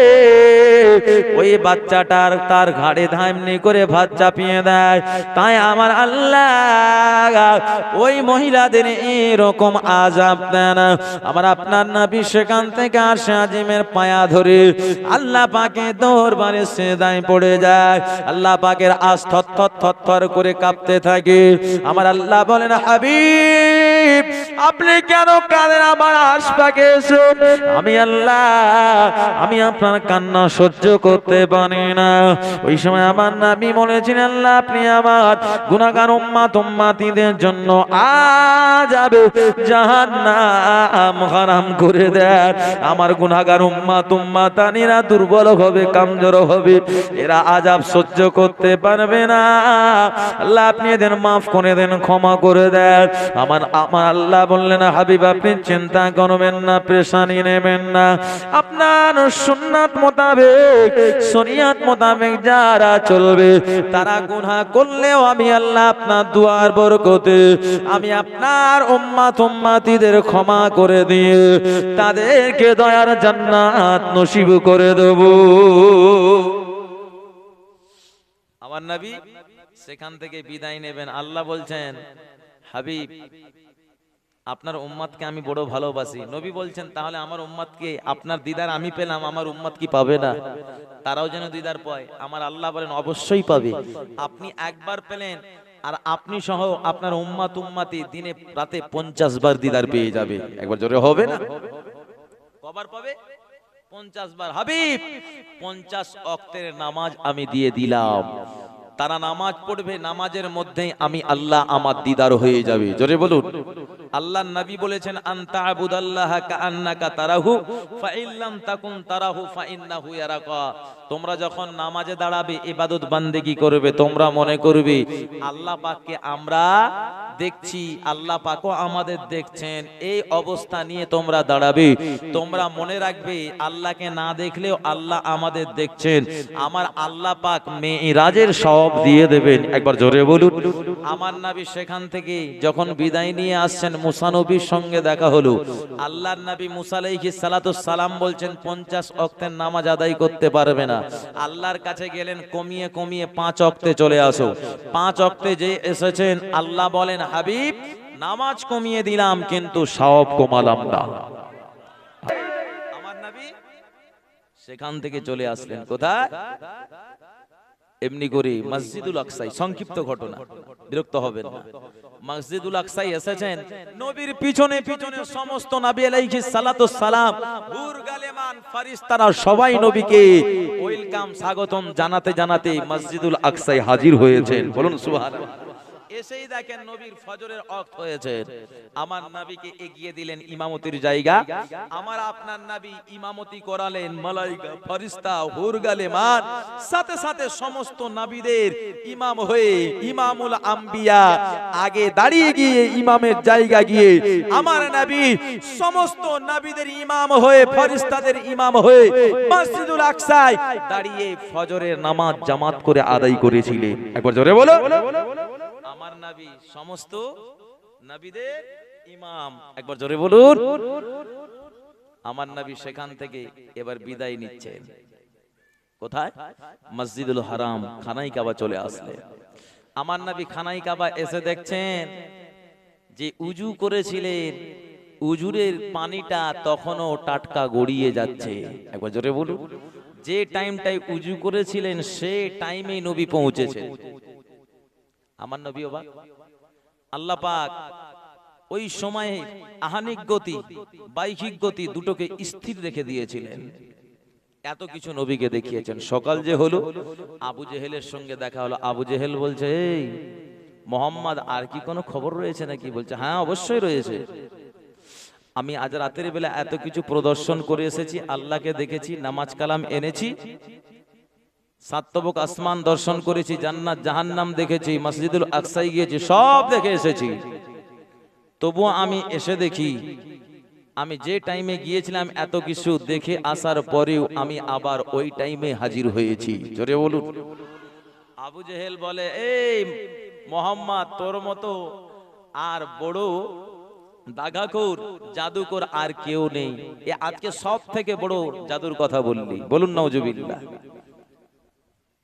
ওই বাচ্চাটার তার ঘাড়ে ধামনি করে ভাত চাপিয়ে দেয়। তাই আমার আল্লাহ ওই মহিলাদের এরকম আযাব দেন। আমার আপনার নবী সেখান থেকে আসে, আজিমের পায়া ধরে আল্লাহ পাকের দরবারে সিজদায় পড়ে যায়। আল্লাহ পাকের আশ থরথর করে কাঁপতে থাকে। আমার আল্লাহ বলেন, হাবিব, আপনি কেন কাঁদেন? আমার আশপাকে এসে আমি আল্লাহ, আমি আপনার কান্না সহ্য করতে পারি না। ওই সময় আমার নবী বলেছিলেন, আল্লাহ, আপনি আমার গুনাহগার উম্মতিদের জন্য আযাবে জাহান্নাম হারাম করে দেন। আমার গুনাহগার উম্মতানিরা দুর্বল হবে, কমজোর হবে, এরা আযাব সহ্য করতে পারবে না। আল্লাহ, আপনি এদের মাফ করে দেন, ক্ষমা করে দেন। আমার আল্লাহ বললেন, হাবিব, আপনি চিন্তা করবেন না, পেরেশানি নেবেন না। আপনার সুন্নাত মোতাবেক, শরীয়ত মোতাবেক যারা চলবে তারা গুনাহ করলেও আমি আল্লাহ আপনার দুয়ার বরকতে আমি আপনার উম্মতিদের ক্ষমা করে দিয়ে তাদেরকে দয়ার জান্নাত নসিব করে দেব। আমার নবী সেখান থেকে বিদায় নেবেন। আল্লাহ বলছেন, হাবিব, আপনার উম্মতকে আমি বড় ভালোবাসি। নবী বলছেন, তাহলে আমার উম্মতকে আপনার দিদার আমি পেলাম, আমার উম্মত কি পাবে না? তারাও যেন দিদার পায়। আমার আল্লাহ বলেন, অবশ্যই পাবে। আপনি একবার পেলেন, আর আপনি সহ আপনার উম্মতি দিনে রাতে 50 বার দিদার পেয়ে যাবে। একবার জোরে হবে না? কবার পাবে? 50 বার হাবিব 50 ওয়াক্তের নামাজ আমি দিয়ে দিলাম। তারা নামাজ পড়বে, নামাজের মধ্যেই আমি আল্লাহ আমার দিদার হয়ে যাবে। জোরে বলুন। আল্লাহর নবী বলেছেন আনতা আবুদাল্লাহা কাআন্নাকা তারাহু ফাইল্লাম তাকুন তারাহু ফাইন্নাহু ইয়ারাকা। তোমরা যখন নামাজে দাঁড়াবে, ইবাদত বান্দেগি করবে, তোমরা মনে করবে আল্লাহ পাককে আমরা দেখছি, আল্লাহ পাকও আমাদের দেখছেন। এই অবস্থা নিয়ে তোমরা দাঁড়াবে। তোমরা মনে রাখবে আল্লাহকে না দেখলেও আল্লাহ আমাদের দেখছেন। আমার আল্লাহ পাক মেরাজের সওয়াব দিয়ে দেবেন। একবার জোরে বলুন। আমার নবী সেখান থেকে যখন বিদায় নিয়ে আসছেন, মুসা নবীর সঙ্গে দেখা হলো। আল্লাহর নবী মুসা আলাইহিস সালাতুস সালাম বলছেন 50 ওয়াক্তের নামাজ আদায় করতে পারবে না। আল্লাহর কাছে গেলেন, কমিয়ে কমিয়ে 5 ওয়াক্তে চলে আসো। 5 ওয়াক্তে যে এসেছেন, আল্লাহ বলেন হাবিব নামাজ কমিয়ে দিলাম কিন্তু সওয়াব কমালাম না। আমার নবী সেখান থেকে চলে আসলেন কোথায়? এমনি করে মসজিদুল আকসায়। সংক্ষিপ্ত ঘটনা, বিরক্ত হবেন না। মসজিদুল আকসায় এসেছেন, নবীর পিছনে পিছনে সমস্ত নবী আলাইহিস সালাতুস সালাম, হুর গালেমান ফেরেশতারা সবাই নবীকে ওয়েলকাম, স্বাগতম জানাতে জানাতে মসজিদুল আকসায় হাজির হয়েছেন। বলুন সুবহানাল্লাহ। এসেই দেখেন নবীর ফজরের ওয়াক্ত হয়েছে। আমার নবীকে এগিয়ে দিলেন ইমামতির জায়গা। আমার আপনার নবী ইমামতি করালেন। মালায়েকা, ফেরেশতা, হুর গালেমান সাথে সাথে সমস্ত নবীদের ইমাম হয়ে ইমামুল আম্বিয়া আগে দাঁড়িয়ে গিয়ে ইমামের জায়গা গিয়ে আমার নবী সমস্ত নবীদের ইমাম হয়ে, ফেরেশতাদের ইমাম হয়ে মসজিদুল আকসায় দাঁড়িয়ে ফজরের নামাজ জামাত করে আদায় করেছিলেন। একবার জোরে বলো। আমার নবী সমস্ত নবীদের ইমাম। একবার জোরে বলুন। আমার নবী সেখান থেকে এবার বিদায় নিচ্ছেন। কোথায়? মসজিদুল হারাম, খানাই কাবা চলে আসলেন। আমার নবী খানাই কাবা এসে দেখছেন যে উজু করেছিলেন, উজুরের পানিটা তখনও টাটকা গড়িয়ে যাচ্ছে। একবার জোরে বলুন। যে টাইমটায় উজু করেছিলেন সে টাইমেই নবী পৌঁছেছেন। আমার নবী অবাক। আল্লাহ পাক ওই সময়ে আহানিক গতি, বাইকিক গতি দুটোকে স্থির রেখে দিয়েছিলেন। এত কিছু নবীকে দেখিয়েছেন। সকাল যে হলো, আবু জেহেলের সঙ্গে দেখা হলো। আবু জেহেল বলছে, এই মোহাম্মদ আর কি কোনো খবর রয়েছে নাকি? বলছে, হ্যাঁ অবশ্যই রয়েছে। আমি আজ রাতের বেলা এত কিছু প্রদর্শন করে এসেছি, আল্লাহকে দেখেছি, নামাজ কালাম এনেছি, সাতবক আসমান দর্শন করেছি, জান্নাত জাহান্নাম দেখেছি, মসজিদুল আকসায় গিয়েছি, সব দেখে এসেছি। তবুও আমি এসে দেখি আমি যে টাইমে গিয়েছিলাম এত কিছু দেখে আসার পরেও আমি আবার ওই টাইমে হাজির হয়েছি। জোরে বলুন। আবু জেহেল বলে, এই মোহাম্মদ তোর মতো আর বড় দাগাখোর জাদুকর আর কেউ নেই। এ আজকে সব থেকে বড় জাদুর কথা বললি। বলুন নাউজুবিল্লাহ।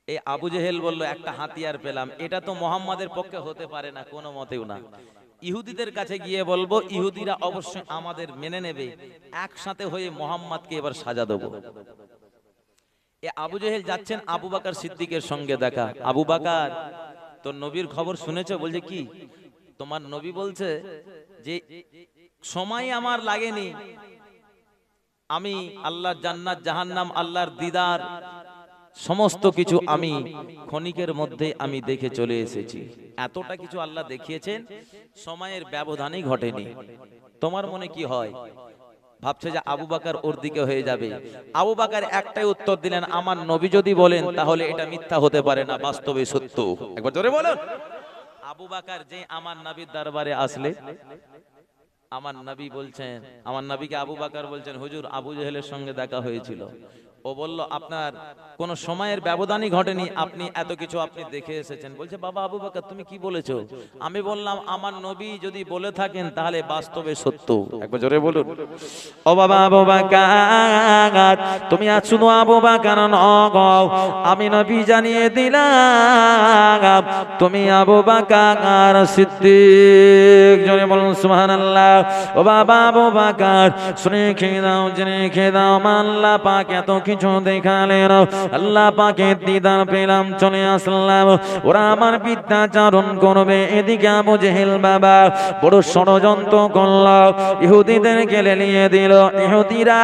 এই আবু জেহেল বলল, একটা হাতিয়ার পেলাম, এটা তো মোহাম্মদের পক্ষে হতে পারে না, কোনো মতেও না। ইহুদিদের কাছে গিয়ে বলবো, ইহুদিরা অবশ্যই আমাদের মেনে নেবে, একসাথে হয়ে মোহাম্মদকে এবার সাজা দেবো। এ আবু জেহেল যাচ্ছেন আবু বকর সিদ্দিকের সঙ্গে দেখা। আবু বকর, তোর নবীর খবর শুনেছো? বলছে, কি? তোমার নবী বলছে যে সময় আমার লাগেনি, আমি আল্লাহর জান্নাত জাহান্নাম, আল্লাহর দিদার সমস্ত কিছু আমি ক্ষণিকের মধ্যে আমি দেখে চলে এসেছি। এতটা কিছু আল্লাহ দেখিয়েছেন, সময়ের ব্যবধানই ঘটেনি। তোমার মনে কি হয়? ভাবছে যে আবু বকর ওর দিকে হয়ে যাবে। আবু বকর একটাই উত্তর দিলেন, আমার নবী যদি বলেন তাহলে এটা মিথ্যা হতে পারে না, বাস্তবে সত্য। একবার জোরে বলুন। আবু বকর যে আমার নবীর দরবারে আসলে, আমার নবী বলছেন, আমার নবীকে আবু বকর বলছেন, হুজুর আবু জেহেলের সঙ্গে দেখা হয়েছিল। ও বলল, আপনার কোন সময়ের ব্যবধানই ঘটেনি, আপনি এত কিছু আপনি দেখে এসেছেন। বলছে, বাবা আবু বকর তুমি কি বলেছো? আমি বললাম, আমার নবী যদি বলে থাকেন তাহলে বাস্তবে সত্য। একবার জোরে বলুন। ও বাবা আবু বকর, তুমি আজ শুধু আবু বকর নও, আমি নবী জানিয়ে দিলাম তুমি আবু বকর সিদ্দিক। জোরে বলুন সুবহানাল্লাহ। ও বাবা আবু বকর, শুনে খেয়ে দাও, জেনে খেয়ে দাও, আল্লাহ পাক এত কিছু দেখালেন, আল্লাহ পাকের দিদার পেলাম, চলে আসলাম। ওরা আমার বিদ্যাচারণ করবে, এদিকে আবু জেহেল বাবা বড় ষড়যন্ত্র করল, ইহুদিদেরকে লেলিয়ে দিল। ইহুদিরা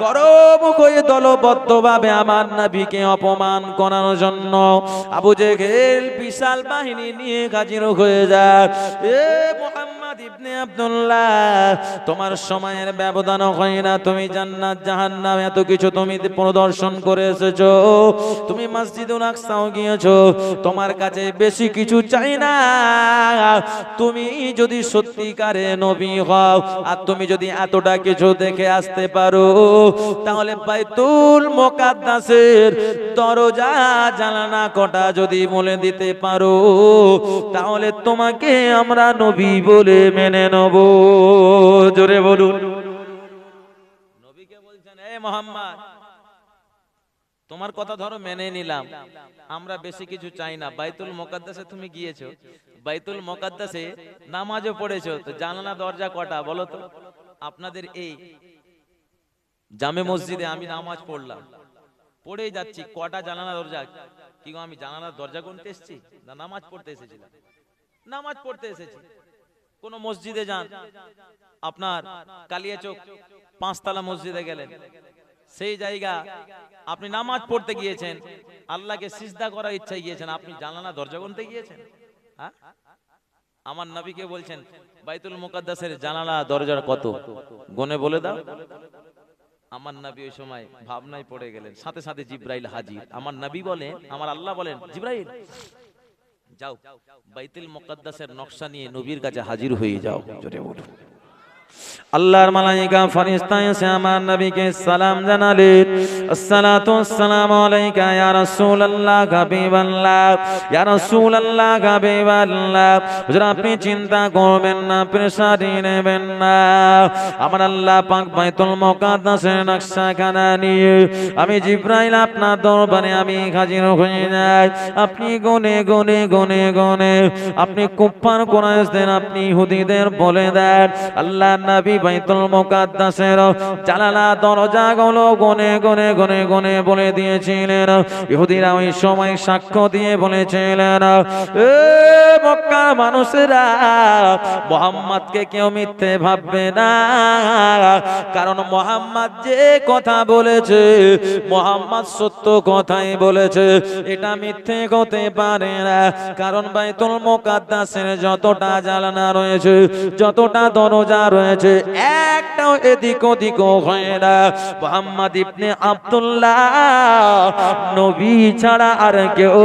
গরম হয়ে দলবদ্ধভাবে আমার নবীকে অপমান করার জন্য আবু জেহেল বিশাল বাহিনী নিয়ে হাজির হয়ে যায়। এ মুহাম্মদ ইবনে আব্দুল্লাহ, তোমার সময়ের ব্যবধান হয় না, তুমি জান্নাত জাহান্নাম এত কিছু তুমি প্রদর্শন করে এসেছো, তুমি মসজিদুল আকসাও গিয়েছো, তোমার কাছে বেশি কিছু চাই না। তুমি যদি সত্যিকারে নবী হও আর তুমি যদি এতটা কিছু দেখে আসতে পারো, তাহলে বাইতুল মুকাদ্দাসের দরজা জানালা কটা যদি বলে দিতে পারো, তাহলে তোমাকে আমরা নবী বলে মেনে নেব। জোরে বলুন। নবীকে বলছেন, এ মুহাম্মদ, তোমার কথা ধরো মেনে নিলাম, আমরা বেশি কিছু চাই না। বাইতুল মুকাদ্দাসে তুমি গিয়েছো, বাইতুল মুকাদ্দাসে নামাজও পড়েছো, তো জানালা দরজা কটা বলো তো? আপনাদের এই জামে মসজিদে আমি নামাজ পড়লাম, পড়েই যাচ্ছি, কটা জানালা দরজা? কি গো, আমি জানালার দরজা গুনতে এসেছি না নামাজ পড়তে এসেছিলাম? নামাজ পড়তে এসেছি। কোন মসজিদে যান, আপনার কালিয়াচক পাঁচতলা মসজিদে গেলেন, সেই জায়গা আপনি নামাজ পড়তে গিয়েছেন, আল্লাহকে সিজদা করার ইচ্ছায় গিয়েছেন, আপনি জানালা দরজা গুনতে গিয়েছেন? হ্যাঁ, আমার নবীকে বলছেন বাইতুল মুকাদ্দাসের জানালা দরজার কত গুনে বলে দাও। আমার নবী ওই সময় ভাবনায় পড়ে গেলেন, সাথে সাথে জিব্রাইল হাজির। আমার নবী বলেন, আমার আল্লাহ বলেন, জিব্রাইল যাও বাইতুল মুকাদ্দাসের নকশা নিয়ে নবীর কাছে হাজির হয়ে যাও। জোরে বলুন। আল্লাহর মালায়েকা ফেরেশতা এসে আমার নবীকে সালাম জানালেন, আসসালাতু ওয়াসসালামু আলাইকা ইয়া রাসূলুল্লাহ হাবিবাল্লাহ, ইয়া রাসূলুল্লাহ হাবিবাল্লাহ। হুজুর আপনি চিন্তা করবেন না, পেরেশানি নেবেন না, আমার আল্লাহ পাক বাইতুল মুকাদ্দাসের নকশাখানা নিয়ে আমি জিব্রাইল আপনার দরবারে আমি হাজির হয়ে যাই। আপনি গুনে গুনে গুনে গুনে আপনি কুফার কুরাইশদের, আপনি ইহুদিদের বলে দেন, আল্লাহ নবী বাইতুল মুকাদ্দাসের জানালা দরজাগুলো গুনে গুনে গুনে গুনে বলে দিয়েছিলেন। ইহুদিরা ওই সময় সাক্ষ্য দিয়ে বলেছিলেন, এ মক্কার মানুষেরা, মুহাম্মদকে কেউ মিথ্যে ভাববে না, কারণ মুহাম্মদ যে কথা বলেছে, মুহাম্মদ সত্য কথাই বলেছে, এটা মিথ্যে হতে পারে না। কারণ বাইতুল মুকাদ্দাসের যতটা জানালা রয়েছে, যতটা দরজা রয়েছে, একটাও এদিক ওদিক হয় না। মুহাম্মদ ইবনে আব্দুল্লাহ নবী ছাড়া আর কেউ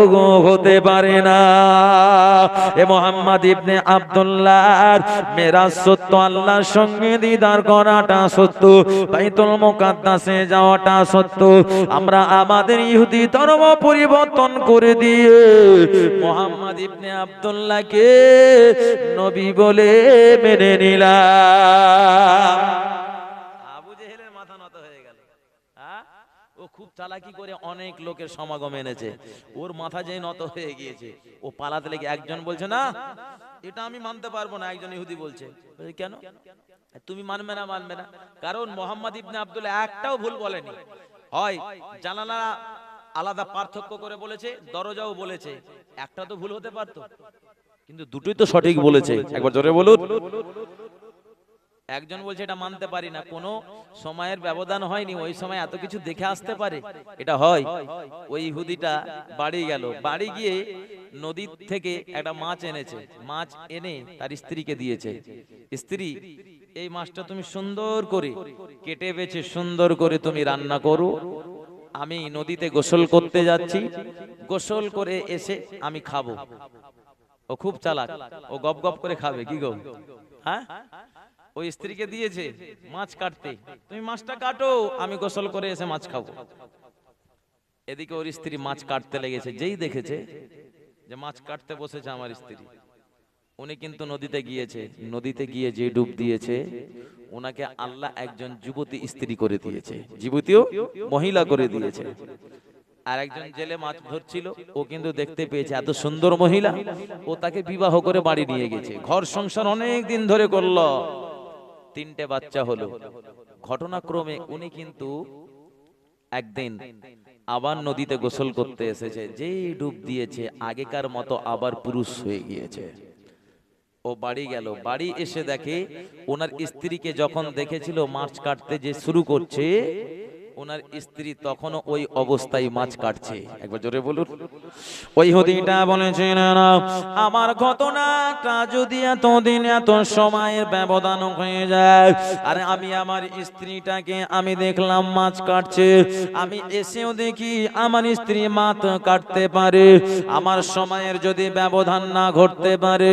হতে পারে না। এ মুহাম্মদ ইবনে আব্দুল্লাহর মেরাজ সত্য, আল্লাহর সঙ্গে দিদার করাটা সত্য, বাইতুল মুকাদ্দাসে যাওয়াটা সত্য। আমরা আমাদের ইহুদি ধর্ম পরিবর্তন করে দিয়ে মুহাম্মদ ইবনে আব্দুল্লাহকে নবী বলে মেনে নিলাম। আবু জেহেলের মাথা নত হয়ে গেল। ও খুব চালাকি করে অনেক লোকের সমাগম এনেছে, ওর মাথা যেই নত হয়ে গিয়েছে, ও পালাতে লেগে একজন বলছে না এটা আমি মানতে পারবো না, একজন ইহুদি বলছে, কেন তুমি মানবে না? মানবে না কারণ মুহাম্মদ ইবনে আব্দুল্লাহ একটাও ভুল বলেনি। হয় জানালা আলাদা পার্থক্য করে বলেছে, দরজাও বলেছে, একটা তো ভুল হতে পারতো, কিন্তু দুটোই তো সঠিক বলেছে। একবার জোরে বলুন। একজন বলছে এটা মানতে পারি না, কোনো সময়ের ব্যবধান হয়নি, ওই সময় এত কিছু দেখে আসতে পারে, এটা হয়। ওই ইহুদিটা বাড়ি গেল, বাড়ি গিয়ে নদীর থেকে একটা মাছ এনেছে, মাছ এনে তার স্ত্রীকে দিয়েছে। স্ত্রী, এই মাছটা তুমি সুন্দর করে কেটে বেছে সুন্দর করে তুমি রান্না করো, আমি নদীতে গোসল করতে যাচ্ছি, গোসল করে এসে আমি খাবো। ও খুব চালাক, ও গপ গপ করে খাবে। কি গো, হ্যাঁ, ওই স্ত্রীকে দিয়েছে মাছ কাটতে, তুমি মাছটা কাটো, আমি গোসল করে এসে মাছ খাবো। এদিকে ওর স্ত্রী মাছ কাটতে লেগেছে, যেই দেখেছে যে মাছ কাটতে বসেছে আমার স্ত্রী, উনি কিন্তু নদীতে গিয়েছে, নদীতে গিয়ে যে ডুব দিয়েছে, ওনাকে আল্লাহ একজন যুবতী স্ত্রী করে দিয়েছে, যুবতীও মহিলা করে দিয়েছে। আর একজন জেলে মাছ ধরছিল, ও কিন্তু দেখতে পেয়েছে এত সুন্দর মহিলা, ও তাকে বিবাহ করে বাড়ি নিয়ে গেছে, ঘর সংসার অনেক দিন ধরে করলো, 3টে বাচ্চা হলো। ঘটনাক্রমে উনি কিন্তু একদিন আবার নদীতে গোসল করতে এসেছে, যেই ডুব দিয়েছে আগেকার মতো আবার পুরুষ হয়ে গিয়েছে। ও বাড়ি গেল, বাড়ি এসে দেখে ওনার স্ত্রীকে যখন দেখেছিল মাছ কাটতে যে শুরু করছে, ওনার স্ত্রী তখনও ওই অবস্থায় মাছ কাটছে। একবার জোরে বলুন। ওই হুদিটা বলেছিলেন, আমার ঘটনাটা যদি এতদিন এত সময়ের ব্যবধান হয়ে যায়, আর আমি আমার স্ত্রীটাকে আমি দেখলাম মাছ কাটছে, আমি এসেও দেখি আমার স্ত্রী মাছ কাটতে পারে, আমার সময়ের যদি ব্যবধান না ঘটতে পারে,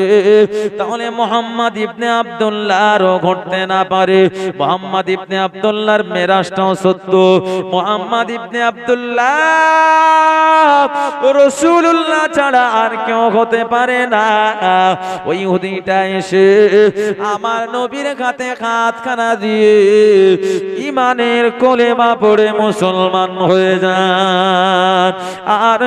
তাহলে মোহাম্মদ ইবনে আব্দুল্লাহরও ঘটতে না পারে। মোহাম্মদ ইবনে আব্দুল্লাহর মেরাজটাও সত্য। মোহাম্মদ ইবনে আব্দুল্লাহ রাসূলুল্লাহ ছাড়া আর কেউ হতে পারে না। ওই ইহুদিটা এসে আমার নবীর হাতে হাতখানা দিয়ে ঈমানের কলেমা পড়ে মুসলমান হয়ে যান। আর